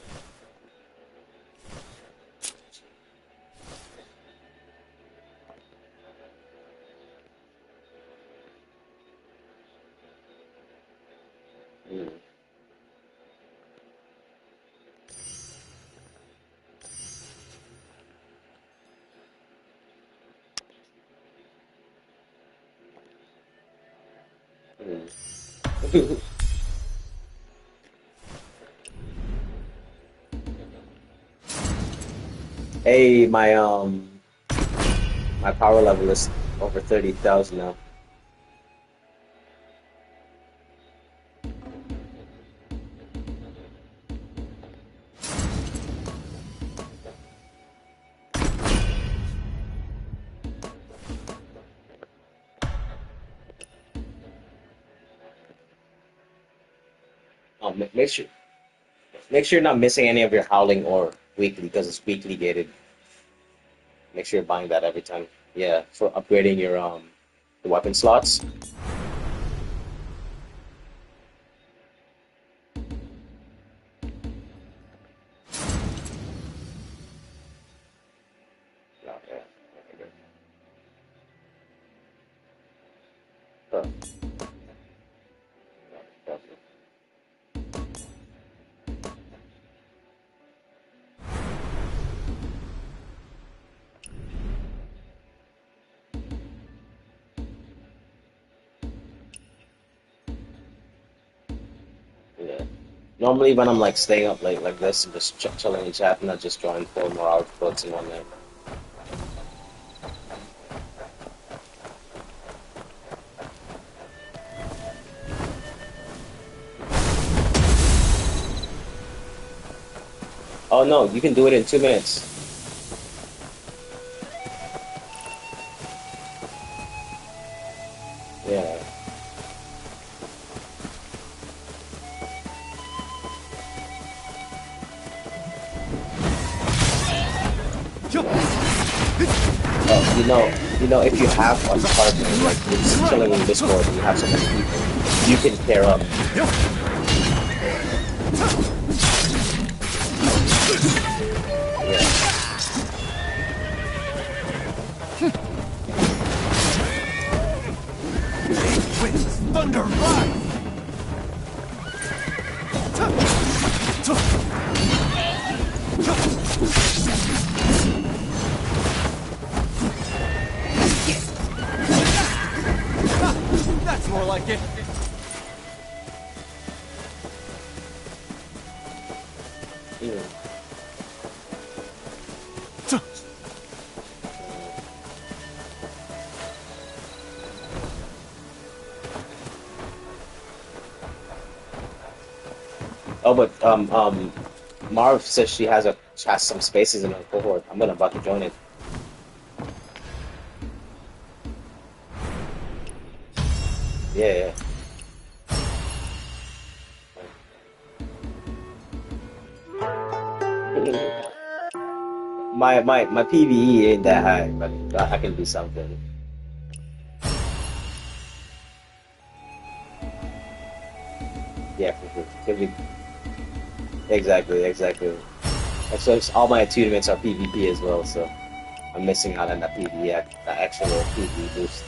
Speaker 1: Hey, my power level is over 30,000 now. Make sure you're not missing any of your howling ore weekly because it's weekly gated. Make sure you're buying that every time. Yeah, for upgrading your the weapon slots. Yeah, yeah. Okay, good. Huh. Yeah, okay. Yeah. Normally when I'm like staying up late like this and just chilling and chatting, I just join 4 more outputs in one night. Oh no, you can do it in 2 minutes. Yeah. Oh, if you have a partner, like you're chilling in Discord and you have so many people, you can pair up. Yeah.
Speaker 2: Winds, thunder, rise! That's more like it.
Speaker 1: Yeah. Oh, but Marv says she has some spaces in her cohort. I'm gonna about to join it. Yeah, yeah. My PVE ain't that high, but I can do something. Yeah, for sure. Exactly. And so all my attunements are PvP as well, so I'm missing out on that PvE, that actual PvE boost.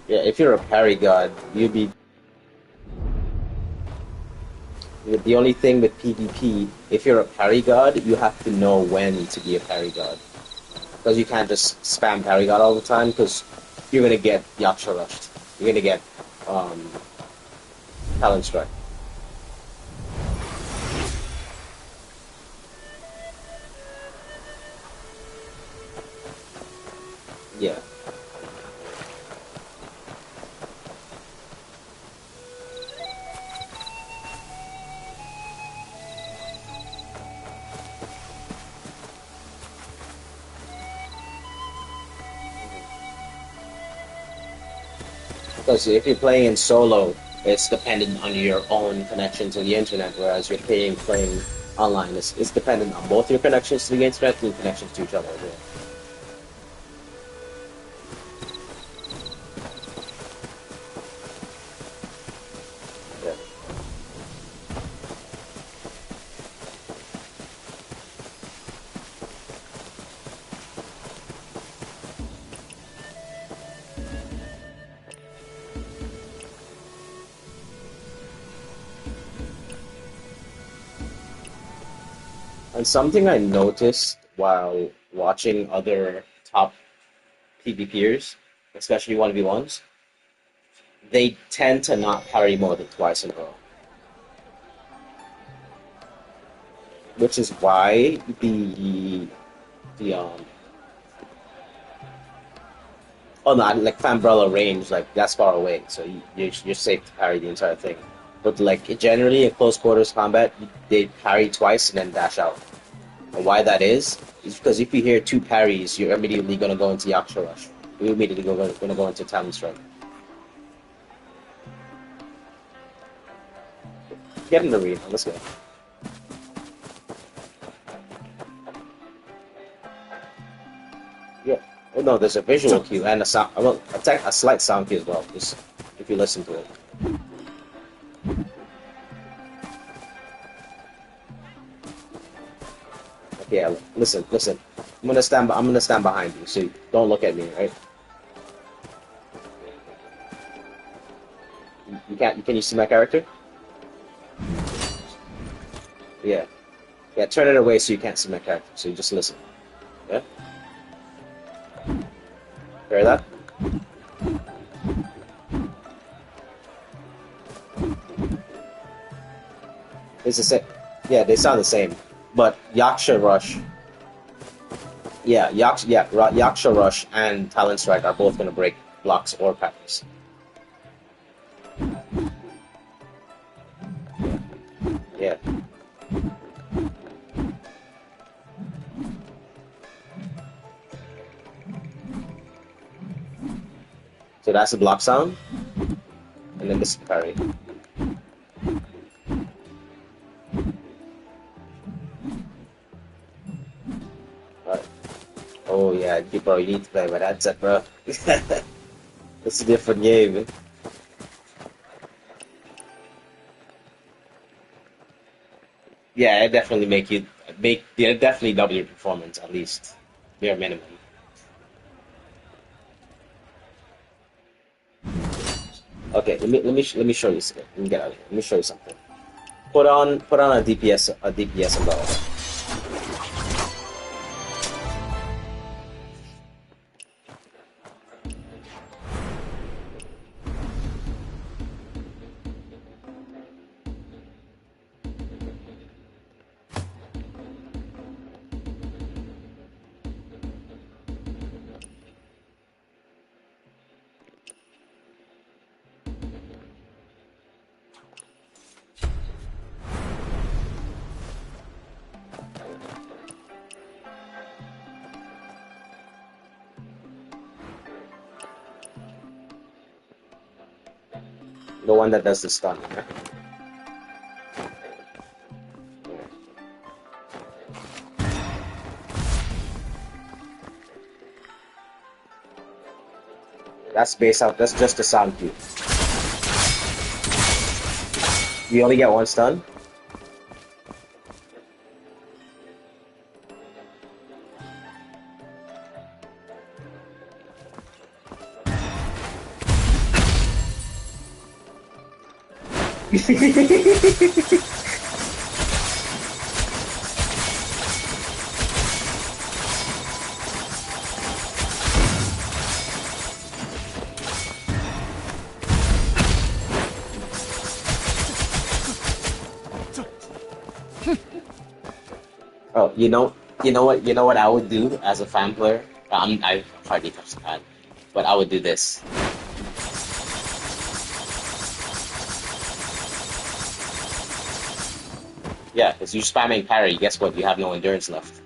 Speaker 1: Yeah, if you're a parry god, you'd be the only thing with PvP. If you're a parry god, you have to know when to be a parry god because you can't just spam parry god all the time because you're gonna get Yaksha rushed. You're gonna get um, talent strike. Yeah. Because if you're playing in solo, it's dependent on your own connection to the internet, whereas you're playing online. It's dependent on both your connections to the internet and your connections to each other as well. And something I noticed while watching other top PvPers, especially 1v1s, they tend to not parry more than twice in a row. Which is why the oh no, like Fambrella range, like that's far away, so you're safe to parry the entire thing. But like generally in close quarters combat, they parry twice and then dash out. And why that is because if you hear two parries, you're immediately gonna go into Yaksha Rush. You're immediately gonna go into Talon Strike. Get in the arena, let's go. Yeah. Oh no, there's a visual cue and a sound. Well, a slight sound cue as well. Just if you listen to it. Okay, yeah, listen. I'm gonna stand behind you, so don't look at me, right? You can't. Can you see my character? Yeah. Yeah. Turn it away so you can't see my character. So you just listen. Yeah. Hear that? It's the same. Yeah, they sound the same. But Yaksha Rush. Yeah, Yaksha Rush and Talon Strike are both gonna break blocks or patterns. Yeah. So that's the block sound, and then this is parry. Alright. Oh yeah, bro, you need to play with that set, bro. It's a different game. Yeah, it definitely definitely double your performance at least, bare minimum. Okay, let me show you. Let me get out of here. Let me show you something. Put on a DPS umbrella. The one that does the stun. Yeah? That's based out. That's just a sound cue. You only get one stun. Oh, you know what I would do as a fan player. I hardly touch the pad, but I would do this. Yeah, because you're spamming parry. Guess what? You have no endurance left.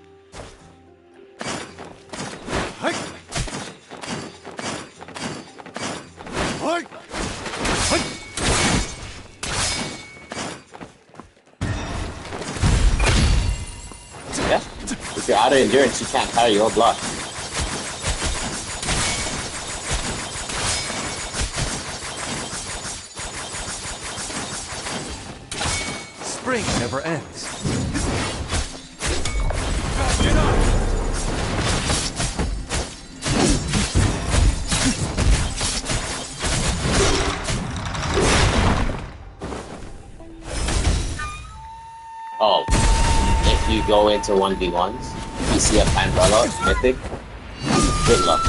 Speaker 1: Yeah, if you're out of endurance, you can't parry or block.
Speaker 5: Spring never ends.
Speaker 1: Oh. if you go into 1v1s, if you see a umbrella mythic, good luck.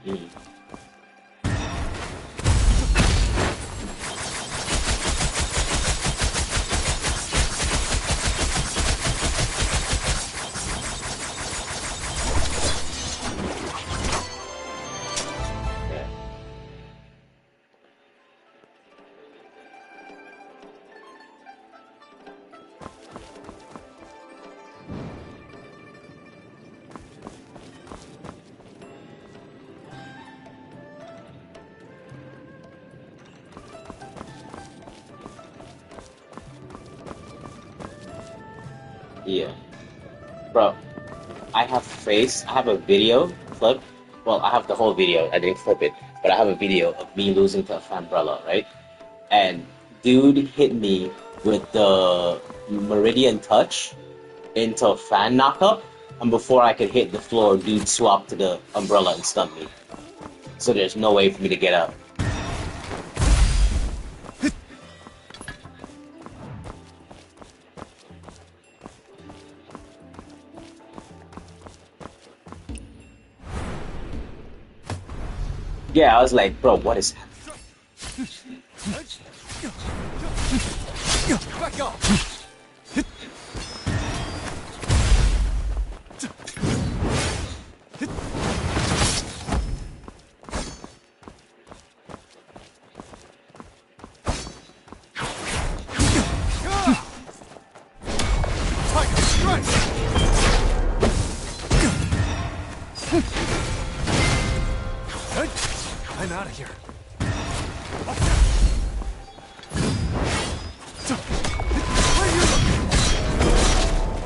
Speaker 1: Mm. Yeah, bro. I have a video clip. Well, I have the whole video. I didn't clip it, but I have a video of me losing to a umbrella, right? And dude hit me with the Meridian Touch into a fan knockup, and before I could hit the floor, dude swapped to the umbrella and stunned me. So there's no way for me to get up. Yeah, I was like, bro, what is happening?
Speaker 2: Back off! Tiger strike! I'm out of here.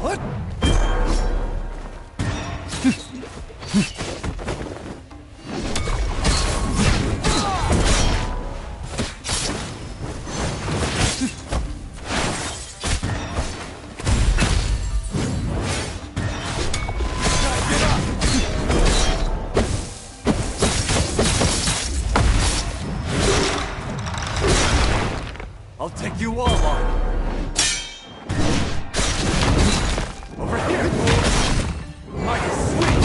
Speaker 2: What? I'll take you all on. Over here. Mighty sweet.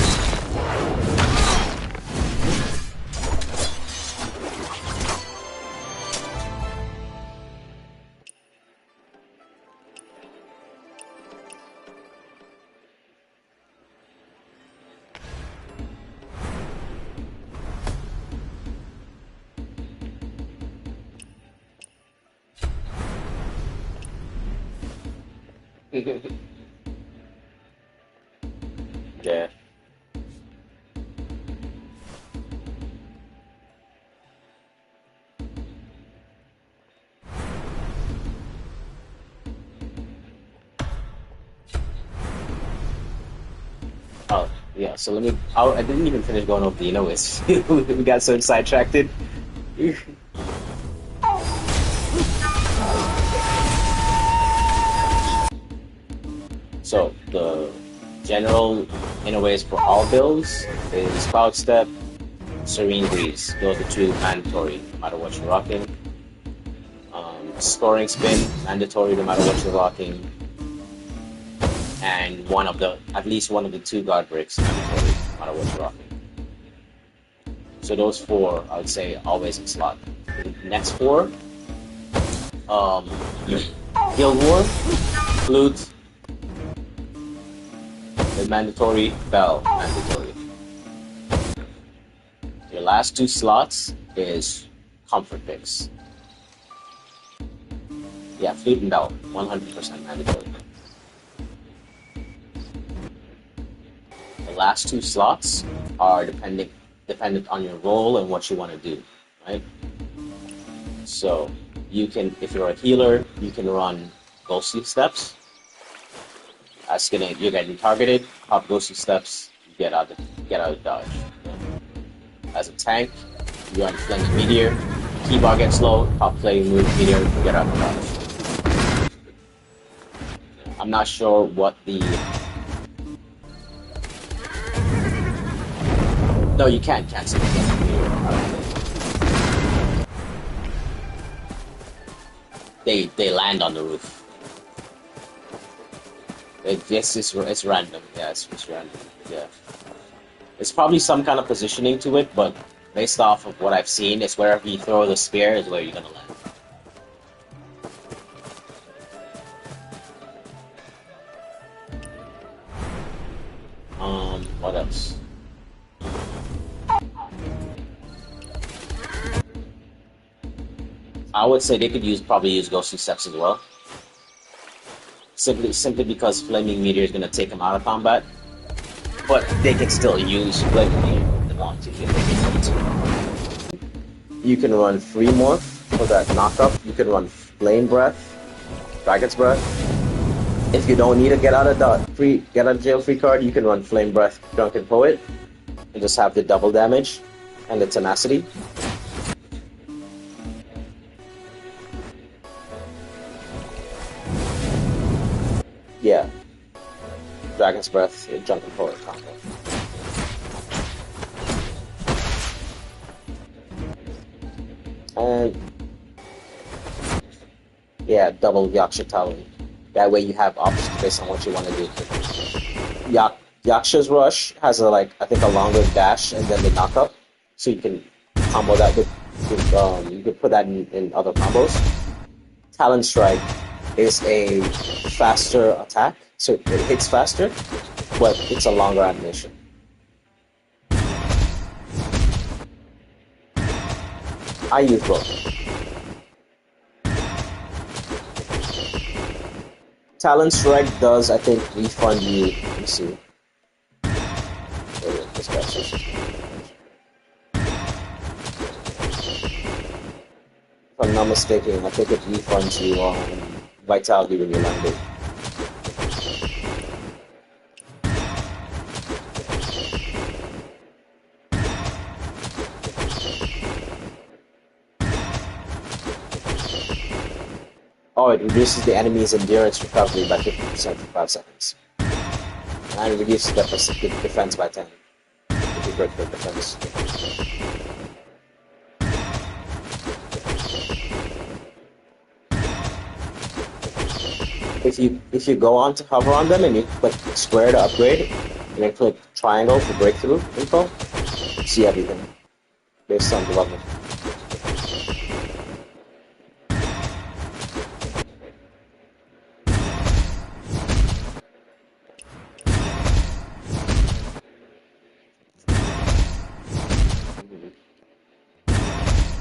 Speaker 1: Yeah. Oh, yeah, so let me. I didn't even finish going over the Inois. We got so sidetracked. So, the general Inois for all builds is Cloud Step, Serene Breeze. Those are the two mandatory, no matter what you're rocking. Scoring Spin, mandatory no matter what you're rocking. And at least one of the two guard bricks, mandatory no matter what you're rocking. So those four, I would say, always in slot. The next four, Guild War, Flute, the mandatory, Bell, mandatory. Your last two slots is Comfort picks. Yeah, Flute and Bell, 100% mandatory. The last two slots are dependent on your role and what you want to do, right? So you can, if you're a healer, you can run Ghostly Steps. You're getting targeted, pop Ghostly Steps, get out of dodge. As a tank, you run Flaming Meteor, Keybar gets low, pop Flaming Meteor, get out of dodge. I'm not sure what the No, you can't cancel it. They land on the roof. It's random. Yeah, it's random. Yeah. It's probably some kind of positioning to it, but based off of what I've seen, it's wherever you throw the spear is where you're gonna land. What else? I would say they could probably use ghostly steps as well. Simply because flaming meteor is gonna take them out of combat. But they can still use flaming meteor if they want to, if they want to. You can run free morph for that knockup. You can run flame breath, dragon's breath. If you don't need a get out of jail free card, you can run flame breath, drunken poet, and just have the double damage and the tenacity. Yeah. Dragon's Breath, Drunken Poet combo. And yeah, double Yaksha Talon. That way you have options based on what you want to do. Yaksha's Rush has I think a longer dash and then the knockup. So you can combo that with you could put that in other combos. Talon Strike is a faster attack, so it hits faster, but it's a longer animation. I use both. Talon Strike does, I think, refund you. Let me see. This guy's just... If I'm not mistaken, I think it refunds you on Vitality when you land it. Oh, it reduces the enemy's endurance recovery by 50% for 5 seconds. And it reduces the defense by 10. If you break the defense. If you go on to hover on them and you click square to upgrade, and then click triangle for breakthrough info, you see everything based on the level.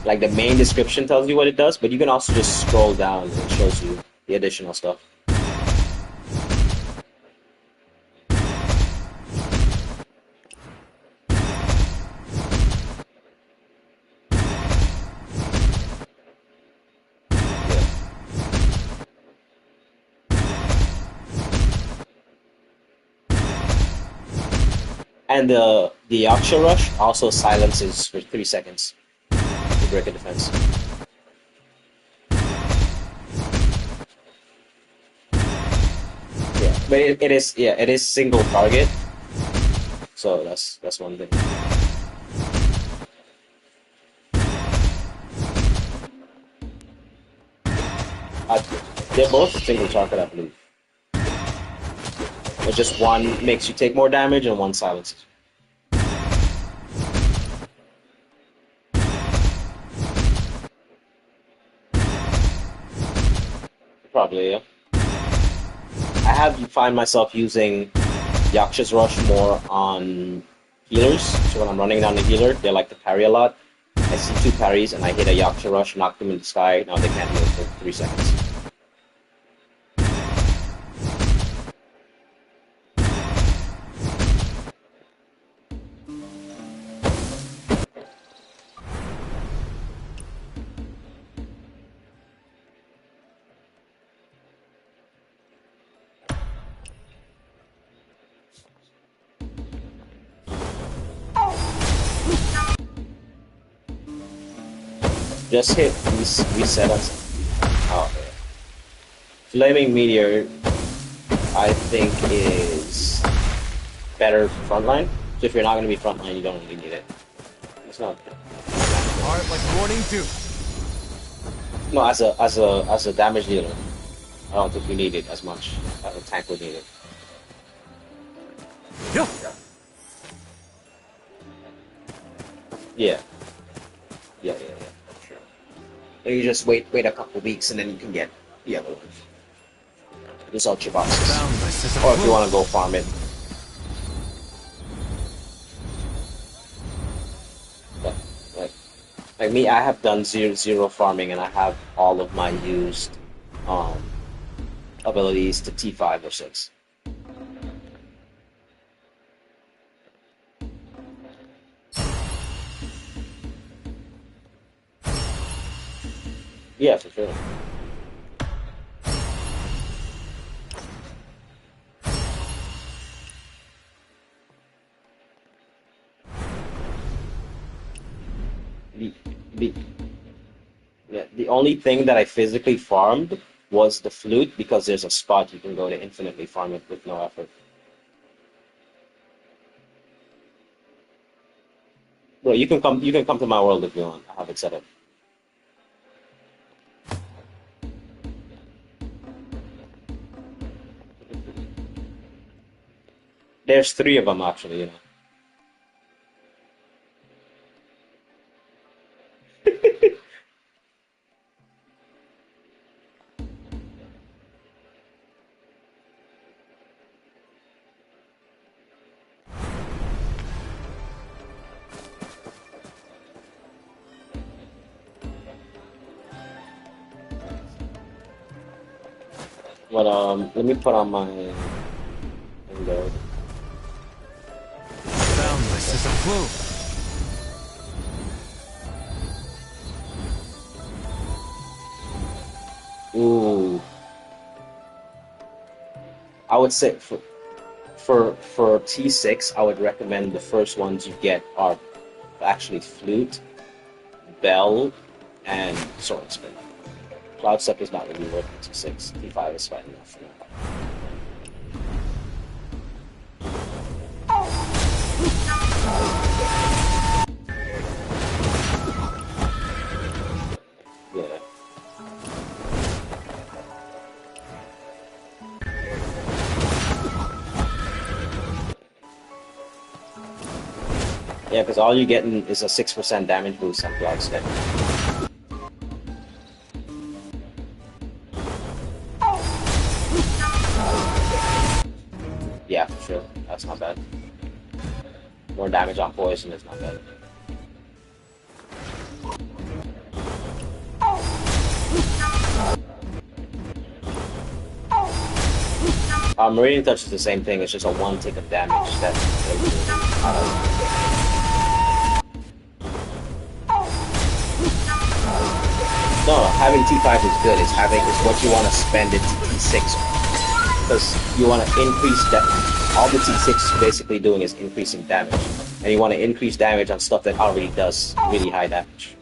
Speaker 1: Like the main description tells you what it does, but you can also just scroll down and it shows you the additional stuff. And the Yaksha Rush also silences for 3 seconds to break a defense. Yeah, but it is single target, so that's one thing. They're both single target, I believe. But just one makes you take more damage and one silences. Probably, yeah. I find myself using Yaksha's Rush more on healers. So when I'm running down the healer, they like to parry a lot. I see 2 parries and I hit a Yaksha Rush, knock them in the sky. Now they can't move for 3 seconds. Just hit reset us. Oh, yeah. Flaming Meteor, I think, is better frontline. So if you're not going to be frontline, you don't really need it. It's not.
Speaker 2: Heart like morning dew.
Speaker 1: No, as a damage dealer, I don't think you need it as much as a tank would need it.
Speaker 2: Yeah.
Speaker 1: Yeah. Yeah. Sure. And you just wait a couple weeks, and then you can get the other one. Just ultra boxes.
Speaker 2: Boundless as a
Speaker 1: Or if you
Speaker 2: flow.
Speaker 1: want to go farm it. But, like me, I have done zero farming, and I have all of my used abilities to T5 or 6. Yeah, for sure. The, yeah, the only thing that I physically farmed was the flute because there's a spot you can go to infinitely farm it with no effort. Bro, you can come to my world if you want. I have it set up. There's 3 of them actually, you know. But let me put on my window.
Speaker 2: Boundless as a flow.
Speaker 1: Ooh. I would say for T6, I would recommend the first ones you get are actually flute, bell, and sword spin. Cloud step is not really worth it. T6, T5 is fine enough. You know. Yeah. Yeah, because all you're getting is a 6% damage boost on Cloud Step. Yeah, for sure. That's not bad. More damage on poison is not bad. Meridian Touch is the same thing, it's just a 1 tick of damage that no, having T5 is good. It's what you want to spend it to T6 on. Because you want to increase that. All the T6 is basically doing is increasing damage. And you want to increase damage on stuff that already does really high damage.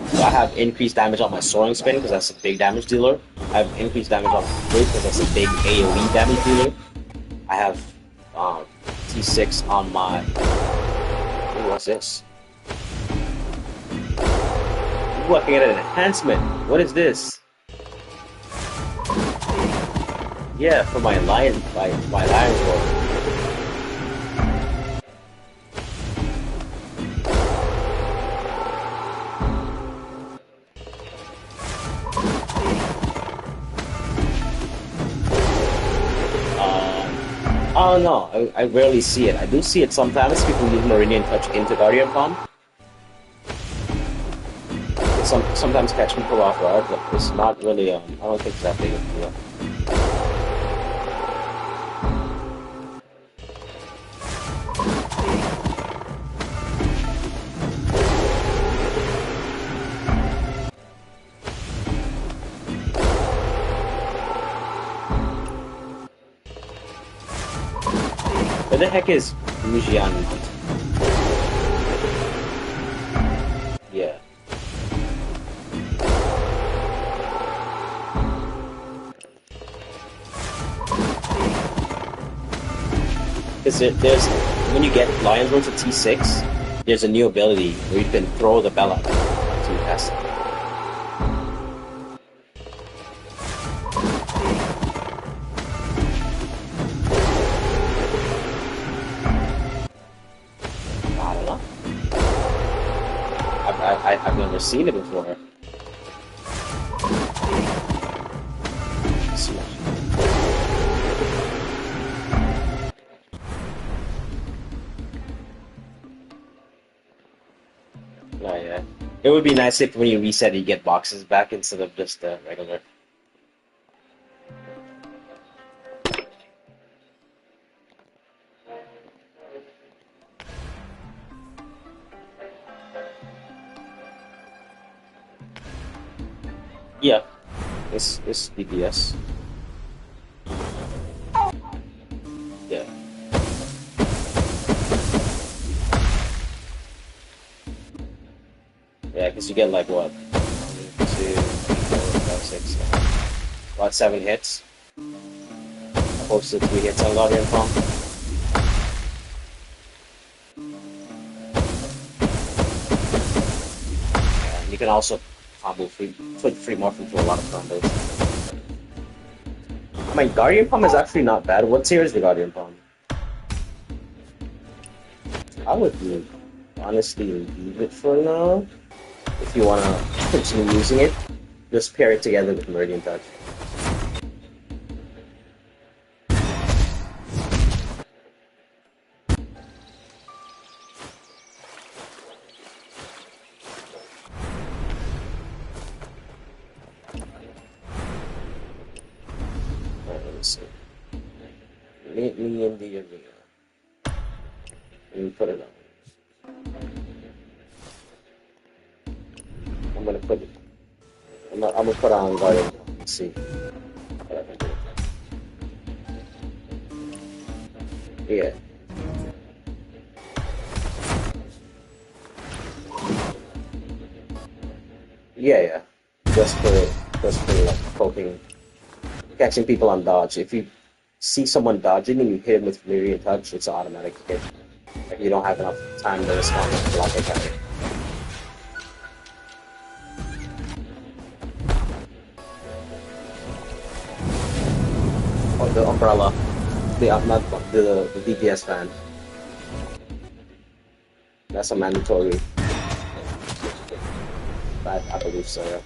Speaker 1: So I have increased damage on my Soaring Spin because that's a big damage dealer. I have increased damage on Flute because that's a big AoE damage dealer. I have T6 on my... Ooh, what's this? Ooh, I can get an enhancement. What is this? Yeah, for my Lion's Roar. I don't know. I rarely see it. I do see it sometimes. People use Meridian Touch into Guardian Palm. It sometimes catch people off guard, but it's not really. I don't think it's that big of a deal. What the heck is Mujian? Yeah. because there's when you get Lion's Roar to T6, there's a new ability where you can throw the bell up to S. I don't know. I've never seen it before. Oh yeah. It would be nice if when you reset you get boxes back instead of just the regular. Yeah. It's DPS. Yeah. Yeah, because you get like what? 1, 2, 3, 4, 5, 6, about 7 hits. Opposed to 3 hits on Guardian Palm. And you can also combo put free morphin through a lot of combos. I mean, Guardian Palm is actually not bad. What tier is the Guardian Palm? I would honestly leave it for now. If you want to continue using it, just pair it together with Meridian Touch. Alright, let me see. Meet me in the arena. Let me put it on. I'm gonna put it. I'm gonna put on Guardian. Let's see what I can do. Yeah. Yeah. Just for like poking, catching people on dodge. If you see someone dodging and you hit him with Meridian Touch, it's an automatic hit. Like you don't have enough time to respond to block attack. Oh, the umbrella. Not the DPS fan. That's a mandatory. I believe so, yeah.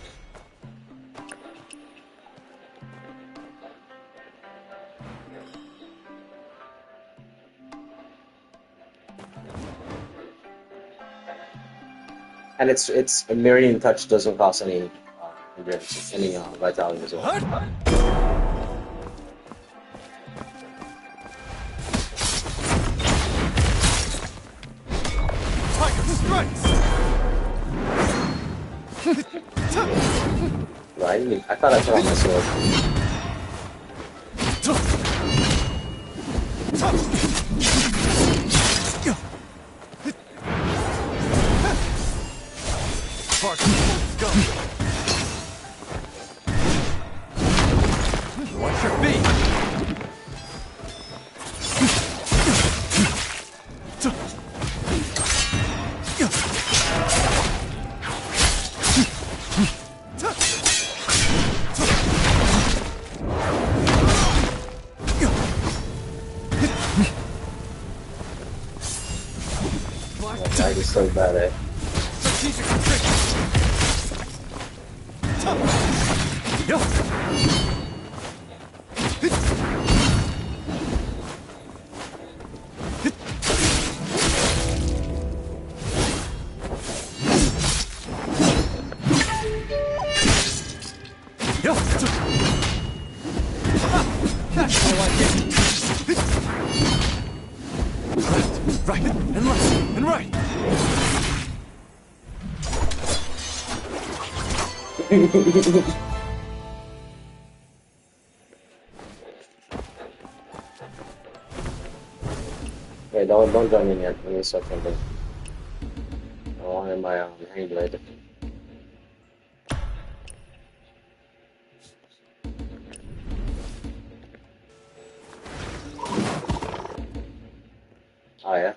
Speaker 1: And it's a Meridian Touch doesn't cost any endurance, any vitality as well. Right? I thought I put on my sword.
Speaker 2: Watch your feet.
Speaker 1: That is so bad, eh?
Speaker 2: Right, and left, and right.
Speaker 1: Wait, don't join in yet. Let me start something. I want my hang blade. Oh yeah.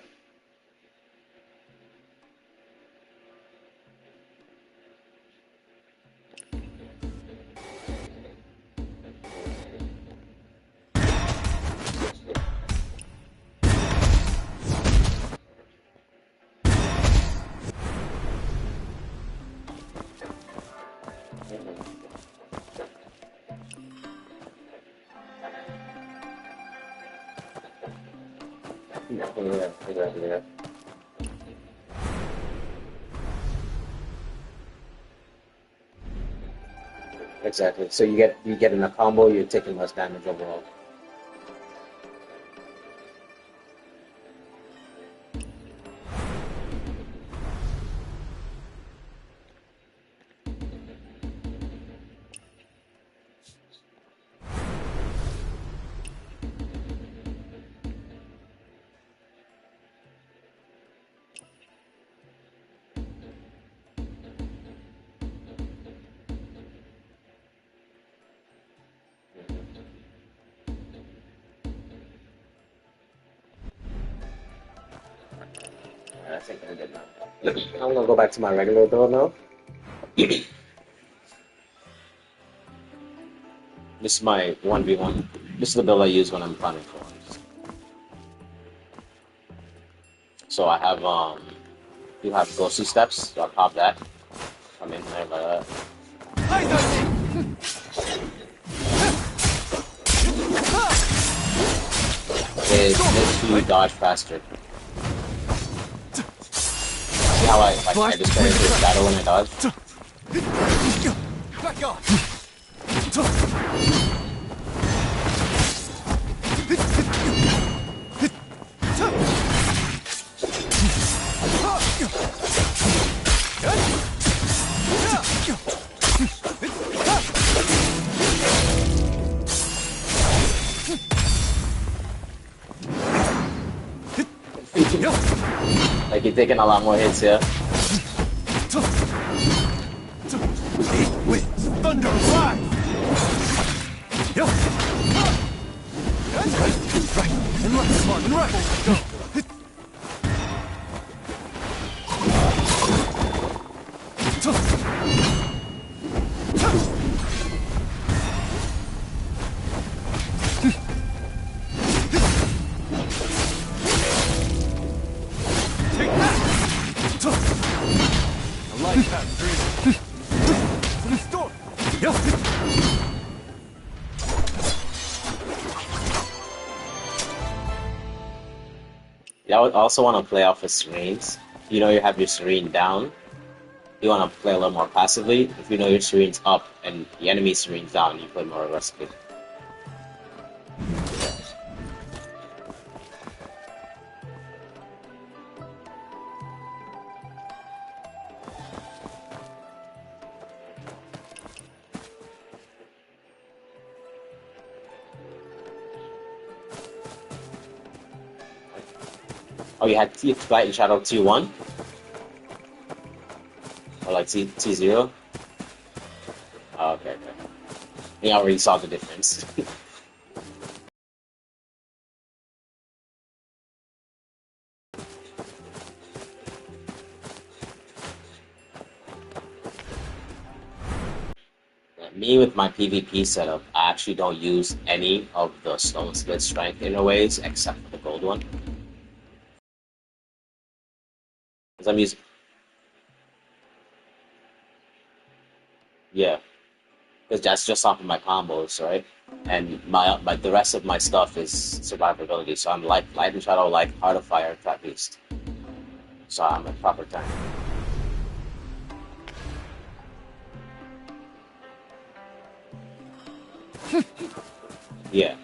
Speaker 1: Yeah, exactly. Yeah. Exactly. So you get in a combo, you're taking less damage overall. I think I'm good now. I'm gonna go back to my regular build now. This is my 1v1. This is the build I use when I'm planning for. So I have you have ghosty steps, so I'll pop that. Come in there like that. It makes you dodge faster. See how I just turn into a shadow when I dodge?
Speaker 2: Back off!
Speaker 1: Like you're taking a lot more hits here.
Speaker 2: Winds, thunder, rise! Right, and left, smart, and right. Go. Take that! I like that dream. Storm!
Speaker 1: You also want to play off of Serenes. You know you have your Serene down. You want to play a little more passively. If you know your Serene's up and the enemy's Serene's down, you play more aggressively. Oh, you had Flight and Shadow T1? Or like T0? Oh, okay. You already saw the difference. Me with my PvP setup, I actually don't use any of the Stone Split Strength interways except for the gold one. Because I'm using... Yeah. Because that's just off of my combos, right? And my the rest of my stuff is survivability. So I'm like Light and Shadow, like Heart of Fire, Trap Beast. So I'm a proper tank. Yeah.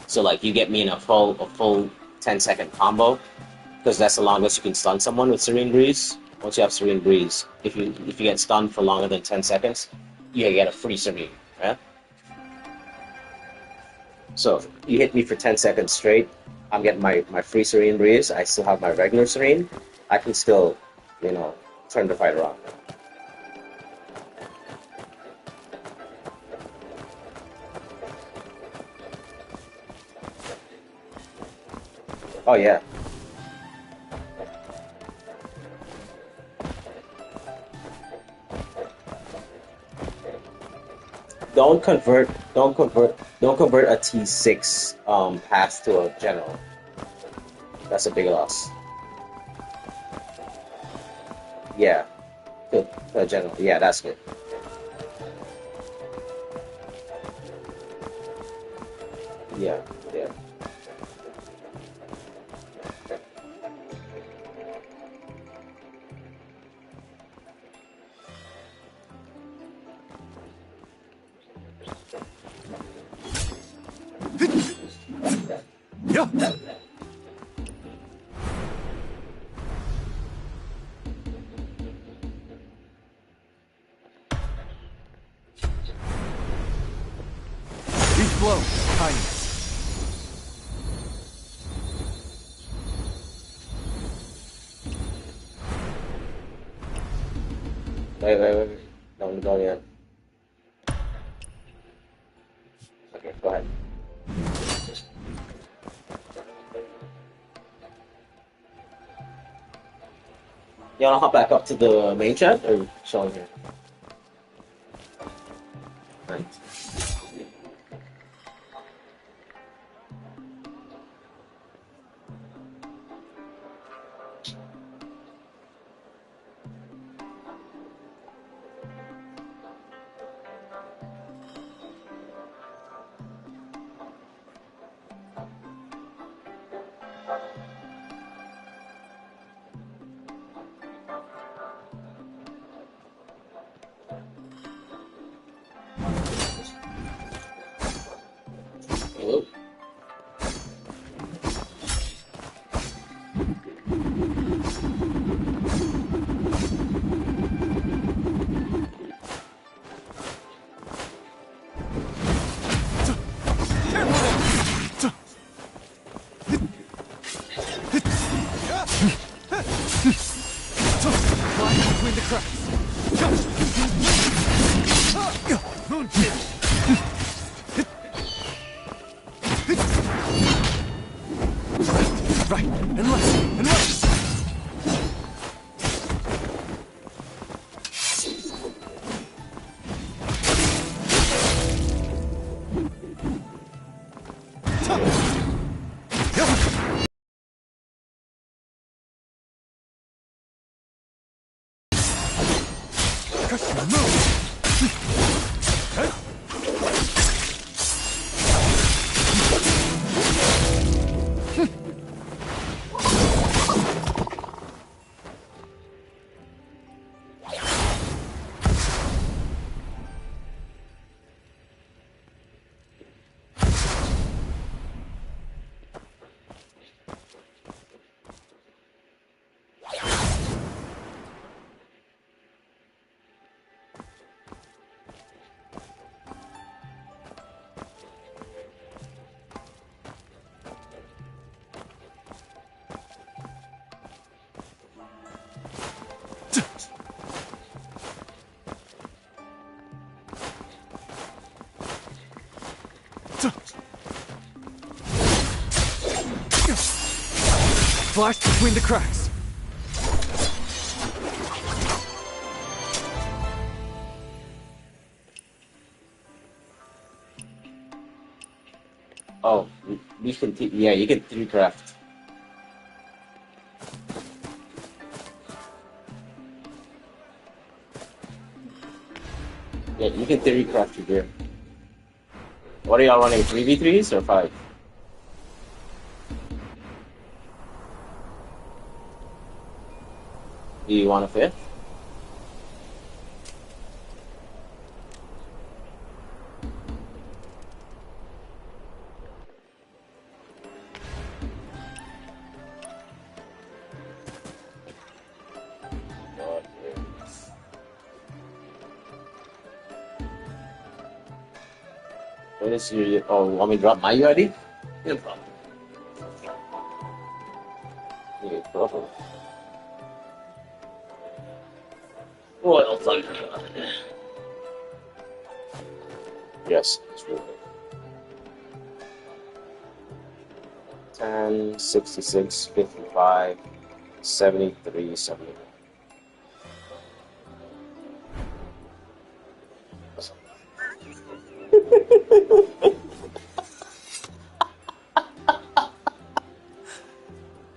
Speaker 1: So like you get me in a full 10-second combo, because that's the longest you can stun someone with Serene Breeze. Once you have Serene Breeze, if you get stunned for longer than 10 seconds, you get a free Serene, right? So if you hit me for 10 seconds straight, I'm getting my free Serene Breeze. I still have my regular Serene. I can still, turn the fight around. Oh yeah. don't convert a T6 pass to a general. That's a big loss. Yeah, to a general. Yeah, that's good. Yeah, yeah.
Speaker 2: Yeah. Each blow, kindness.
Speaker 1: Wait. Don't go yet. Okay, go ahead. You wanna hop back up to the main chat or showing here? Right. Hello?
Speaker 2: Fly between the cracks. Moon right, and left, and left. Custom move. Flash between the cracks.
Speaker 1: Oh, we can. Yeah, you can 3 craft. Yeah, you can 3 craft your gear. What are y'all running? 3v3s or 5? Do you want a 5th? What is your? Oh, want me to drop my UID? No problem. No problem. What else? Yes, it's really good. 10, 66, 55, 73, 71.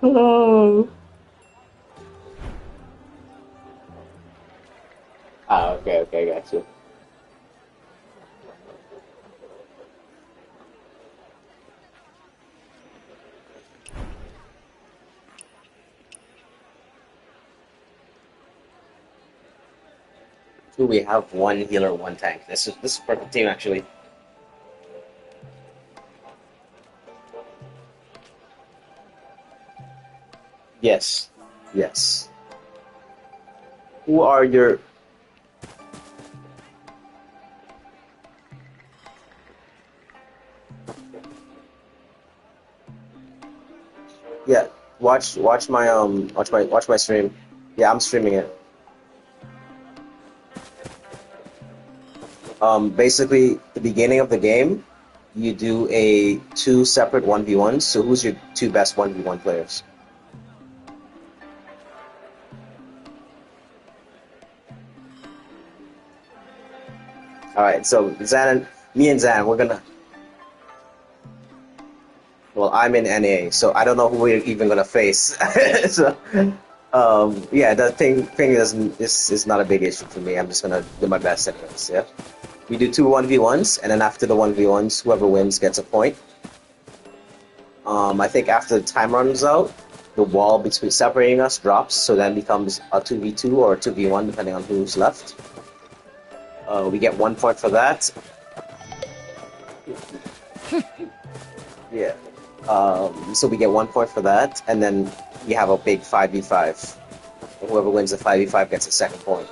Speaker 1: Oh. Ah, okay, okay, got you. Ooh, we have one healer, one tank. This is a perfect team actually. Yes, yes. Who are your? Yeah, watch my stream. Yeah, I'm streaming it. Basically, the beginning of the game, you do a two separate 1v1s. So who's your two best 1v1 players? All right, so me and Zan, we're gonna. Well, I'm in NA, so I don't know who we're even gonna face. So, yeah, that thing is not a big issue for me. I'm just gonna do my best anyways. Yeah, we do two 1v1s, and then after the 1v1s, whoever wins gets a point. I think after the time runs out, the wall between separating us drops, so then becomes a 2v2 or a 2v1 depending on who's left. We get 1 point for that. Yeah. So we get 1 point for that, and then we have a big 5v5. Whoever wins the 5v5 gets a second point.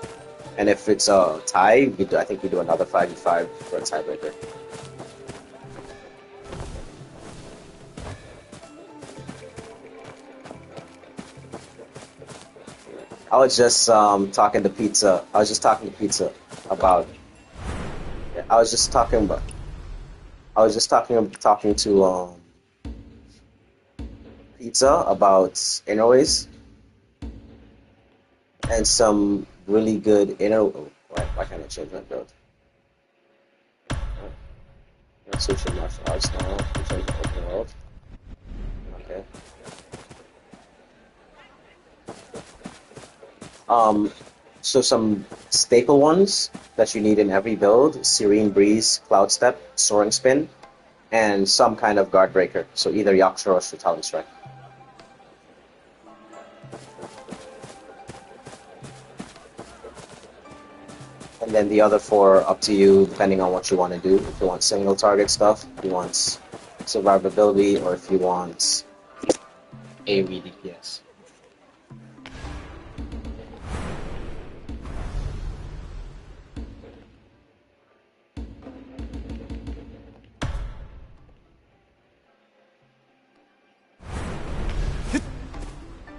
Speaker 1: And if it's a tie, I think we do another 5v5 for a tiebreaker. I was just talking to Pizza. I was just talking to Pizza about. I was just talking about. I was just talking to Pizza about Innerways and some really good inner. Oh, why can't I change my build? I'm switching martial arts now. I'm changing to open world. Okay. So some staple ones that you need in every build: Serene Breeze, Cloud Step, Soaring Spin, and some kind of guard breaker. So either Yaksha or Stratalin Strike. And then the other four up to you, depending on what you want to do. If you want single target stuff, if you want survivability, or if you want AoE DPS.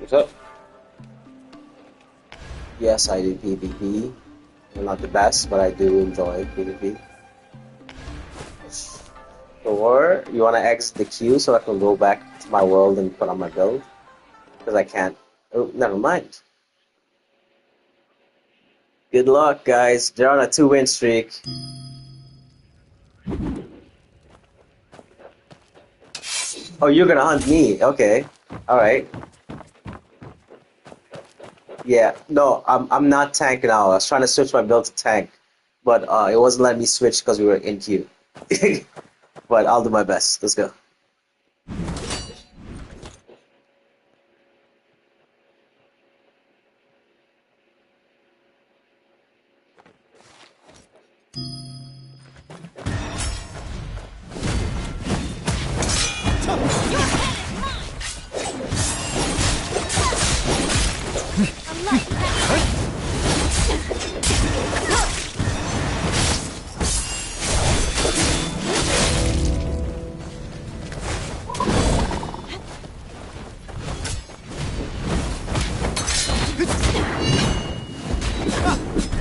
Speaker 1: What's up? Yes, I do PvP. I'm not the best, but I do enjoy PvP. Or you want to exit the queue so I can go back to my world and put on my build? Because I can't. Oh, never mind. Good luck, guys. They're on a 2-win streak. Oh, you're gonna hunt me? Okay. All right. Yeah. No, I'm not tank now. I was trying to switch my build to tank, but it wasn't letting me switch because we were in queue. But I'll do my best. Let's go.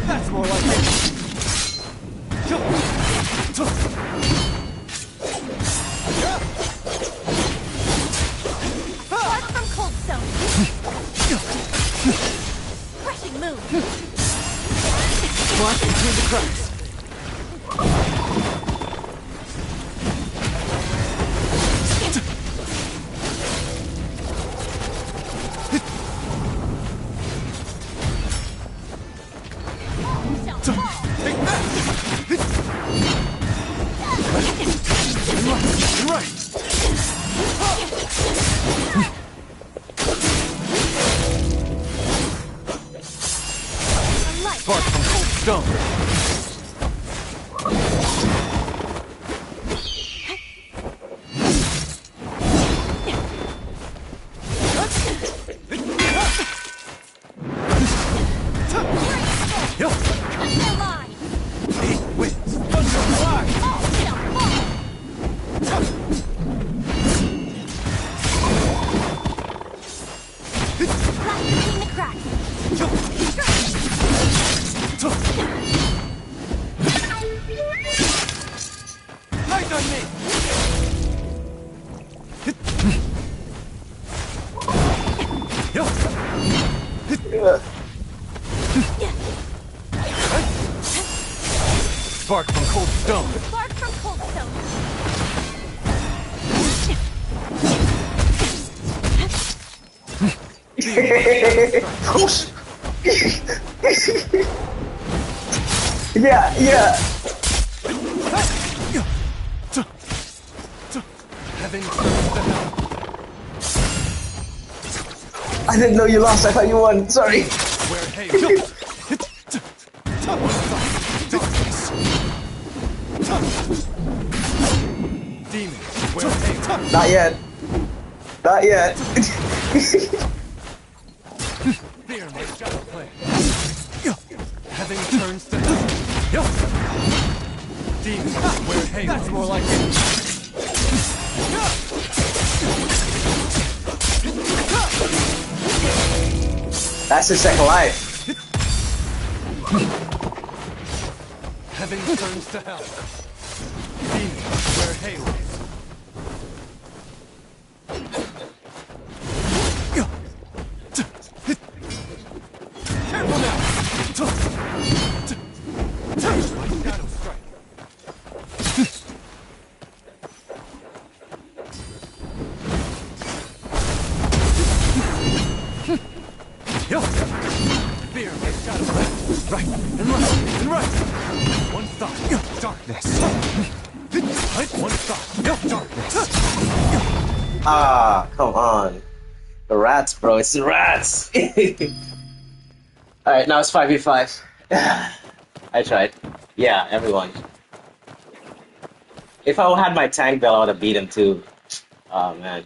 Speaker 2: That's more like it.
Speaker 6: Spark from Cold Stone. Crushing move.
Speaker 3: Watch between the cracks.
Speaker 2: stone. Spark from cold stone.
Speaker 6: Spark from cold stone.
Speaker 1: Yeah, yeah.
Speaker 2: Heaven turns to hell.
Speaker 1: I didn't know you lost. I thought you won. Sorry.
Speaker 2: Where hail. Darkness. Demons. Where hail.
Speaker 1: Not yet. Not yet.
Speaker 2: Fear my shadow plan. Heaven turns to hell. Demons. Where hail. That's more like it.
Speaker 1: That's his second life.
Speaker 2: Heaven turns to hell. Demons. Where hail is. Careful now! My shadow strike. Fear my shadow. Right and left and right. One thought. Darkness. One thought. Darkness.
Speaker 1: Ah, come on. The rats, bro. It's the rats. Alright, now it's 5v5. I tried. Yeah, everyone. If I had my tank bell, I would have beat him too. Oh, man.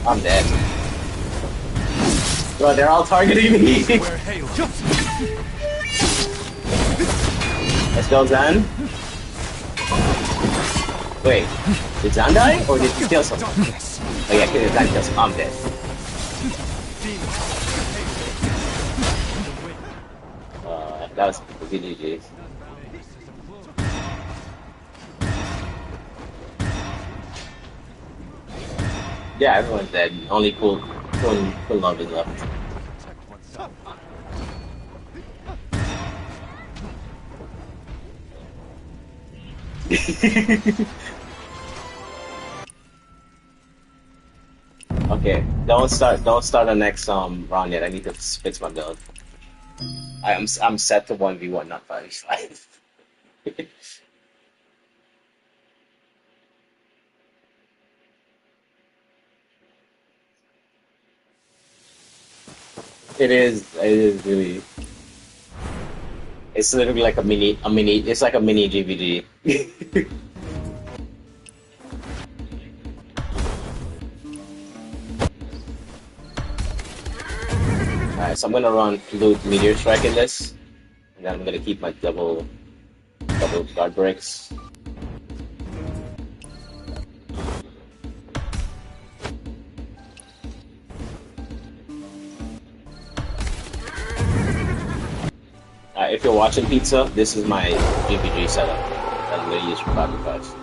Speaker 1: I'm dead. Bro, they're all targeting me. Let's go, Zan. Wait, did Zan die? Or did he kill someone? Oh yeah, Zan kills him. I'm dead. That was GG's. Yeah, everyone's dead. Only cool love is left. Okay, don't start the next round yet. I need to fix my build. I'm set to 1v1, not 5v5. It is really. It's literally like a mini. It's like a mini GVG. Alright, so I'm gonna run Loot Meteor Strike in this. And then I'm gonna keep my double guard breaks. If you're watching Pizza, this is my GPG setup that I'm gonna use for 5v5s.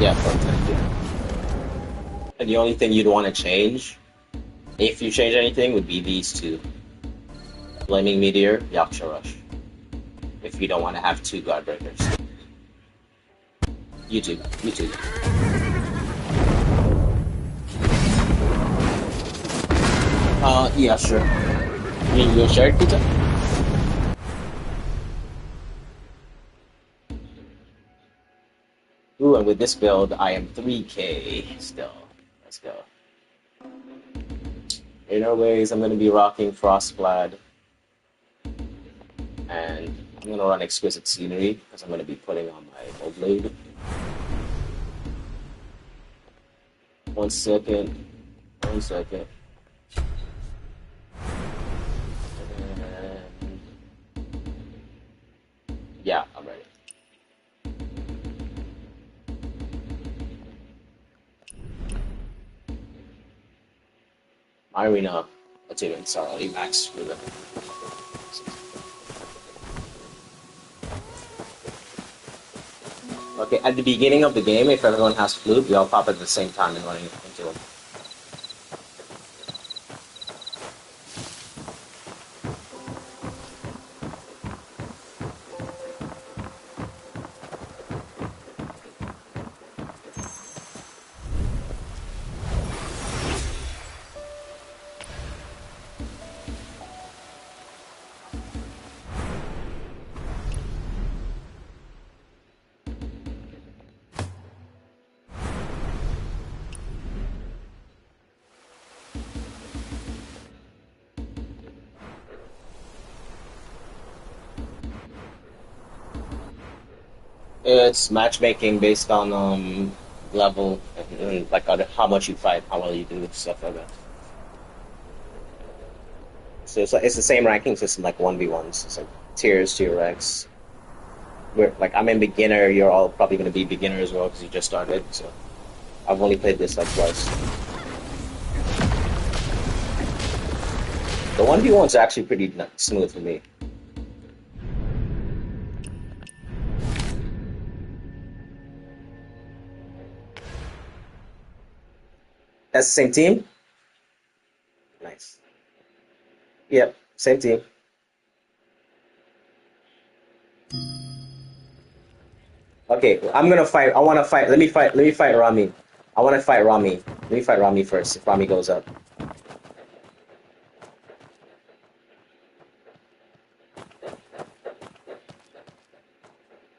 Speaker 1: Yeah, content, yeah. And the only thing you'd want to change, if you change anything, would be these two. Flaming Meteor, Yaksha Rush. If you don't want to have two guard breakers. YouTube. Yeah, sure. You share it, Pizza? Ooh, and with this build, I am 3k still. Let's go. In our ways, I'm going to be rocking Frostblade. And I'm going to run Exquisite Scenery, because I'm going to be putting on my old blade. 1 second. 1 second. And... yeah, I'm ready. My arena, let's even start max for the. Okay, at the beginning of the game, if everyone has flute, we all pop at the same time and running into them. It's matchmaking based on level and like how much you fight, how well you do, stuff like that. So it's the same ranking system, like 1v1s. It's like tiers to your ranks. We're like I'm in beginner. You're all probably going to be beginner as well because you just started. So I've only played this like twice. The 1v1's actually pretty smooth for me. That's the same team? Nice. Yep, same team. Okay, I'm gonna fight. I wanna fight. Let me fight Rami. I wanna fight Rami. Let me fight Rami first if Rami goes up.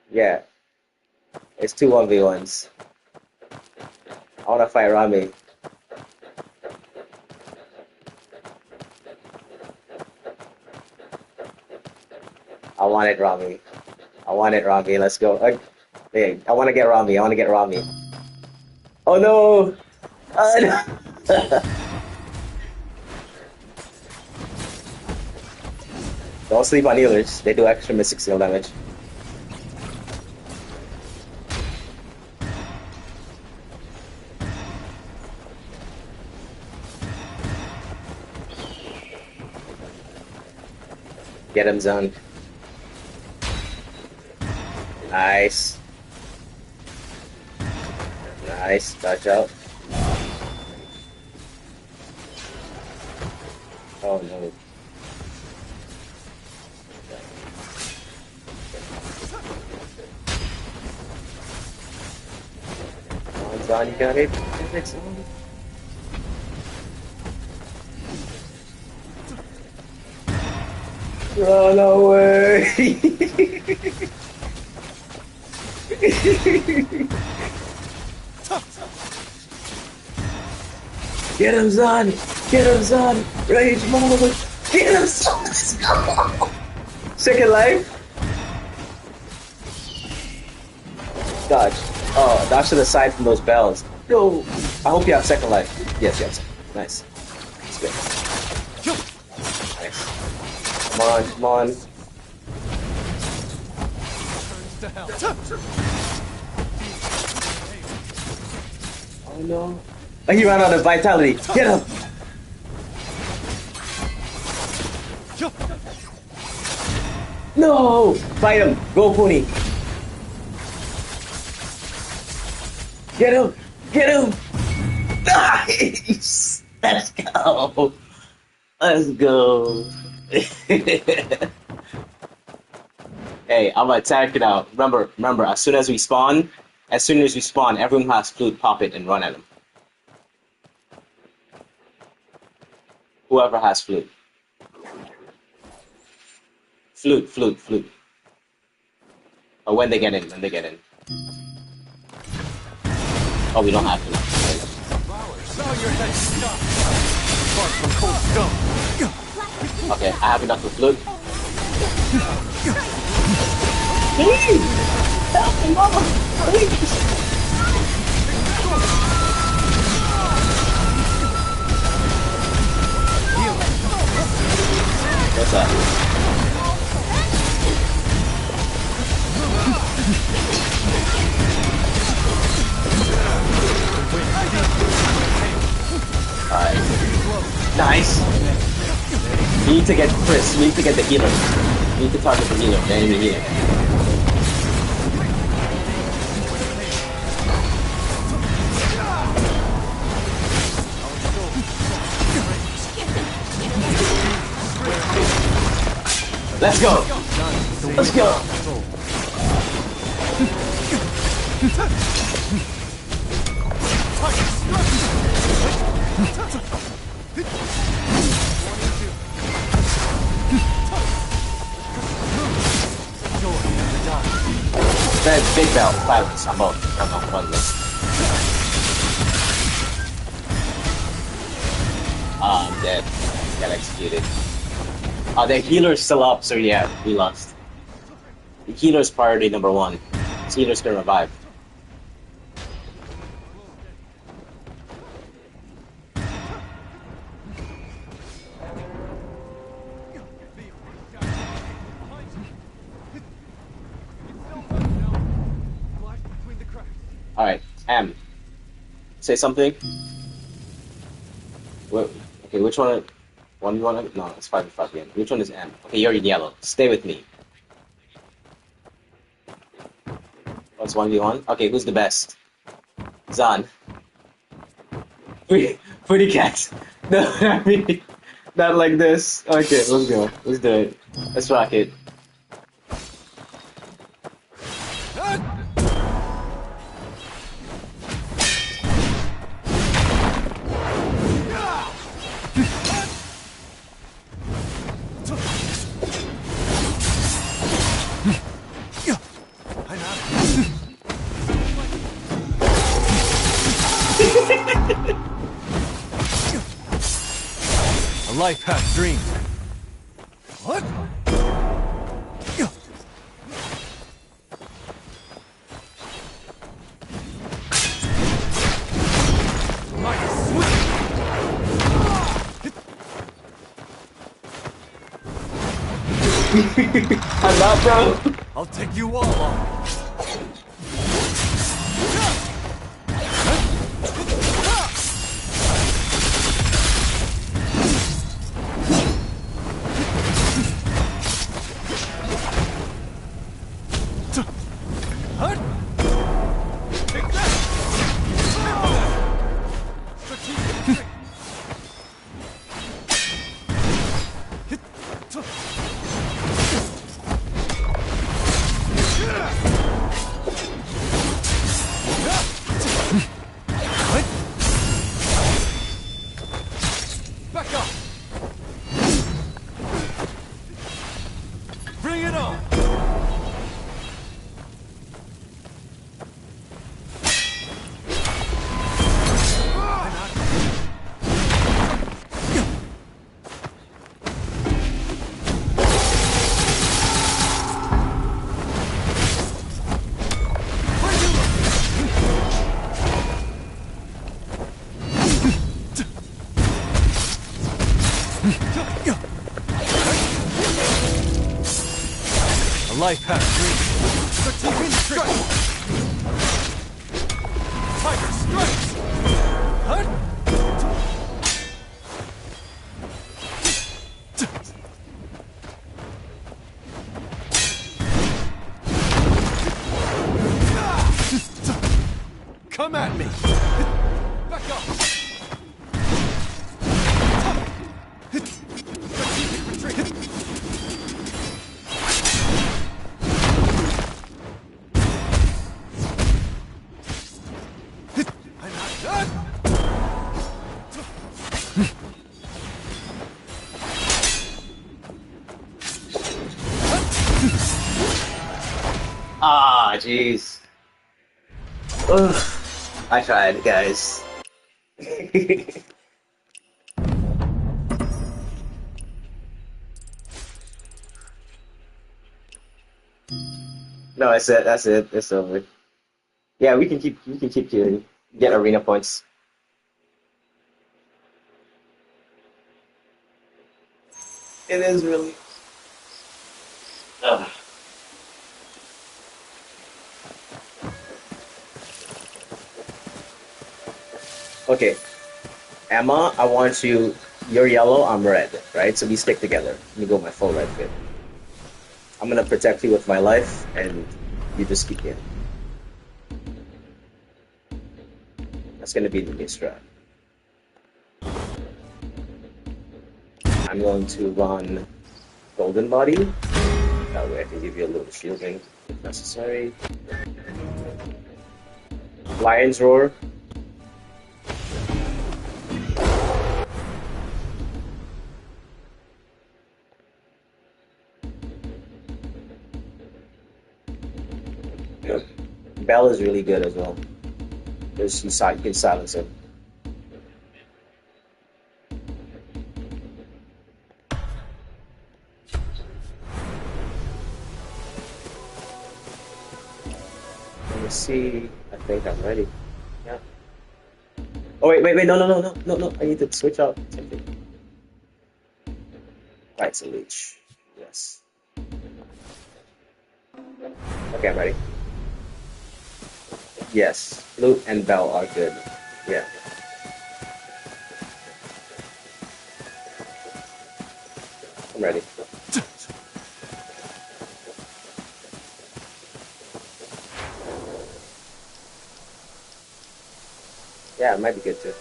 Speaker 1: Yeah. It's 2 1v1s. I wanna fight Rami. I wanted Rami. I wanted Rami. Let's go. Hey, I want to get Rami. I want to get Rami. Oh no! No. Don't sleep on healers. They do extra mystic seal damage. Get him, Zone. Nice. Nice. Touch up. Oh no. Come on, Zon, you got it. Run away! Get him, Zon! Get him, Zon! Rage mode! Get him, Zon! Let's go! Second life? Dodge. Oh, dodge to the side from those bells. No! I hope you have second life. Yes, you have second. Nice. That's good. Nice. Come on, come on. Oh no. Oh, he ran out of vitality. Get him! No! Fight him! Go, Pony! Get him! Get him! Nice! Let's go! Let's go! Hey, I'm gonna attack it out. Remember, as soon as we spawn, everyone has flute, pop it, and run at him. Whoever has flute. Flute. Oh, when they get in. Oh, we don't have to. Okay, I have enough for flute. Please! Help me, mama! Please! What's that? Alright. Nice! We need to get Chris. We need to get the healer. We need to target the healer. The enemy healer. Let's go! Let's go! That big belt, silence. I'm on this. I'm dead. Got executed. The healer's still up, so yeah, we lost. The healer's priority number 1. This healer's gonna revive. Alright, M. Say something. Okay, which one? 1v1? No, it's 5v5 again. Which one is M? Okay, you're in yellow. Stay with me. What's 1v1? Okay, who's the best? Zan. Pretty cat. No, I mean, not like this. Okay, let's go. Let's do it. Let's rock it.
Speaker 2: A life half dreamed. What?
Speaker 1: I'm not, bro.
Speaker 2: I'll take you all on. life has dreams. The twin strike! Tiger strikes! Huh? Come at me! Back up! Retreat! I'm not done!
Speaker 1: Ah, jeez. Ugh. I tried, guys. No, that's it. That's it. It's over. Yeah, we can keep doing get arena points. It is really. Ugh. Okay, Emma, I want you. You're yellow. I'm red, right? So we stick together. Let me go my full red fit. I'm gonna protect you with my life, and you just keep in. That's gonna be the new strat. I'm going to run Golden Body. That way I can give you a little shielding if necessary. Lion's Roar. Bell is really good as well. Because you can silence him. Let me see. I think I'm ready. Yeah. Oh wait, no. I need to switch out something. Light's a leech. Yes. Okay, I'm ready. Yes, Luke and Bell are good. Yeah. I'm ready. Yeah, it might be good too.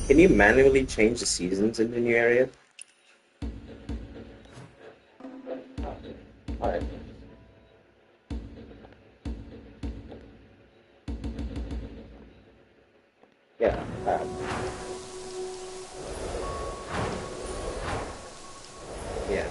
Speaker 1: Can you manually change the seasons in the new area? Alright. Yeah. Yeah.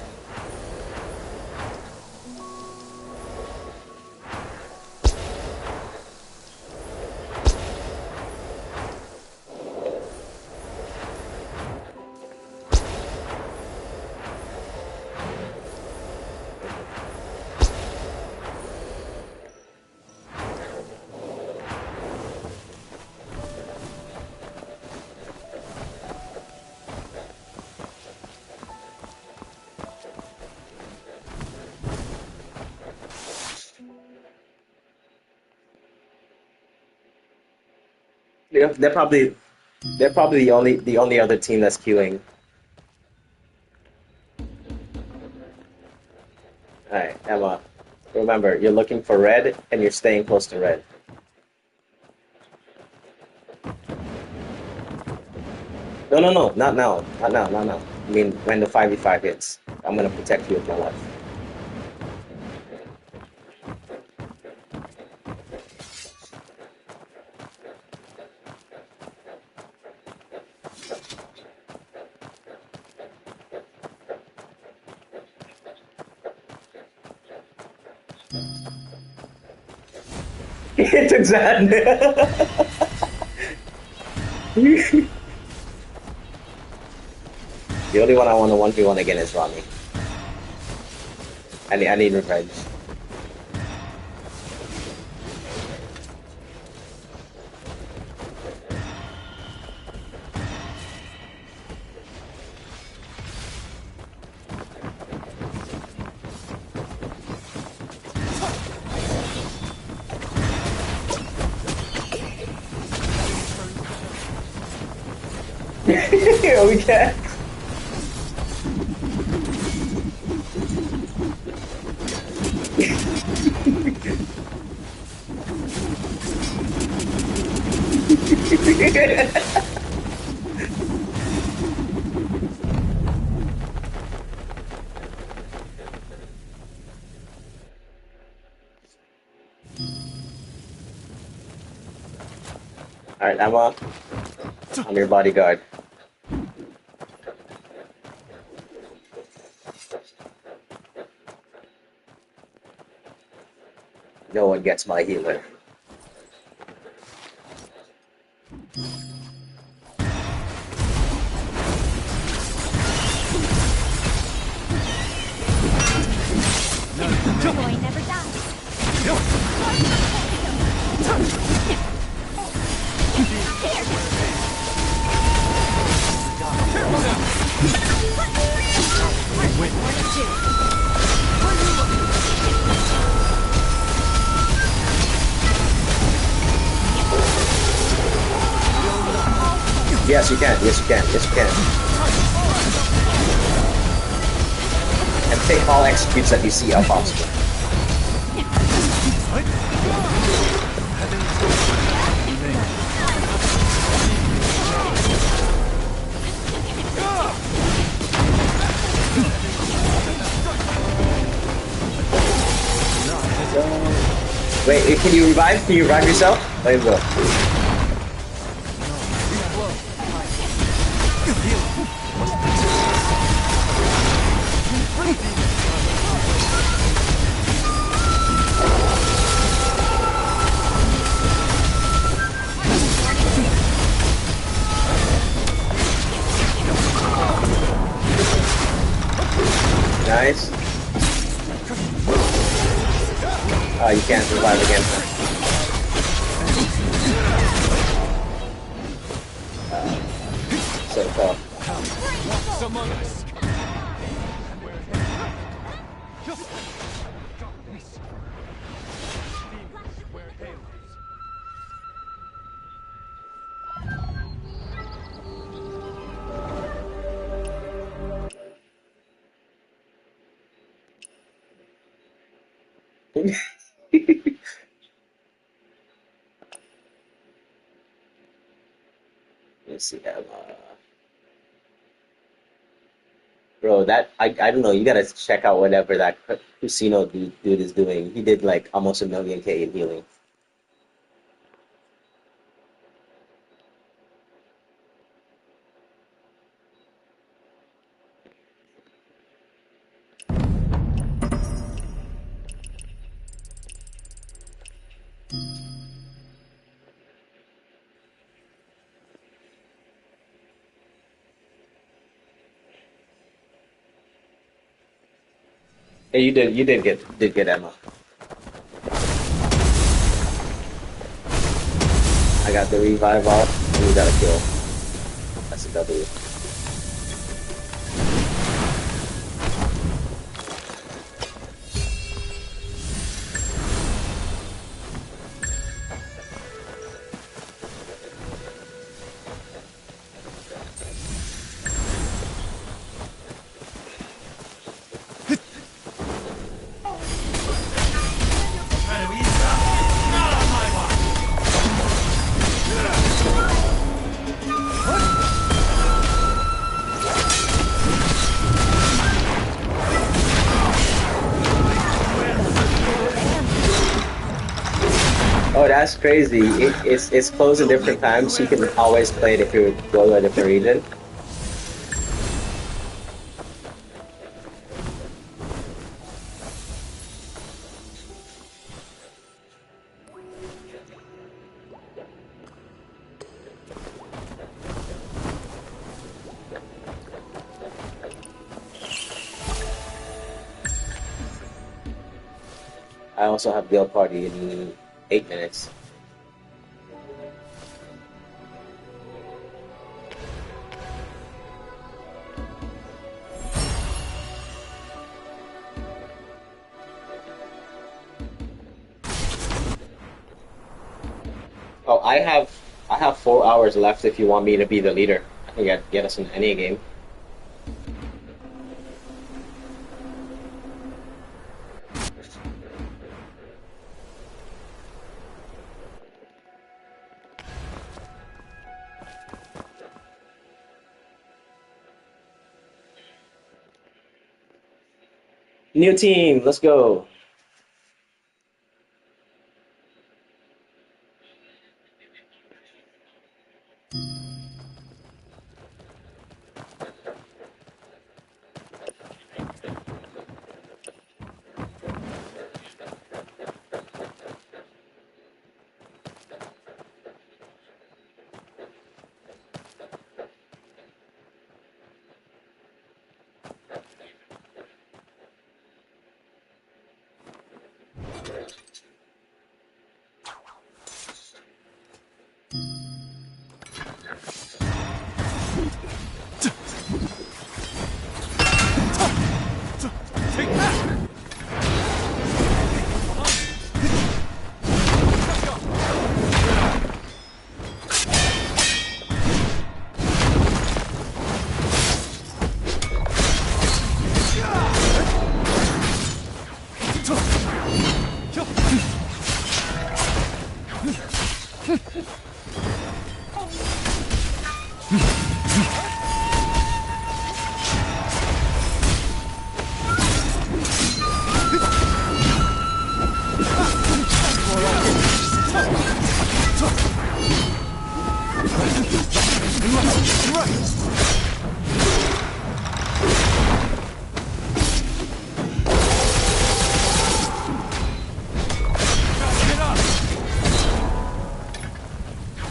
Speaker 1: Yeah, they're probably the only other team that's queuing. Alright, Emma. Remember, you're looking for red and you're staying close to red. No, not now. Not now, not now. I mean when the 5v5 hits. I'm gonna protect you with my life. It's exactly. The only one I want to 1v1 again is Ronnie. I need revenge. We can. Alright, Emma, I'm your bodyguard. No one gets my healer.
Speaker 4: Boy never dies.
Speaker 1: Yes, you can. Yes, you can. Yes, you can. And take all executes that you see are possible. Wait, can you revive? Can you revive yourself? Let him go. Nice. Oh, you can't revive again. So tough.
Speaker 2: Among us. Wear halos.
Speaker 1: Let's see. Bro, that I don't know. You gotta check out whatever that casino dude is doing. He did like almost a million K in healing. Hey, you did get Emma. I got the revive off, and you got a kill. That's a W. Oh, that's crazy. It's closed at different times, so you can always play it if you go to a different region. I also have guild party in 8 minutes. Oh, I have 4 hours left if you want me to be the leader. You got get us in any game. New team, let's go.
Speaker 2: Take that!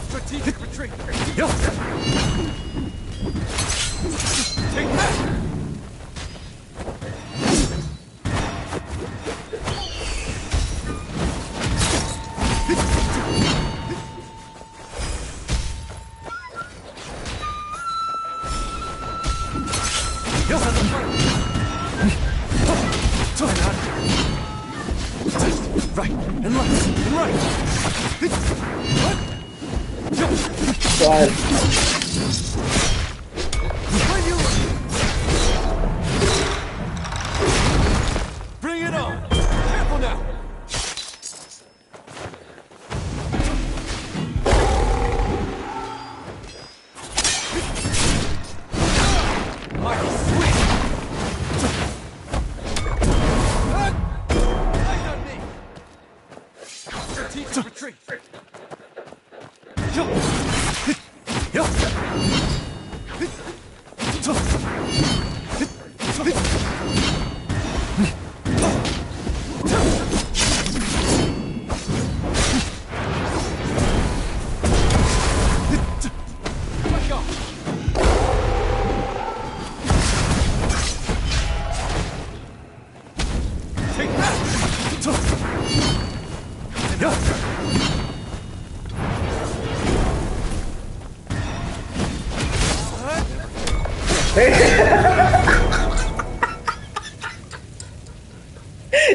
Speaker 2: Strategic retreat. Take that! Right and left and right.
Speaker 1: God.
Speaker 2: Bring it on! Careful now! Mighty sweet! Eyes on me! Strategic retreat! Take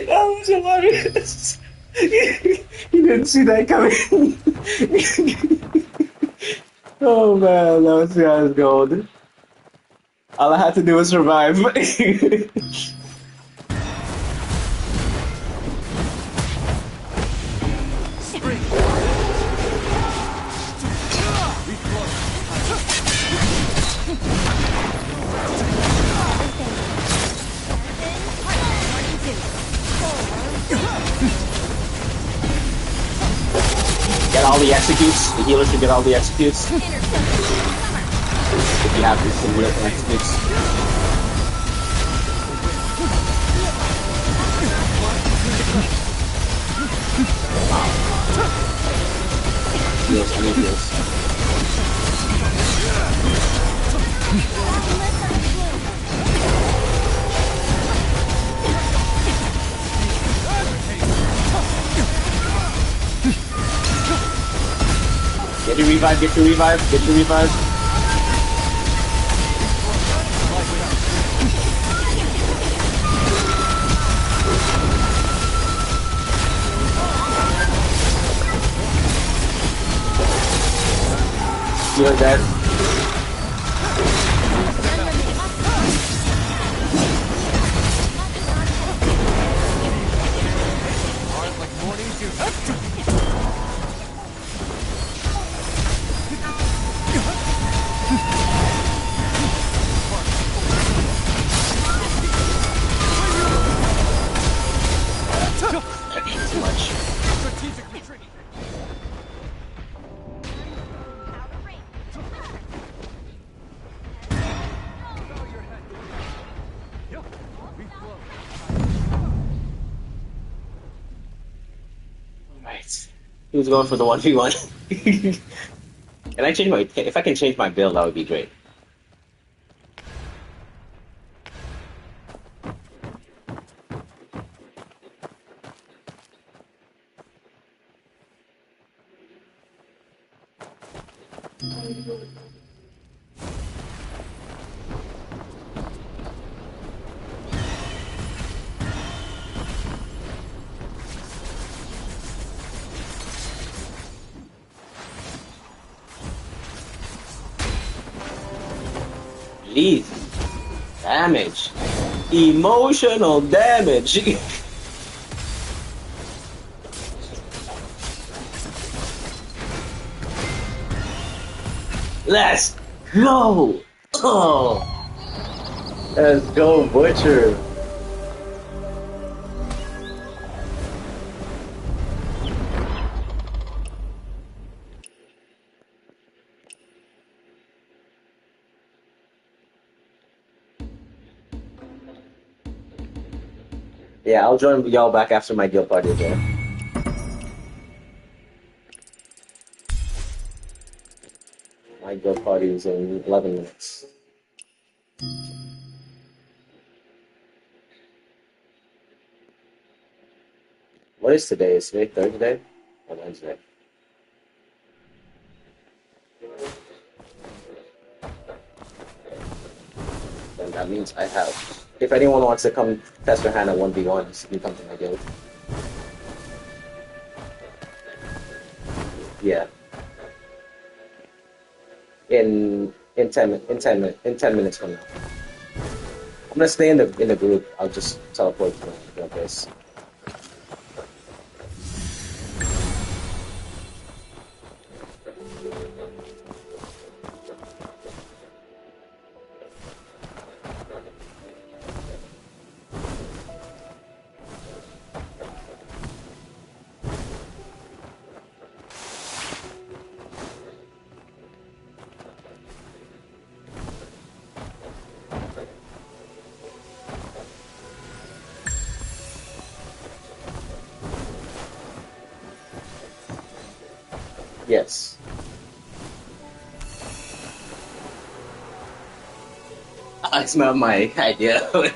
Speaker 1: That was hilarious. You didn't see that coming. Oh man, that was gold. All I had to do was survive. Get all the executes. The healer should get all the executes. If you have this in real executes. Heals, any heals. Get your revive, get your revive, get your revive. You're dead. Who's going for the 1v1? Can I change my? If I can change my build, that would be great. Please, damage, emotional damage. Let's go. Oh, let's go, Butcher. Yeah, I'll join y'all back after my guild party as well. My guild party is in 11 minutes. What is today? Is today Thursday or Wednesday? Then that means I have. If anyone wants to come test their hand at 1v1, you can come to my guild. Yeah. In 10 minutes from now. I'm gonna stay in the group. I'll just teleport to my place. Yes. It's not my idea. But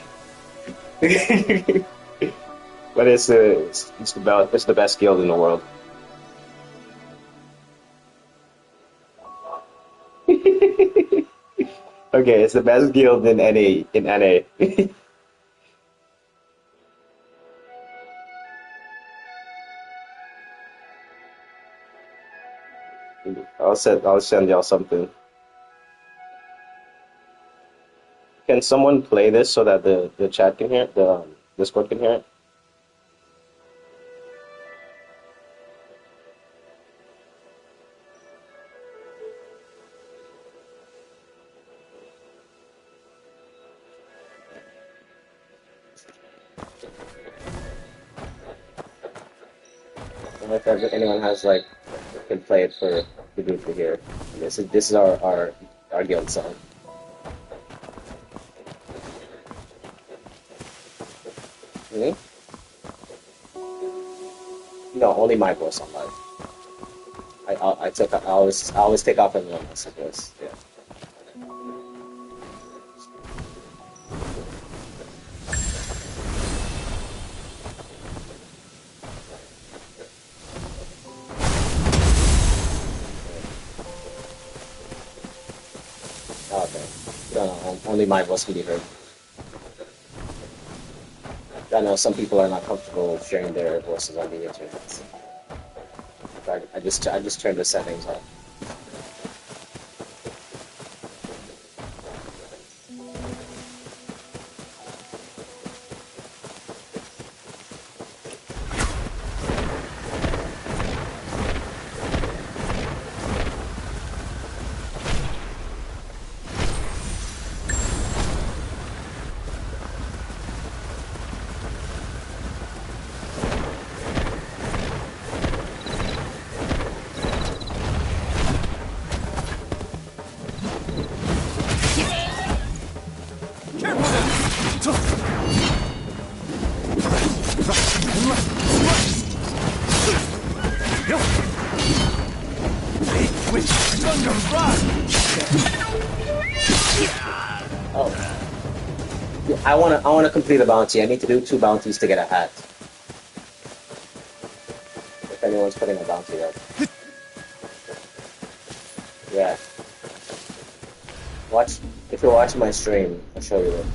Speaker 1: it's the best guild in the world. Okay, it's the best guild in NA. I'll send y'all something. Can someone play this so that the chat can hear it, the Discord can hear it? And if anyone has like can play it for the group to hear. This is our guild song. Me? No, only my voice on live. I always take off everyone else's voice. Yeah. Oh, okay. No, only my voice can be heard. I know some people are not comfortable sharing their voices on the internet. So I just turned the settings off.
Speaker 2: with Thunder Run!
Speaker 1: Oh. Yeah, I wanna complete a bounty. I need to do 2 bounties to get a hat. If anyone's putting a bounty up. Yeah. Watch if you're watching my stream, I'll show you it.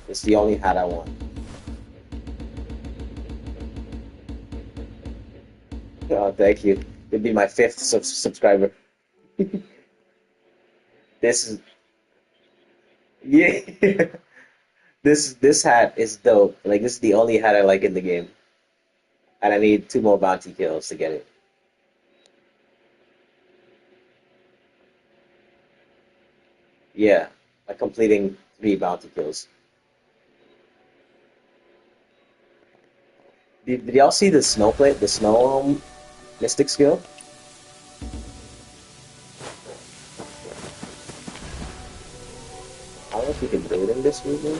Speaker 1: It's the only hat I want. Oh, thank you. You'll be my 5th subscriber. This is yeah. This hat is dope. Like this is the only hat I like in the game, and I need 2 more bounty kills to get it. Yeah, like completing 3 bounty kills. Did y'all see the snow plate, the snow mystic skill? I don't know if you can do it in this movie.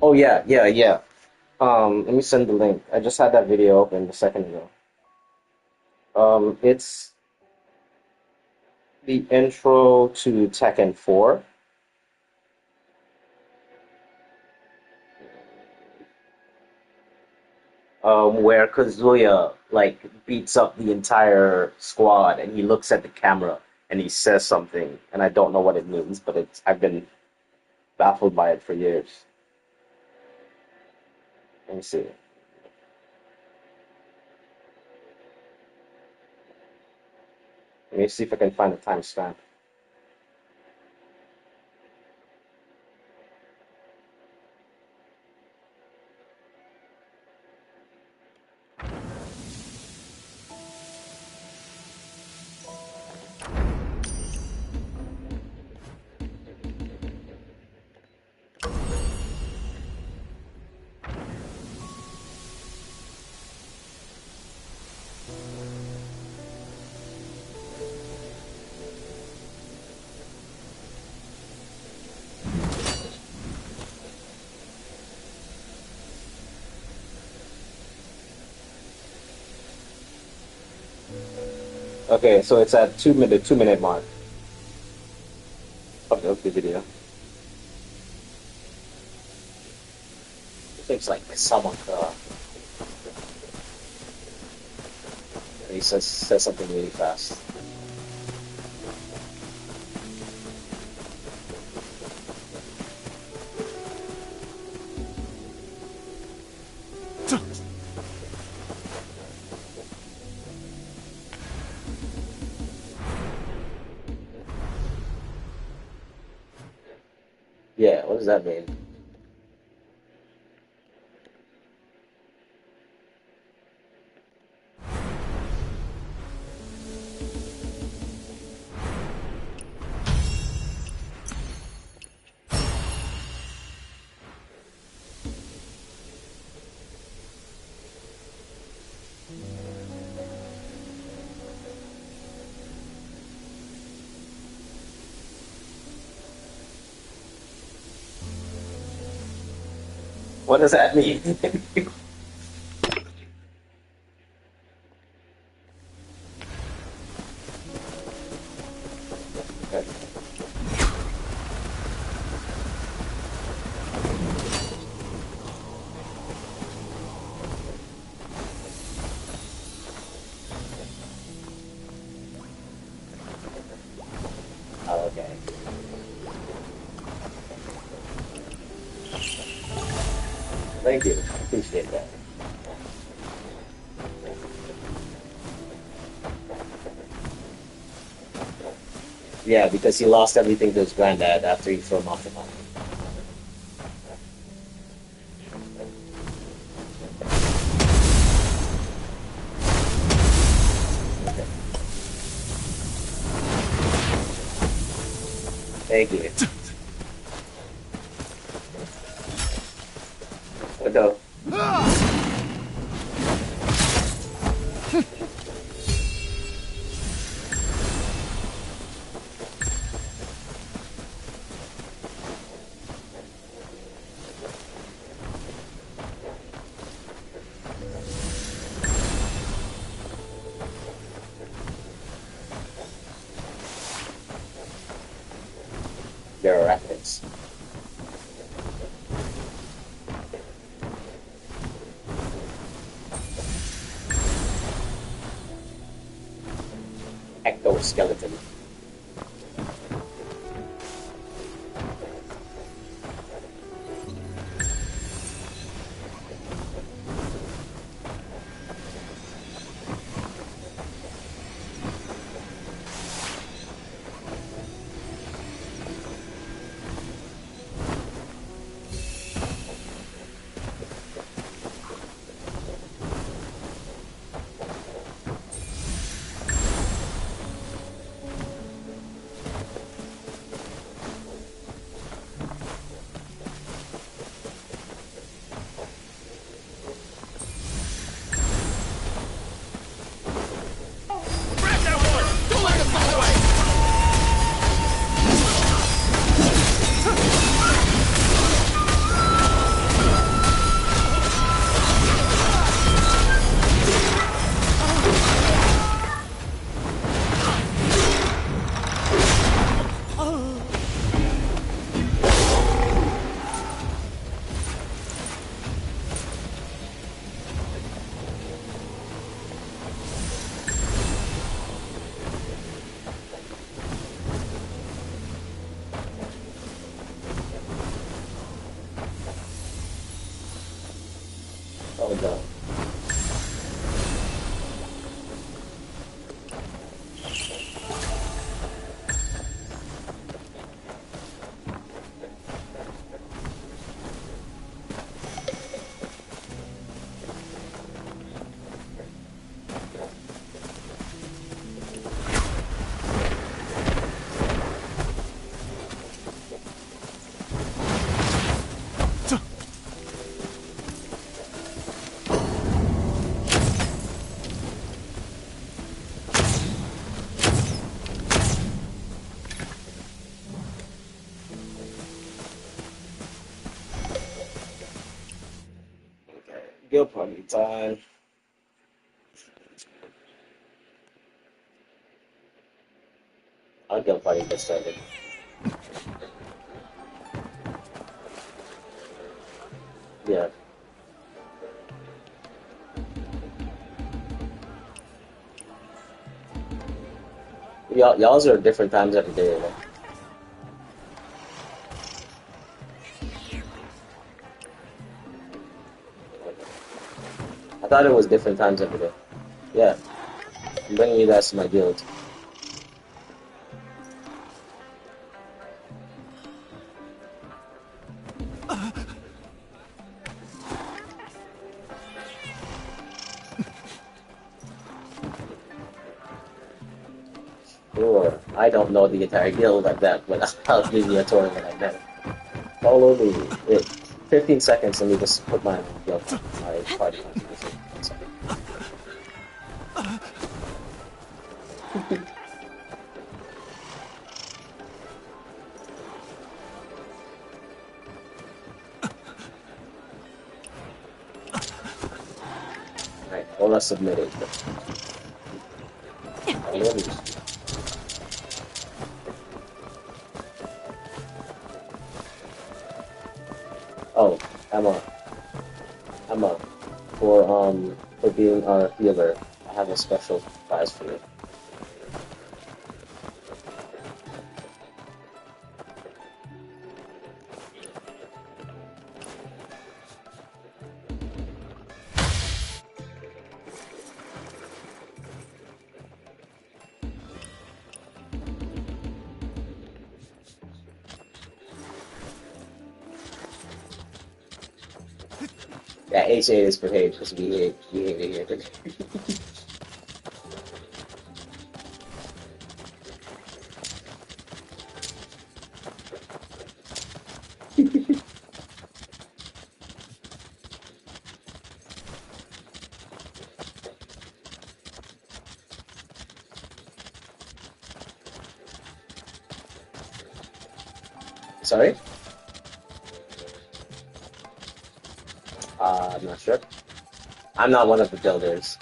Speaker 1: Oh yeah, yeah, yeah. Let me send the link. I just had that video open a second ago. It's the intro to Tekken 4. Where Kazuya like beats up the entire squad and he looks at the camera and he says something and I don't know what it means, but I've been baffled by it for years. Let me see. Let me see if I can find a timestamp. Okay, so it's at 2 minute mark of the video. It takes like someone he says something really fast. Yeah, what does that mean? What does that mean? Oh, okay. Thank you. I appreciate that. Yeah, because he lost everything to his granddad after he threw him off the mountain. Thank you. What the? skeleton. Oh no. Okay, guild party time. Our guild party gets started. Yeah. Y'all's are different times every day, though. I thought it was different times every day. Yeah. I'm bringing you guys to my guild. Sure. I don't know the entire guild like that, but I'll give you a tour when I know. Follow me. Wait, 15 seconds, let me just put my guild, my party contribution. One second. Alright, Ola submitted. Oh, Emma, for being our healer, I have a special prize for you. Yeah, H8 is for hate because we hate it here. Sorry? I'm not sure. I'm not one of the builders.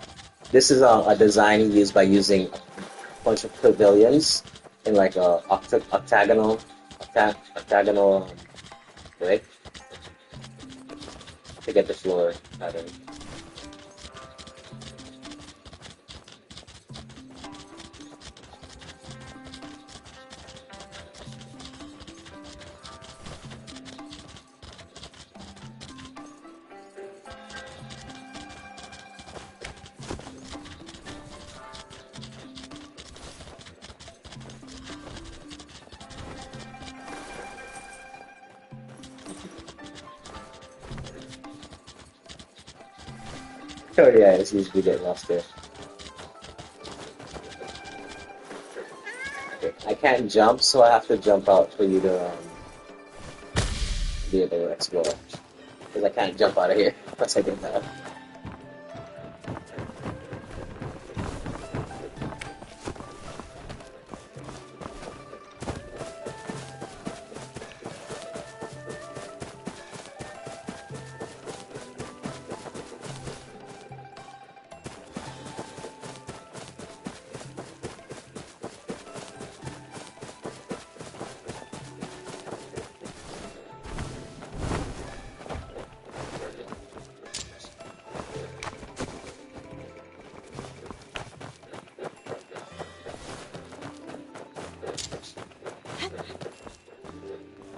Speaker 1: This is a design used by using a bunch of pavilions in like a octagonal way to get the floor pattern. Oh yeah, it's usually get lost there. Okay, I can't jump, so I have to jump out for you to be able to explore. Because I can't jump out of here once I get that.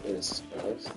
Speaker 1: This is close.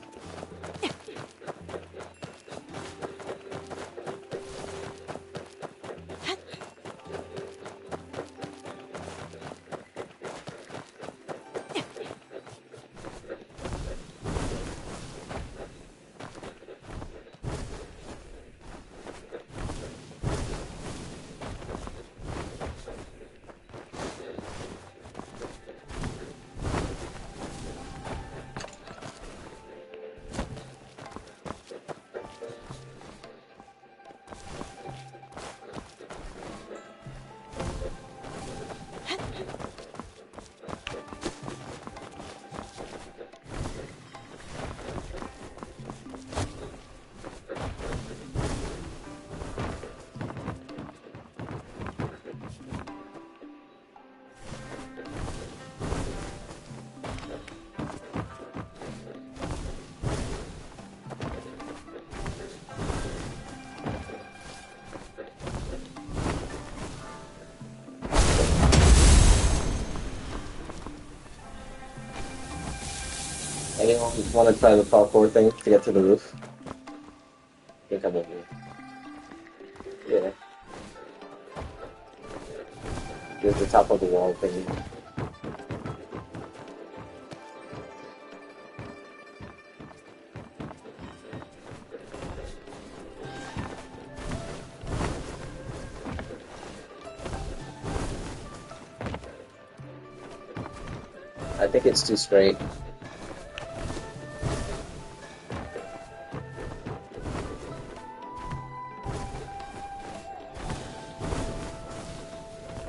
Speaker 1: Anyone want to try the parkour thing to get to the roof? I think I'm over here. Yeah. There's the top of the wall thing. I think it's too straight.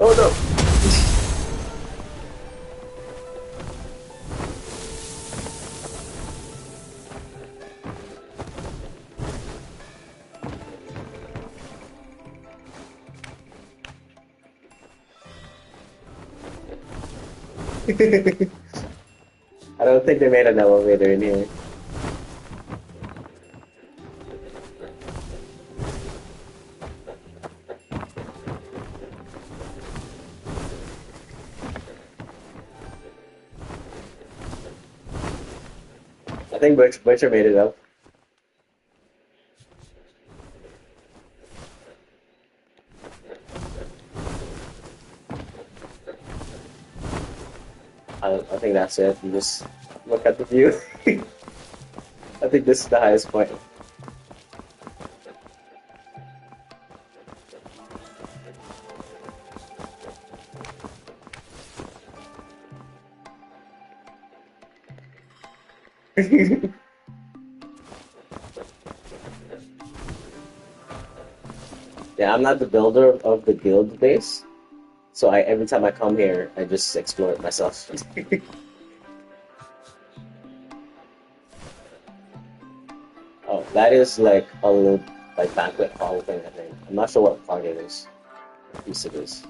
Speaker 1: Oh no! I don't think they made an elevator in here. I think Butcher made it up. I think that's it. You just look at the view. I think this is the highest point. Yeah, I'm not the builder of the guild base, so every time I come here, I just explore it myself. Oh, that is like a little like banquet hall thing, I think. I'm not sure what part it is, what piece it is.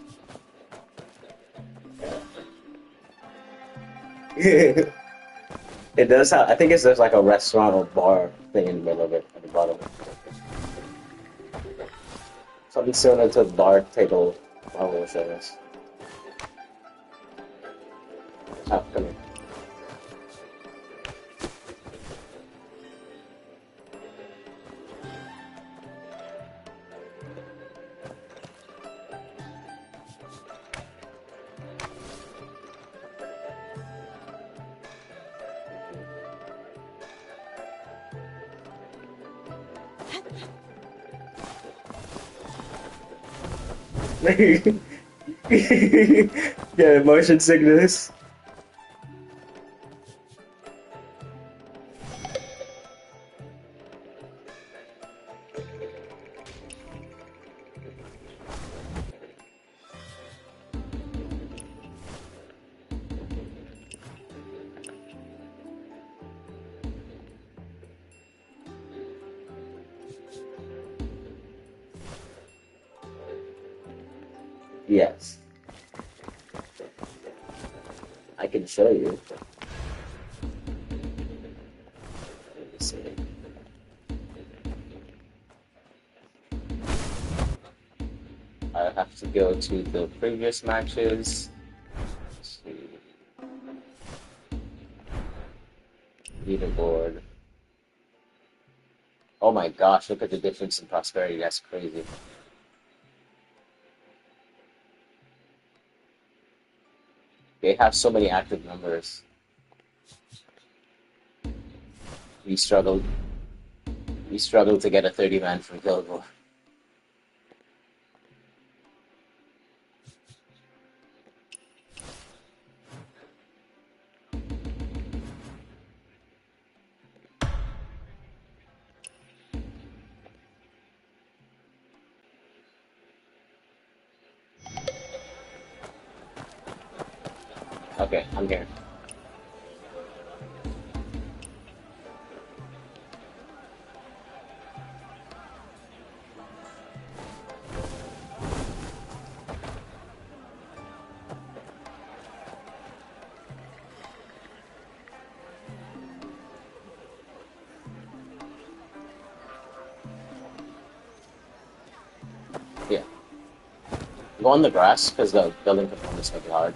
Speaker 1: Yeah. It does have, I think it's just like a restaurant or bar thing in the middle of it at the bottom. Something similar to a bar table Marvel shows. Oh, come here. Yeah, motion sickness. Yes, I can show you. Let me see. I have to go to the previous matches. Let's see. Leaderboard. Oh my gosh, look at the difference in prosperity. That's crazy. They have so many active members. We struggled. We struggled to get a 30-man from Guild. Okay, I'm here. Yeah. Go on the grass because the building components make it hard.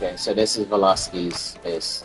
Speaker 1: Okay, so this is velocity's base.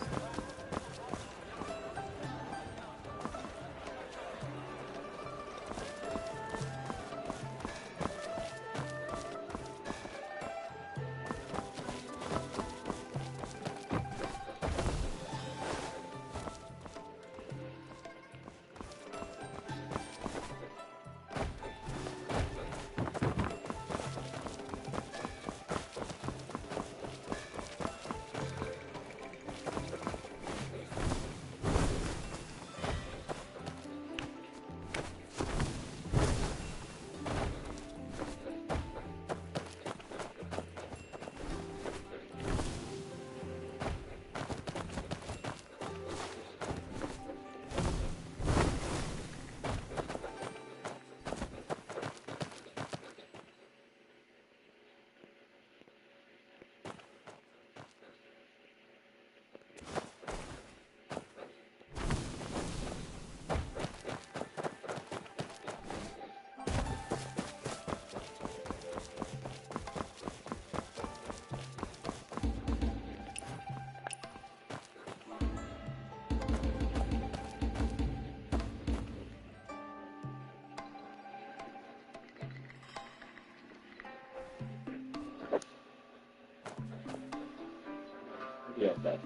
Speaker 1: Yeah, okay.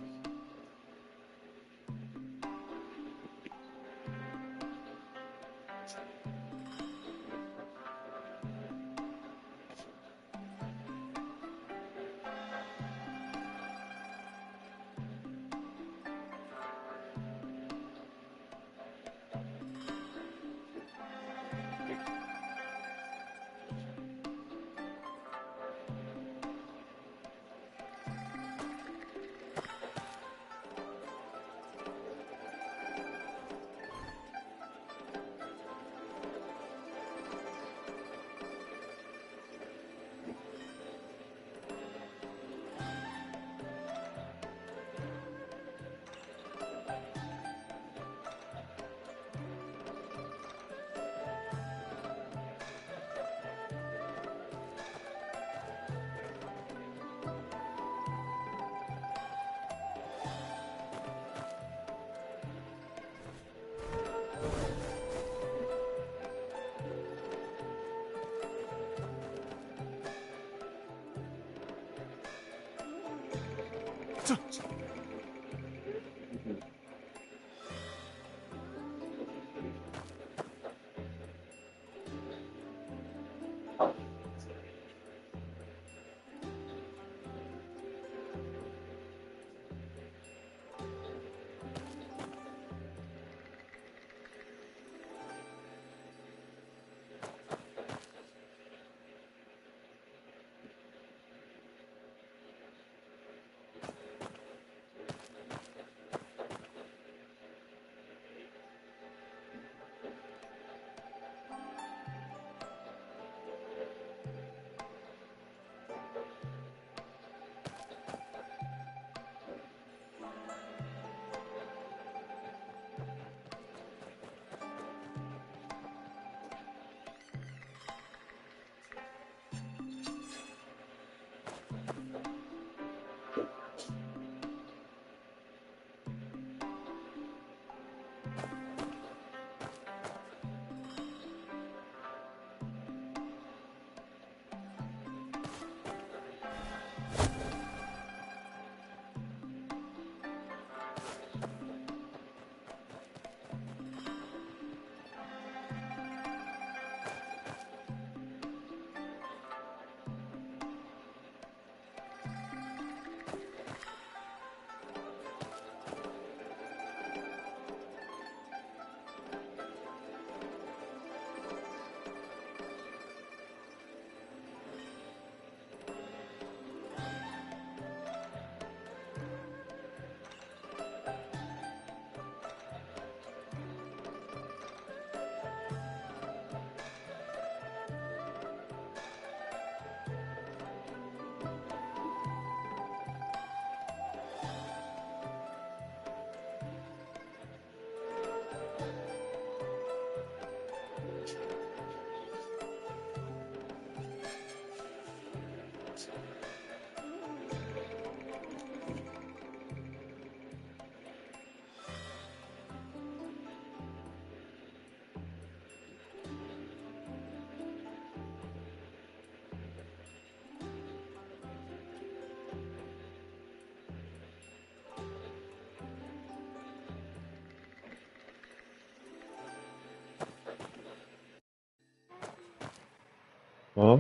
Speaker 7: Huh?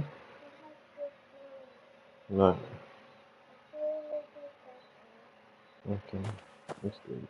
Speaker 7: No. Okay. That's good.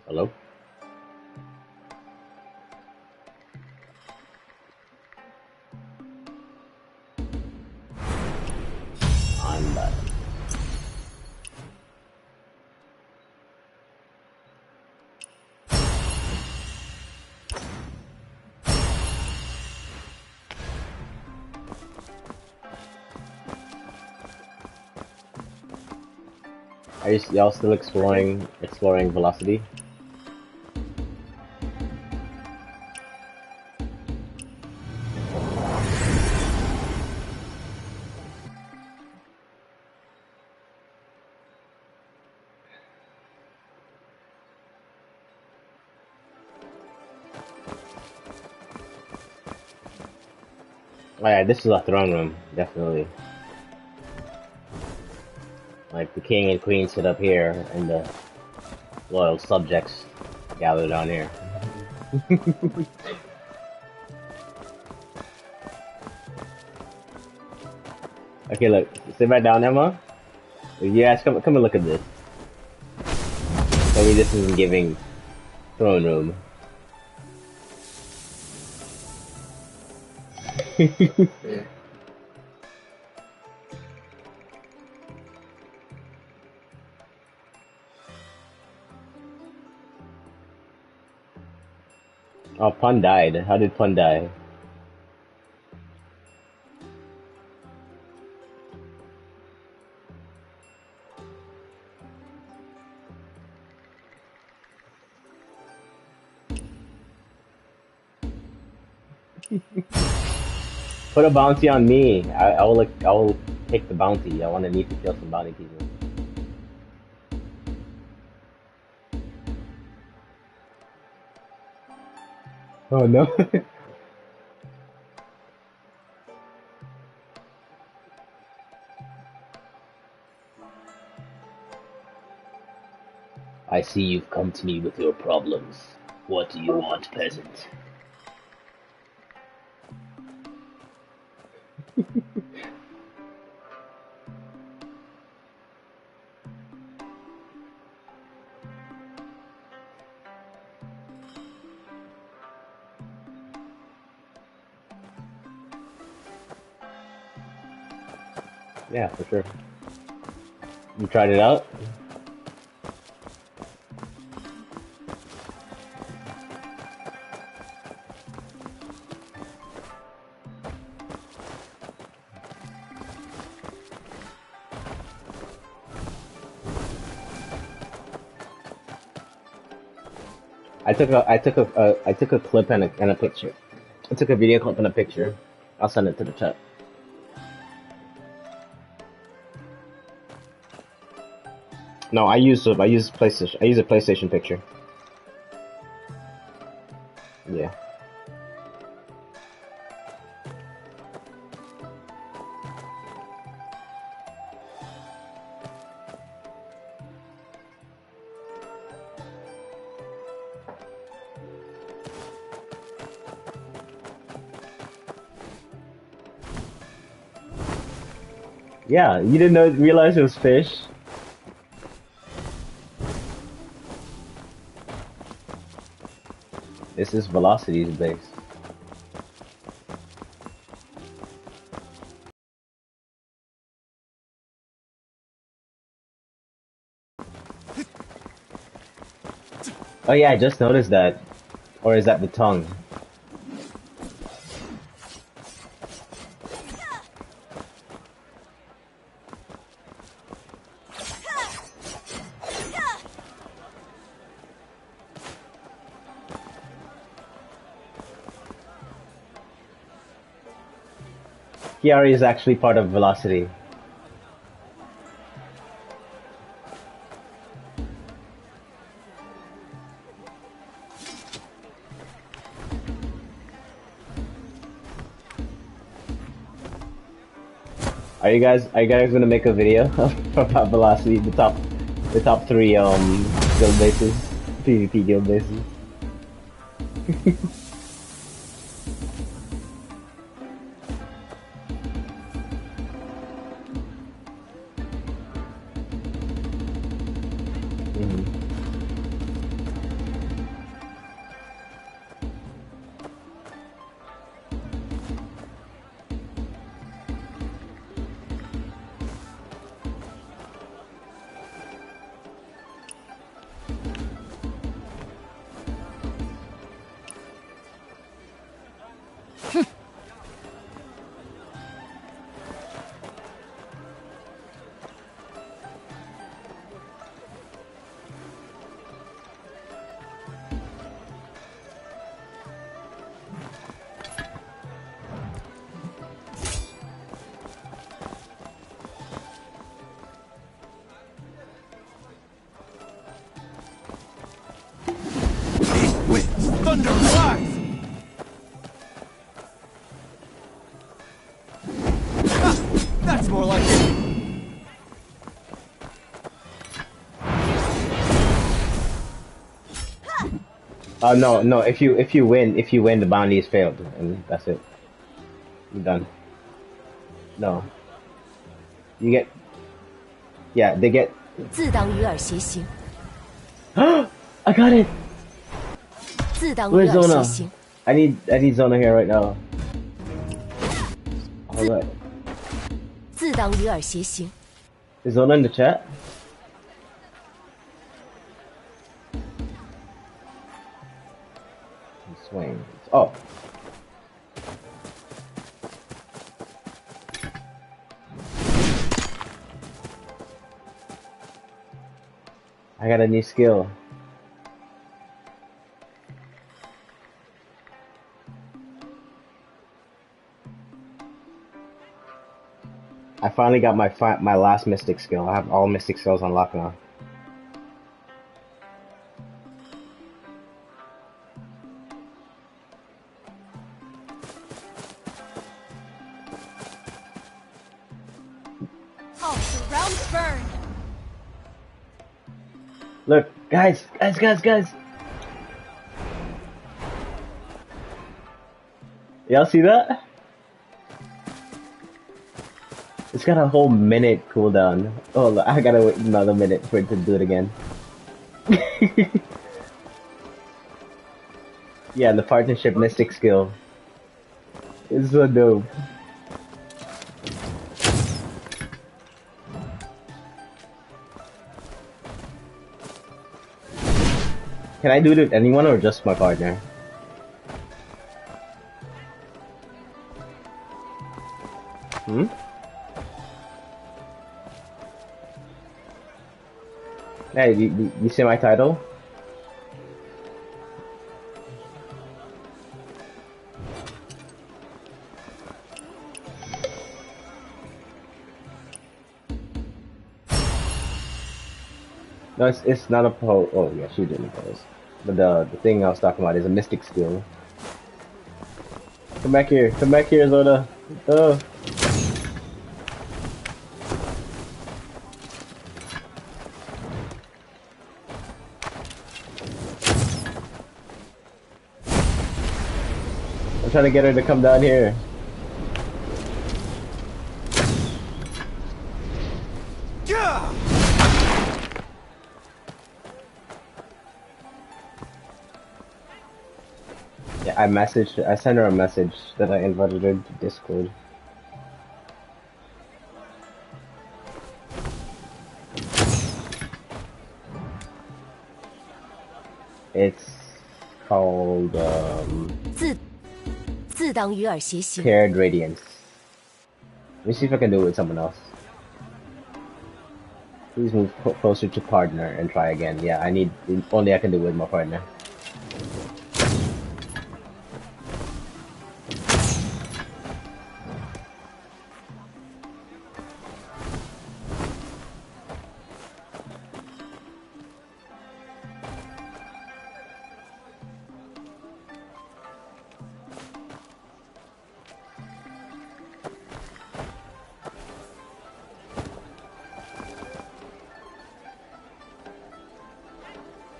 Speaker 7: Hello? I'm back. Are y'all still exploring velocity? Oh yeah, this is a throne room, definitely. Like the king and queen sit up here, and the loyal subjects gather down here. Okay, look, sit back down, Emma. You guys come and look at this. Tell me this isn't giving throne room. Oh, Pun died. How did Pun die? Put a bounty on me. I will take the bounty. I need to kill some bounty people. Oh no. I see you've come to me with your problems. What do you want, peasant? Yeah, for sure. You tried it out? I took a clip and a picture. I took a video clip and a picture. I'll send it to the chat. No, I use PlayStation. I use a PlayStation picture. Yeah. Yeah, you didn't realize it was fish. This is Velocity's base. Oh yeah, I just noticed that. Or is that the tongue? Kiari is actually part of Velocity. Are you guys gonna make a video about Velocity, the top three guild bases? PvP guild basis.
Speaker 2: Thunder, rise! Ah, that's more like it.
Speaker 7: Oh no, if you win, the bounty is failed, and that's it. You're done. No. You get. Yeah, they get.
Speaker 8: 自当鱼饵谐行，
Speaker 7: I got it.
Speaker 8: 自当鱼
Speaker 7: Where's
Speaker 8: 饵谐
Speaker 7: Zona?
Speaker 8: 行，
Speaker 7: I need Zona here right now. Alright.
Speaker 8: 自当鱼饵谐行，
Speaker 7: Is Zona in the chat? Swing. Oh. I got a new skill. I finally got my last mystic skill. I have all mystic skills unlocked now.
Speaker 6: Oh, surround burn.
Speaker 7: Look, guys! Y'all see that? It's got a whole minute cooldown. Oh, look, I gotta wait another minute for it to do it again. Yeah, the partnership mystic skill. It's so dope. Can I do it with anyone or just my partner? Hmm? Hey, you see my title? No, it's not a pose. Oh yeah, she didn't pose. But the thing I was talking about is a mystic skill. Come back here, Zoda. Oh. I'm trying to get her to come down here.
Speaker 2: Yeah!
Speaker 7: Yeah, I sent her a message that I invited her to Discord. It's called,
Speaker 8: 自当鱼饵谐行，
Speaker 7: Paired Radiance. Let me see if I can do it with someone else. Please move closer to partner and try again. Yeah, only I can do it with my partner.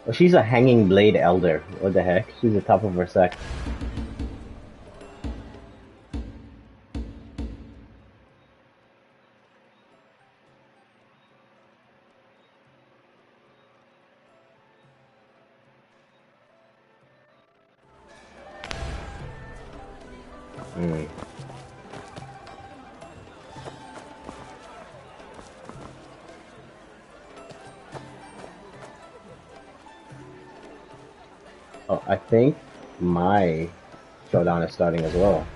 Speaker 7: Oh, she's a hanging blade elder. What the heck? She's the top of her sect. Hmm. Oh, I think my showdown is starting as well.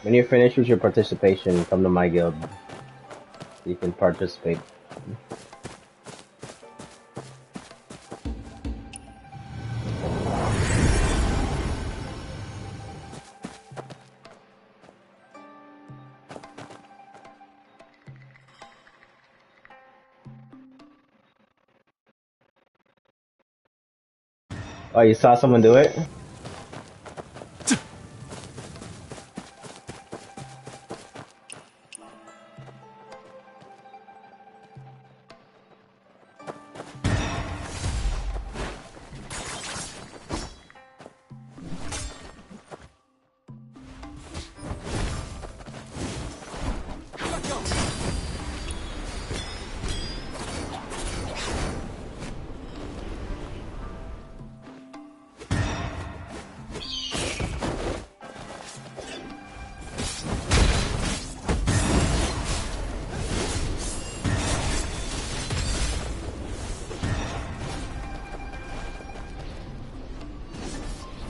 Speaker 7: When you're finished with your participation, come to my guild. You can participate. Oh, you saw someone do it?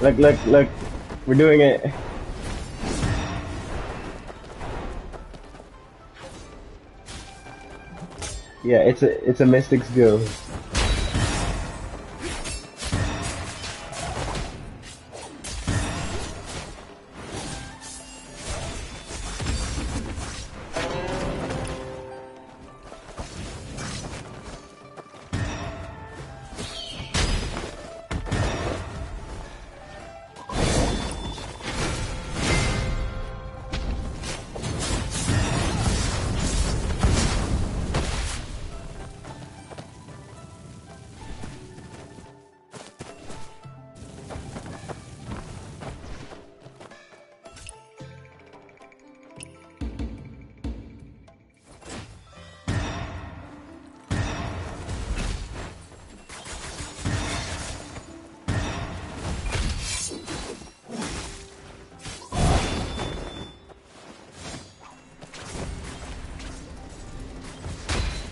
Speaker 7: Look, look, look. We're doing it. Yeah, it's a mystic skill.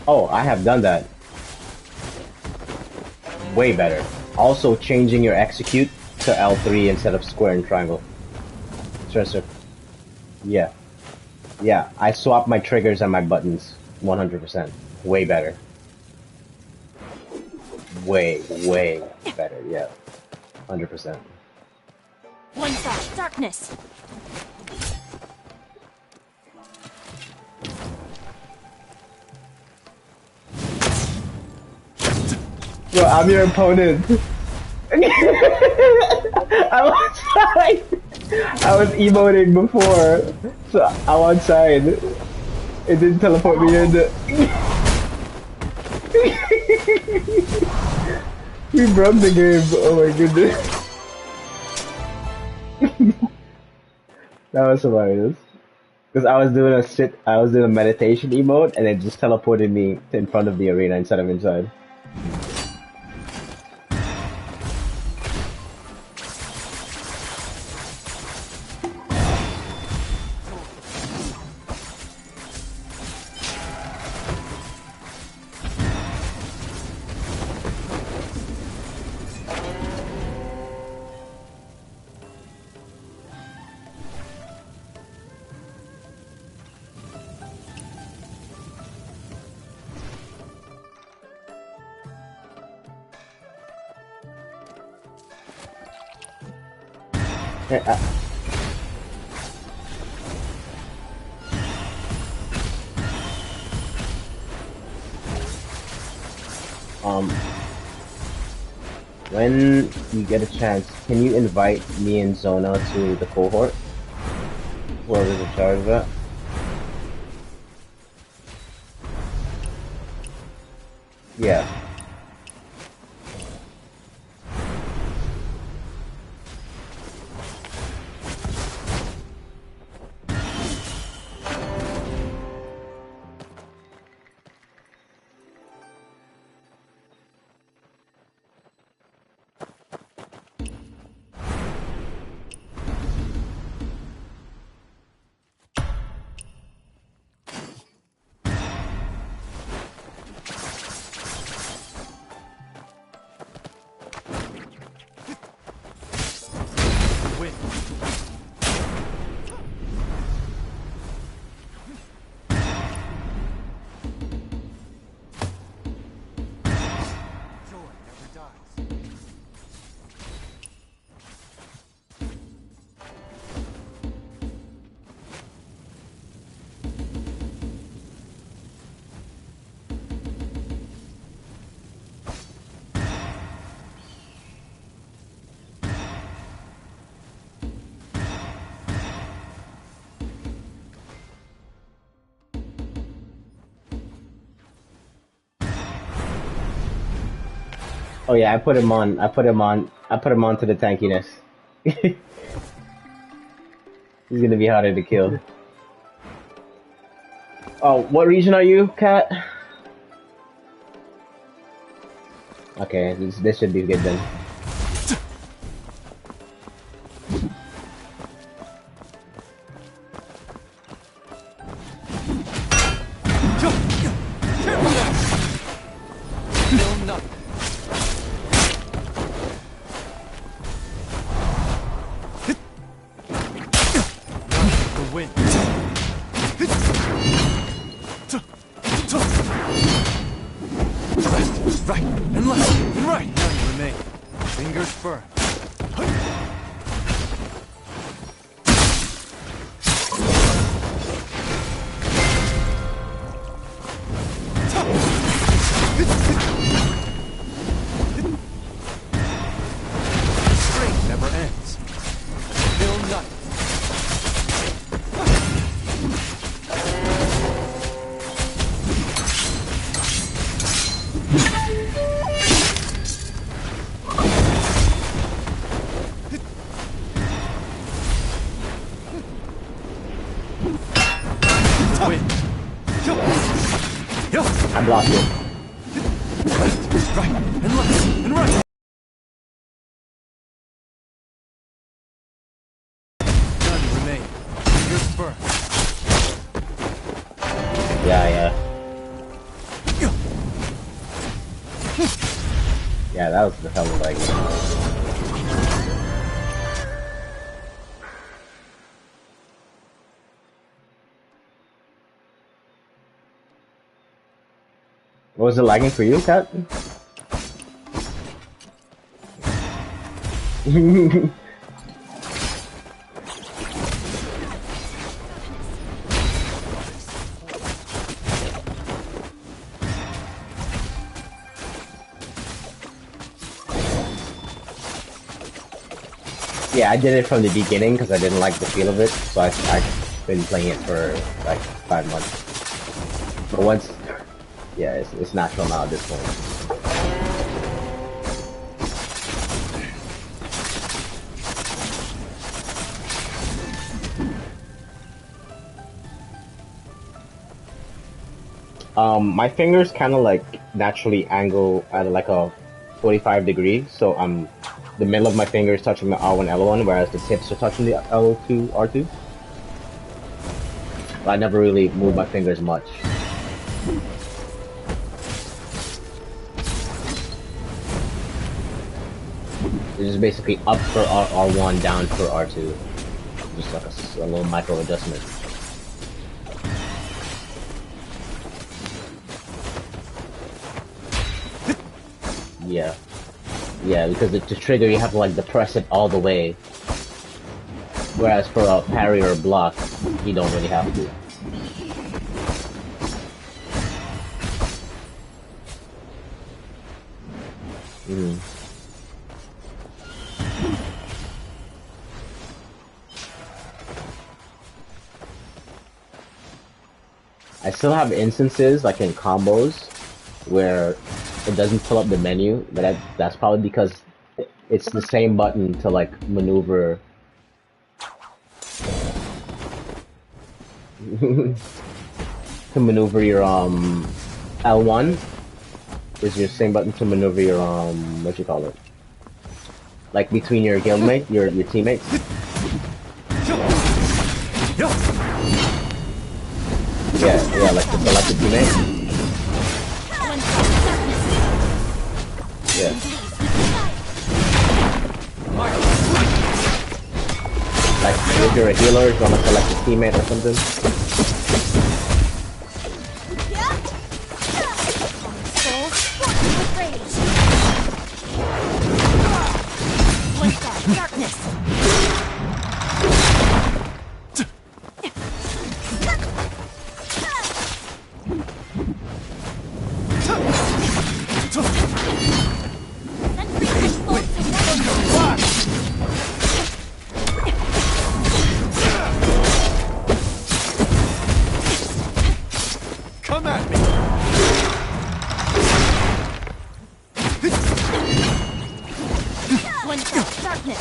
Speaker 7: Oh, I have done that. Way better. Also changing your execute to L3 instead of square and triangle. Sure, sir. Yeah. Yeah, I swapped my triggers and my buttons. 100%. Way better. Way better, yeah. 100%.
Speaker 6: One thought, darkness.
Speaker 7: Bro, I'm your opponent. I'm outside. I was emoting before, so I'm outside. It didn't teleport me in. We broke the game. Oh my goodness. That was hilarious. Because I was doing a meditation emote, and it just teleported me to in front of the arena instead of inside. When you get a chance, can you invite me and Zona to the cohort? Whoever's in charge of that. Yeah.
Speaker 2: Win. Joy never dies.
Speaker 7: Oh yeah, I put him on. I put him on. I put him on to the tankiness. He's gonna be harder to kill. Oh, what region are you, Cat? Okay, this should be good then.
Speaker 2: Feel nothing. The win. Left, right, and left, and right. None remain. Fingers firm. String never ends. Feel nothing. Win.
Speaker 7: I blocked it.
Speaker 2: Left, right, and left, and right. None remain. Fingers firm.
Speaker 7: Yeah. Yeah, that was the hell of like. What was it lagging for you, Cat? Yeah, I did it from the beginning because I didn't like the feel of it, so I've been playing it for like 5 months. But once, yeah, it's natural now at this point. My fingers kind of like naturally angle at like a 45 degree, so the middle of my finger is touching the R1, L1, whereas the tips are touching the L2, R2. But I never really move my fingers much. It's just basically up for R1, down for R2. Just like a little micro adjustment. Yeah. Yeah, because to trigger you have to like depress it all the way. Whereas for a parry or a block, you don't really have to. I still have instances like in combos where it doesn't pull up the menu, but that's probably because it's the same button to like maneuver. To maneuver your L1 is your same button to maneuver your what you call it, like between your guildmate, your teammates. Yeah, like to select a teammate. Yeah. Like if you're a healer, you wanna select a teammate or something.
Speaker 6: Darkness.
Speaker 2: Come at me.
Speaker 6: Darkness.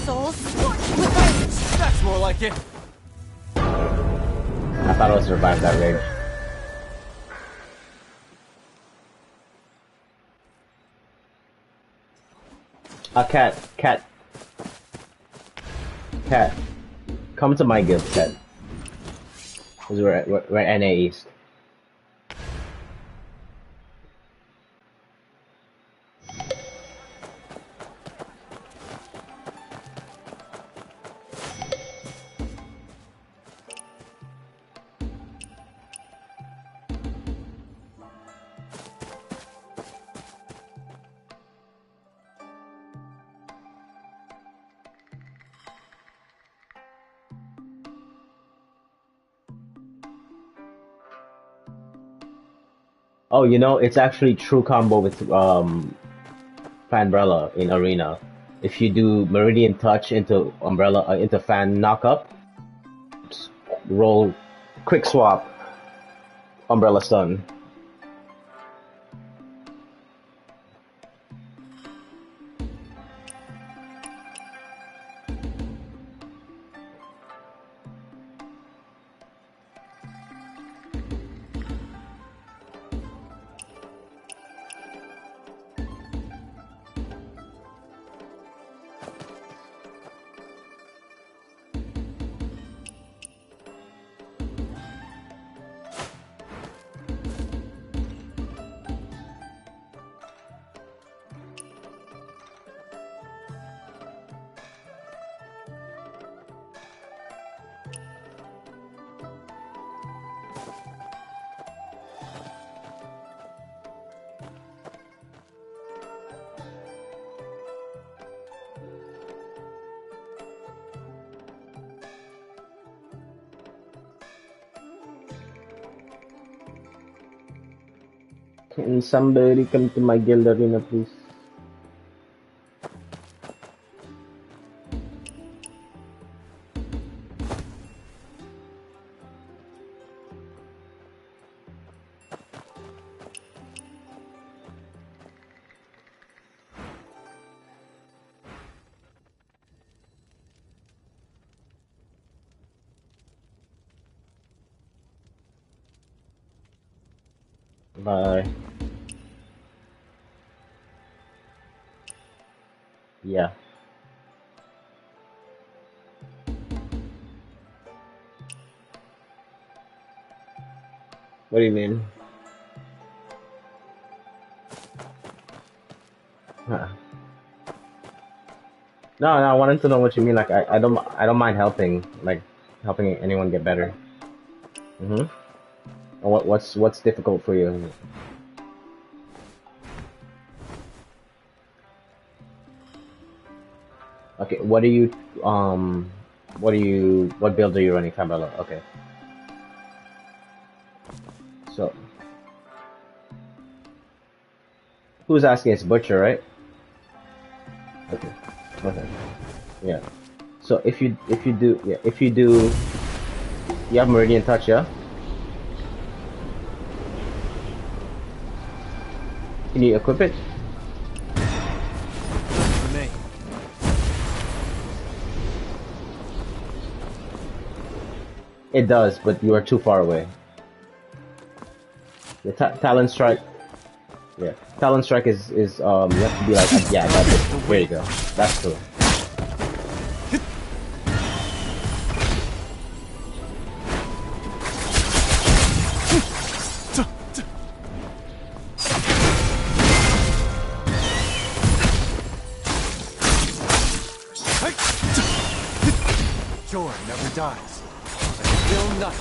Speaker 6: Soul scorched with rage.
Speaker 2: That's more like it.
Speaker 7: I thought I would survive that raid. Cat. Come to my guild, Cat. Cause we're NA East. Oh, you know, it's actually true combo with Fanbrella in Arena. If you do Meridian Touch into Umbrella into Fan knock up, roll quick swap Umbrella Stun. Can somebody come to my guild arena, please? Bye. Yeah. What do you mean? Huh. No, I wanted to know what you mean. Like, I don't mind helping, like, helping anyone get better. Mm-hmm. What's difficult for you? Okay, what build are you running, Fabella? Okay. So, who's asking? It's Butcher, right? Okay. Okay. Yeah. So if you do You have Meridian Touch, yeah? Can you equip it?
Speaker 2: For me.
Speaker 7: It does, but you are too far away. The Talon Strike. Yeah, Talon Strike is you have to be like yeah, that's it. There you go. That's cool.
Speaker 2: Joy never dies. Still night.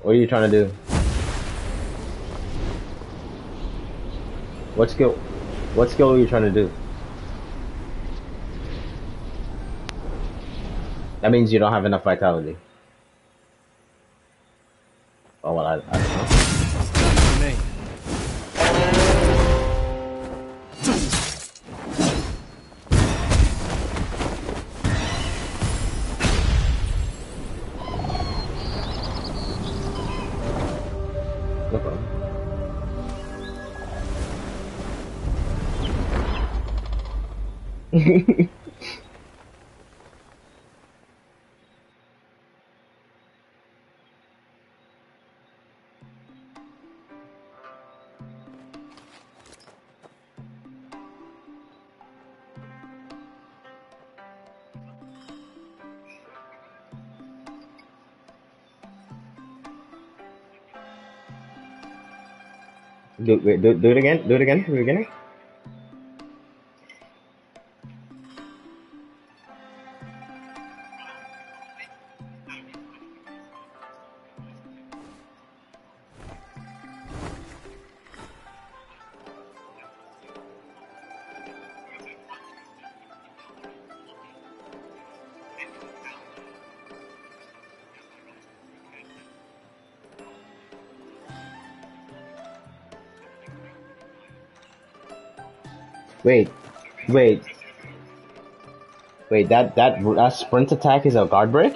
Speaker 7: What are you trying to do? What skill? What skill are you trying to do? That means you don't have enough vitality. Oh well, I don't know.
Speaker 2: For me.
Speaker 7: No problem. Do it again. Do it again from the beginning. Wait, wait, wait. That sprint attack is a guard break.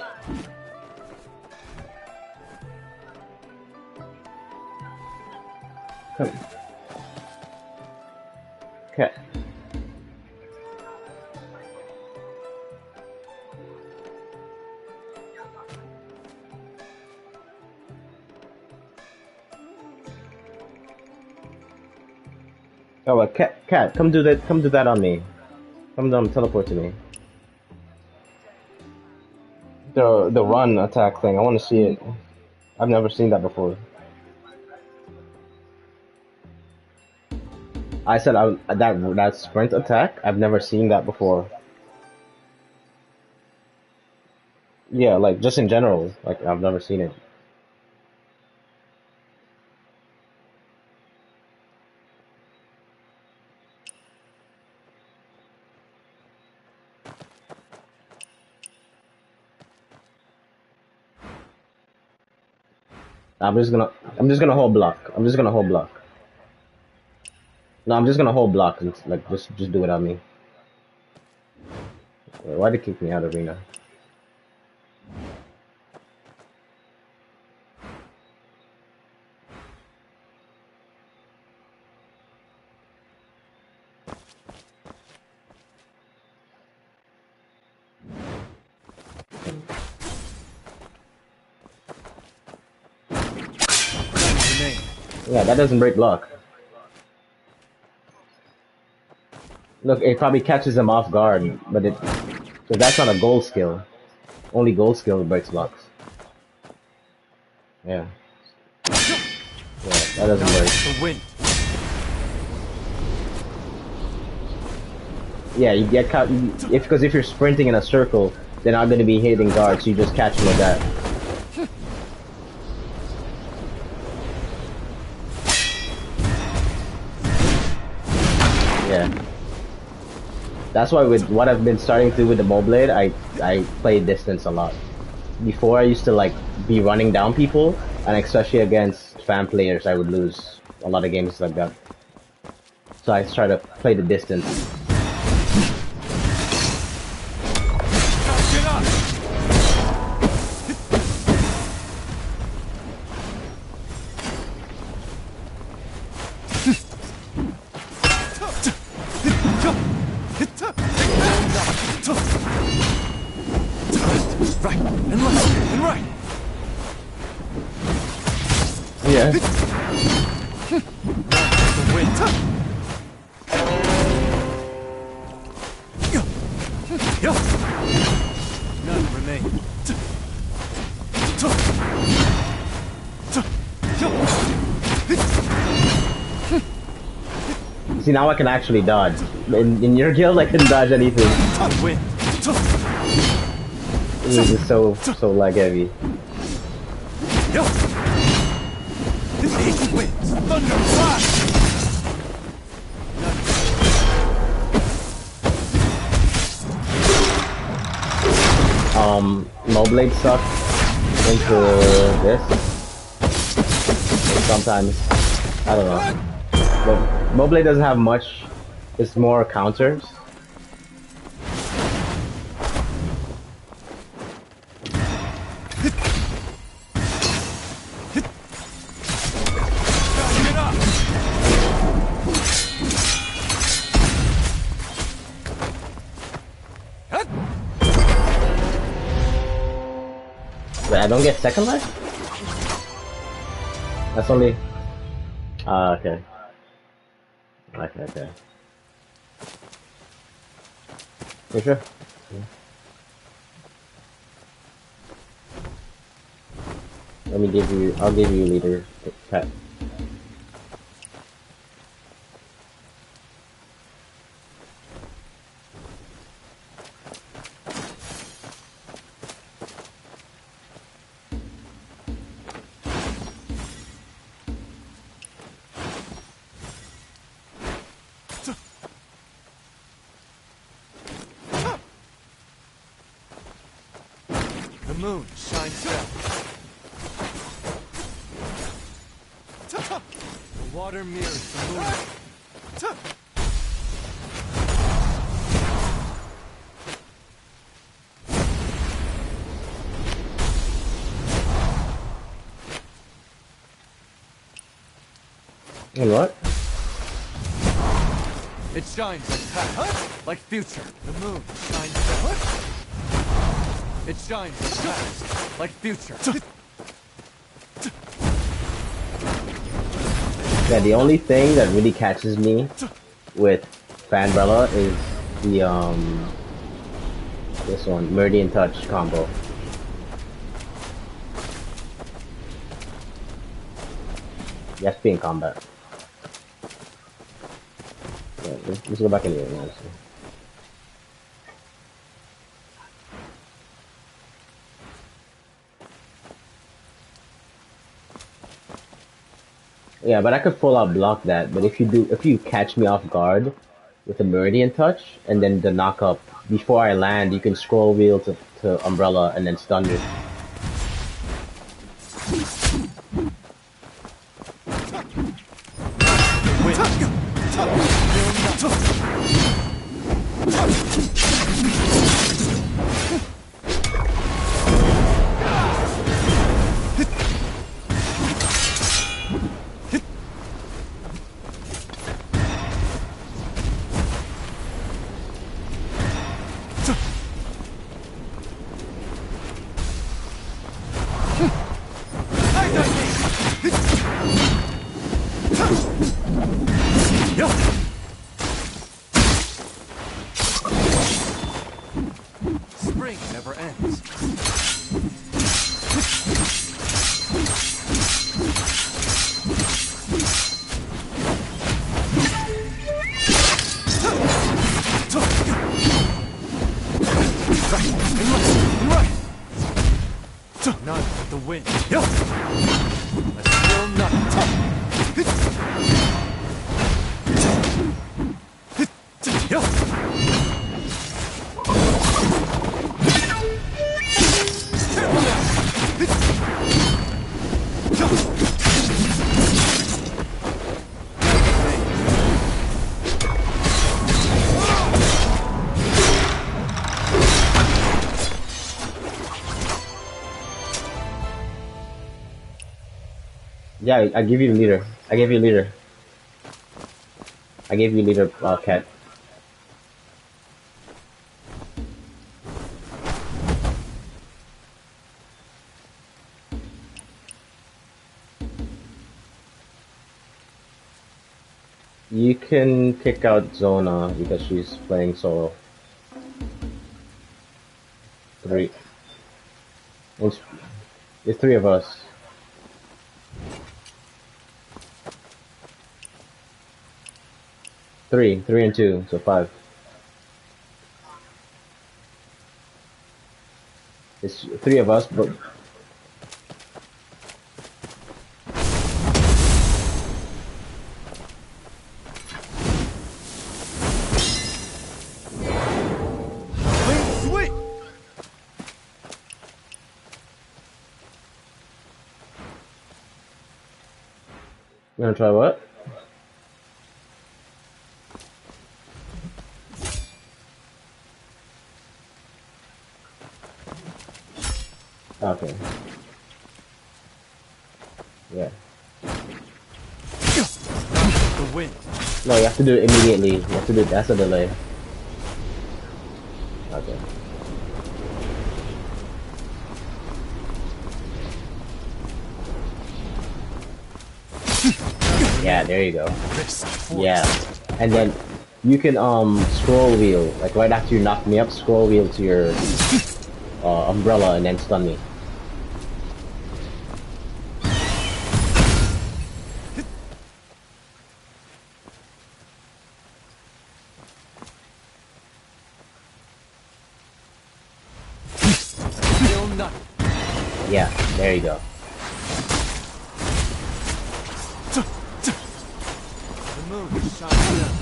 Speaker 7: Come. Okay. Oh, well, cat, come do that. Come do that on me. Come down, teleport to me. The run attack thing. I want to see it. I've never seen that before. I said that sprint attack. I've never seen that before. Yeah, like just in general. Like I've never seen it. I'm just gonna hold block. I'm just gonna hold block. No, I'm just gonna hold block and like just do it on me. Wait, why'd it kick me out of arena?
Speaker 2: For me.
Speaker 7: Yeah, that doesn't break block. Look, it probably catches them off guard, but so that's not a gold skill. Only gold skill breaks blocks. Yeah. Yeah, that doesn't work.
Speaker 2: The wind.
Speaker 7: Yeah, you get caught because if you're sprinting in a circle, they're not going to be hitting guards, so you just catch them with that. Yeah. That's why with what I've been starting to do with the Mo Blade, I play distance a lot. Before I used to like be running down people, and especially against fan players, I would lose a lot of games like that. So I try to play the distance.
Speaker 2: Get up! Right and left and right.
Speaker 7: Yeah.
Speaker 2: The wind. None remain.
Speaker 7: See, now I can actually dodge. In your guild, I can dodge anything.
Speaker 2: Wind.
Speaker 7: This is so lag heavy.
Speaker 2: Eight winds. Thunder flash.
Speaker 7: Moblade suck into this. Sometimes, I don't know. But Moblade doesn't have much. It's more counters. Wait, I don't get second life? That's only... okay. Okay. You sure? Yeah. Let me give you... I'll give you leader pet.
Speaker 2: The moon shines down. The water mirrors the moon.
Speaker 7: And what?
Speaker 2: It shines like past, like future. The moon shines down. It shines like past, like future.
Speaker 7: Yeah, the only thing that really catches me with Fanbrella is the this one, Meridian Touch combo. You have to be in combat. Yeah, let's go back in here. Yeah, but I could full out block that. But if you catch me off guard with a Meridian Touch and then the knock up before I land, you can scroll wheel to Umbrella and then stun me.
Speaker 2: Spring never ends. Right. None but the wind. A still nothing.
Speaker 7: Yeah, I give you leader. I gave you leader. I gave you leader, cat. You can kick out Zona because she's playing solo. 3. It's 3 of us. 3. 3 and 2, so 5. It's 3 of us, but
Speaker 2: Sweet!
Speaker 7: you wanna try what? Okay. Yeah.
Speaker 2: The wind.
Speaker 7: No, you have to do it immediately. You have to do it. That's a delay. Okay. Yeah, there you go. Yeah. And then you can scroll wheel. Like right after you knock me up, scroll wheel to your umbrella and then stun me.
Speaker 2: Still nothing.
Speaker 7: Yeah, there you go.
Speaker 2: The moon shines down.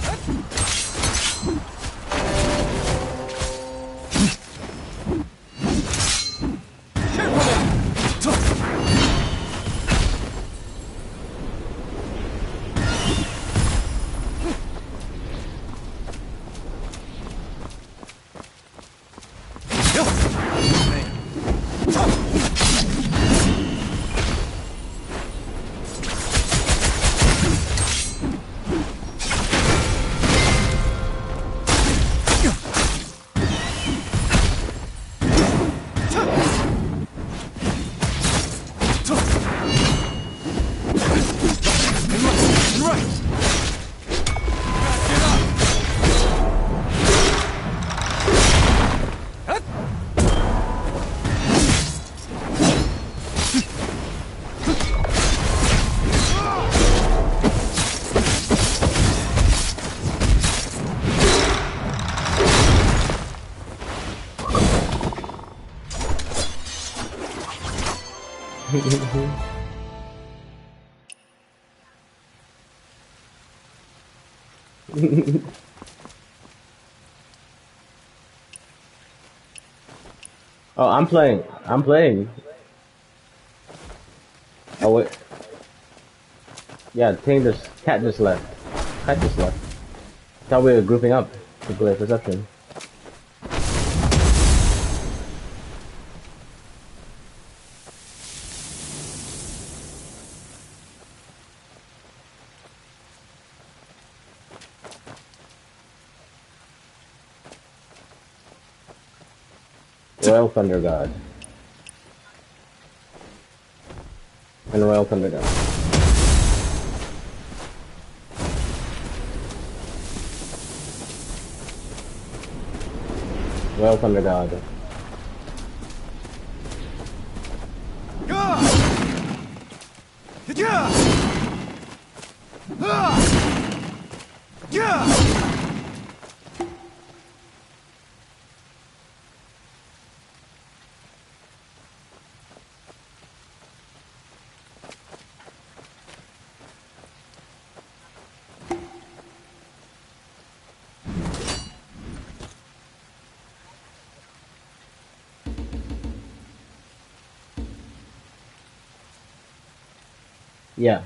Speaker 2: Oh, I'm playing. I'm playing. Oh wait. Yeah, cat just left. Cat just left. Thought we were grouping up to play Perception. Royal Thunder God. And Royal Thunder God. Royal Thunder God. Yeah.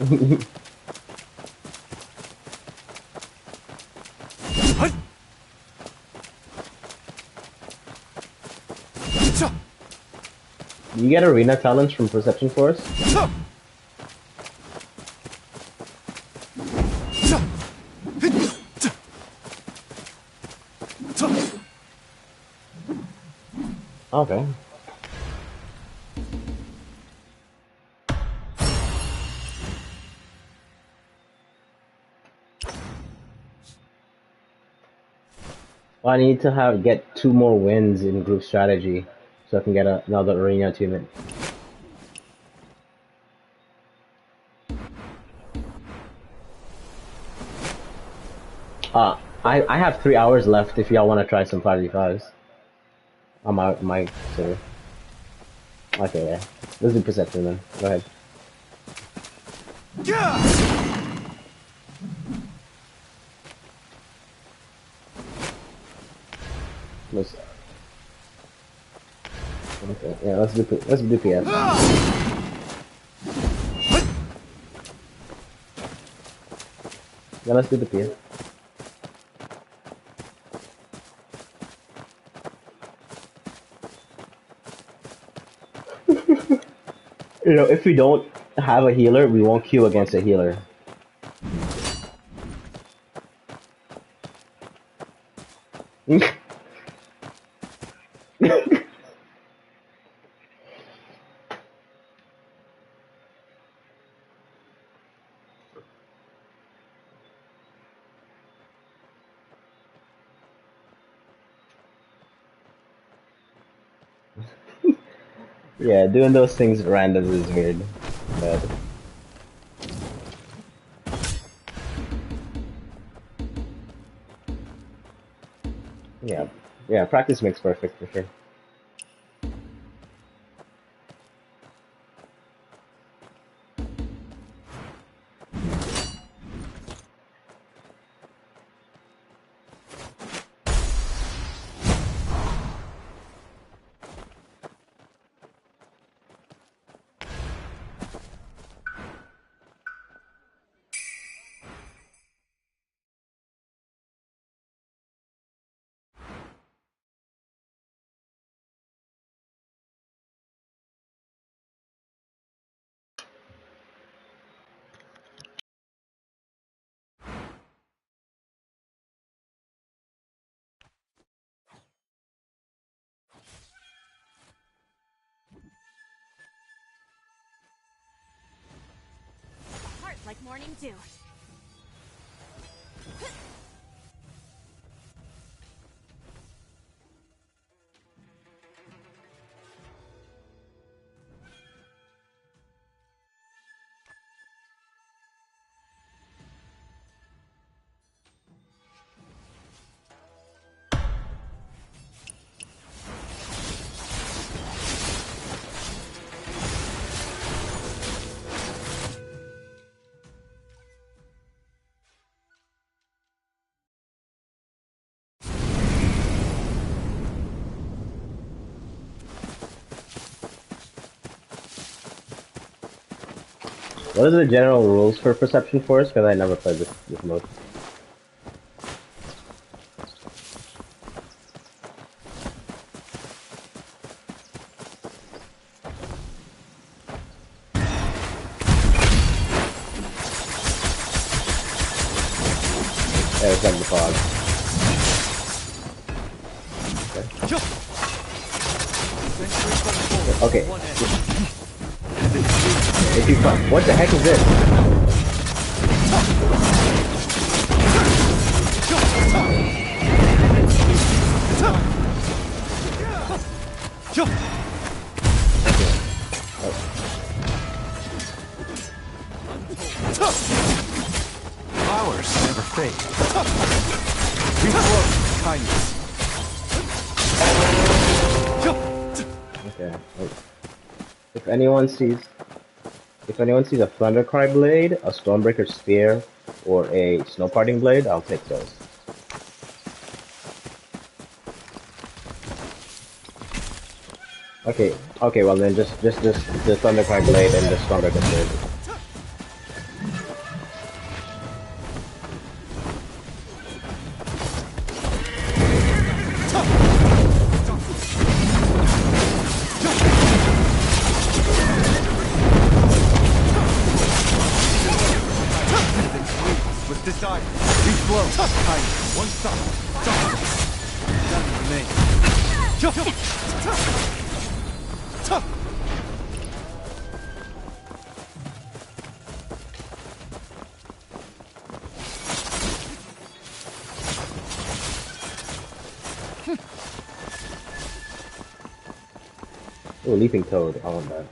Speaker 7: You get arena talents from Perception Force? Okay. Well, I need to get 2 more wins in group strategy so I can get another arena achievement. I have 3 hours left if y'all want to try some 5v5s on my server. Okay, yeah. Let's do Perception then. Go ahead. Okay, yeah, let's do PS. Yeah, let's do the PS. You know, if we don't have a healer, we won't queue against a healer. Yeah, doing those things at random is weird. But yeah, practice makes perfect for sure.
Speaker 6: Heart like morning dew.
Speaker 7: What are the general rules for Perception Force? Because I never played this mode. Yeah, it's like the fog. Okay. If you what the heck is this?
Speaker 5: Flowers never fade. We float with kindness.
Speaker 7: Okay. If anyone sees a Thundercry blade, a Stormbreaker spear, or a Snow Parting blade, I'll take those. Okay, well then just the Thundercry blade and the Stormbreaker blade.
Speaker 2: Desire. Each blow. Tiny. One stop. Stop. Down to me.
Speaker 7: Oh, leaping toad. I want that.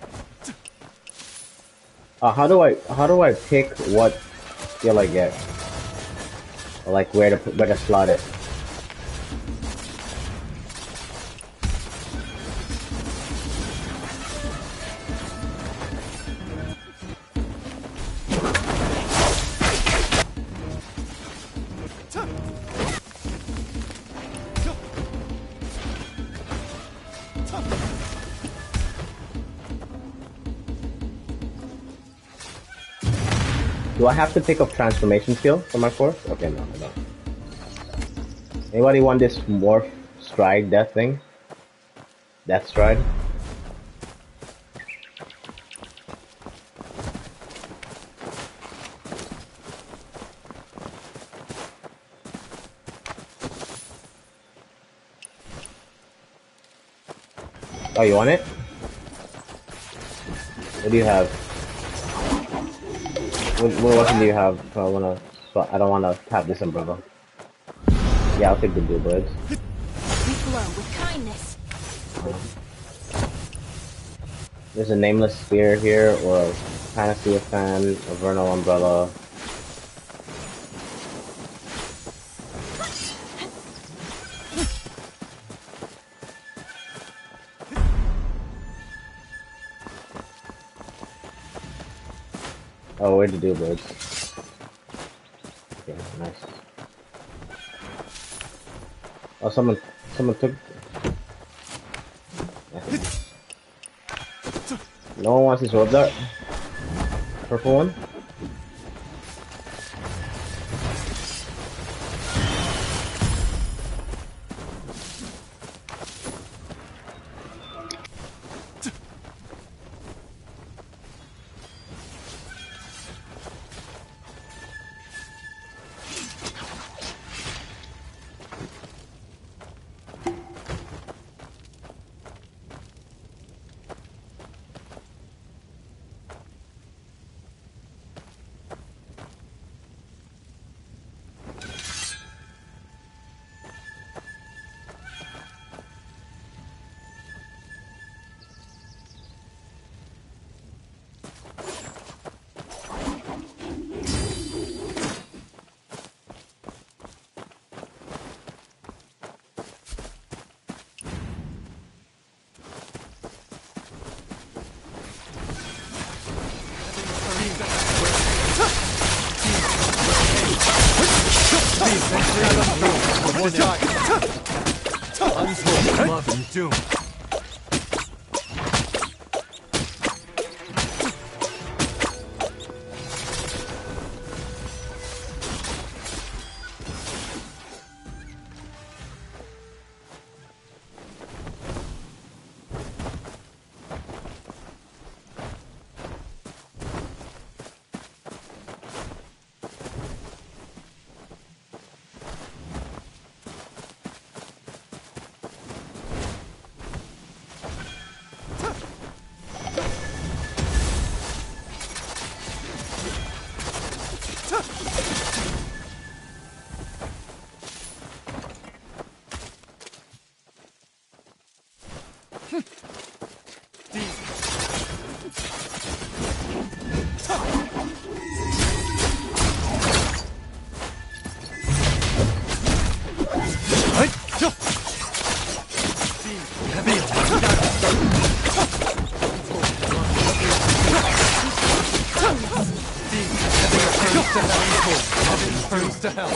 Speaker 7: How do I pick what skill I get? Or like where to slot it? Do I have to pick up transformation skill for my force? Okay, no, I don't. Anybody want this morph stride death thing? Death stride? Oh, you want it? What do you have? What weapon do you have? I don't wanna tap this umbrella. Yeah, I'll take the blue birds.
Speaker 6: We glow with kindness.
Speaker 7: There's a nameless spear here, or a panacea fan, a vernal umbrella. Oh, where'd the blue birds? Okay, nice. Oh, someone took. No one wants this orb dart. Purple one.
Speaker 2: Untold love and doom. Turns to hell.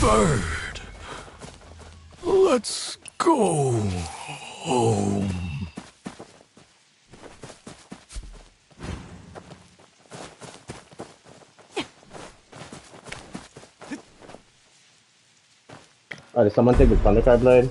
Speaker 5: Bird. Let's go home.
Speaker 7: Oh, did someone take the Thundercard blade?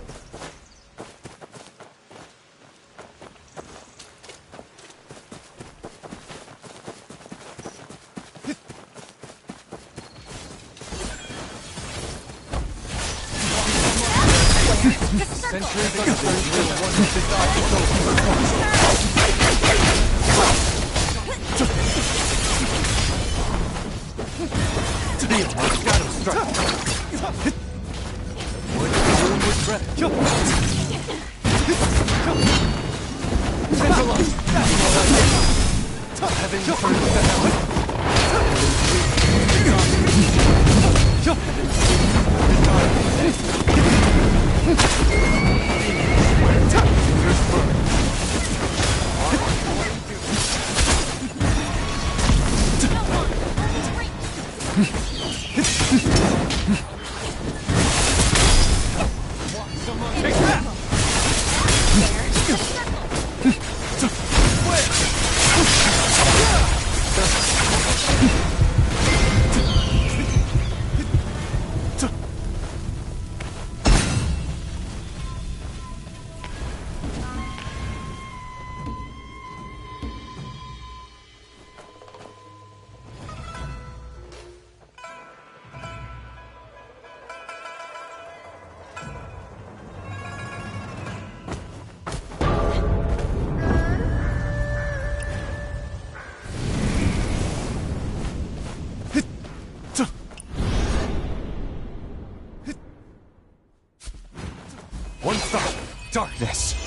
Speaker 2: One stop. Darkness.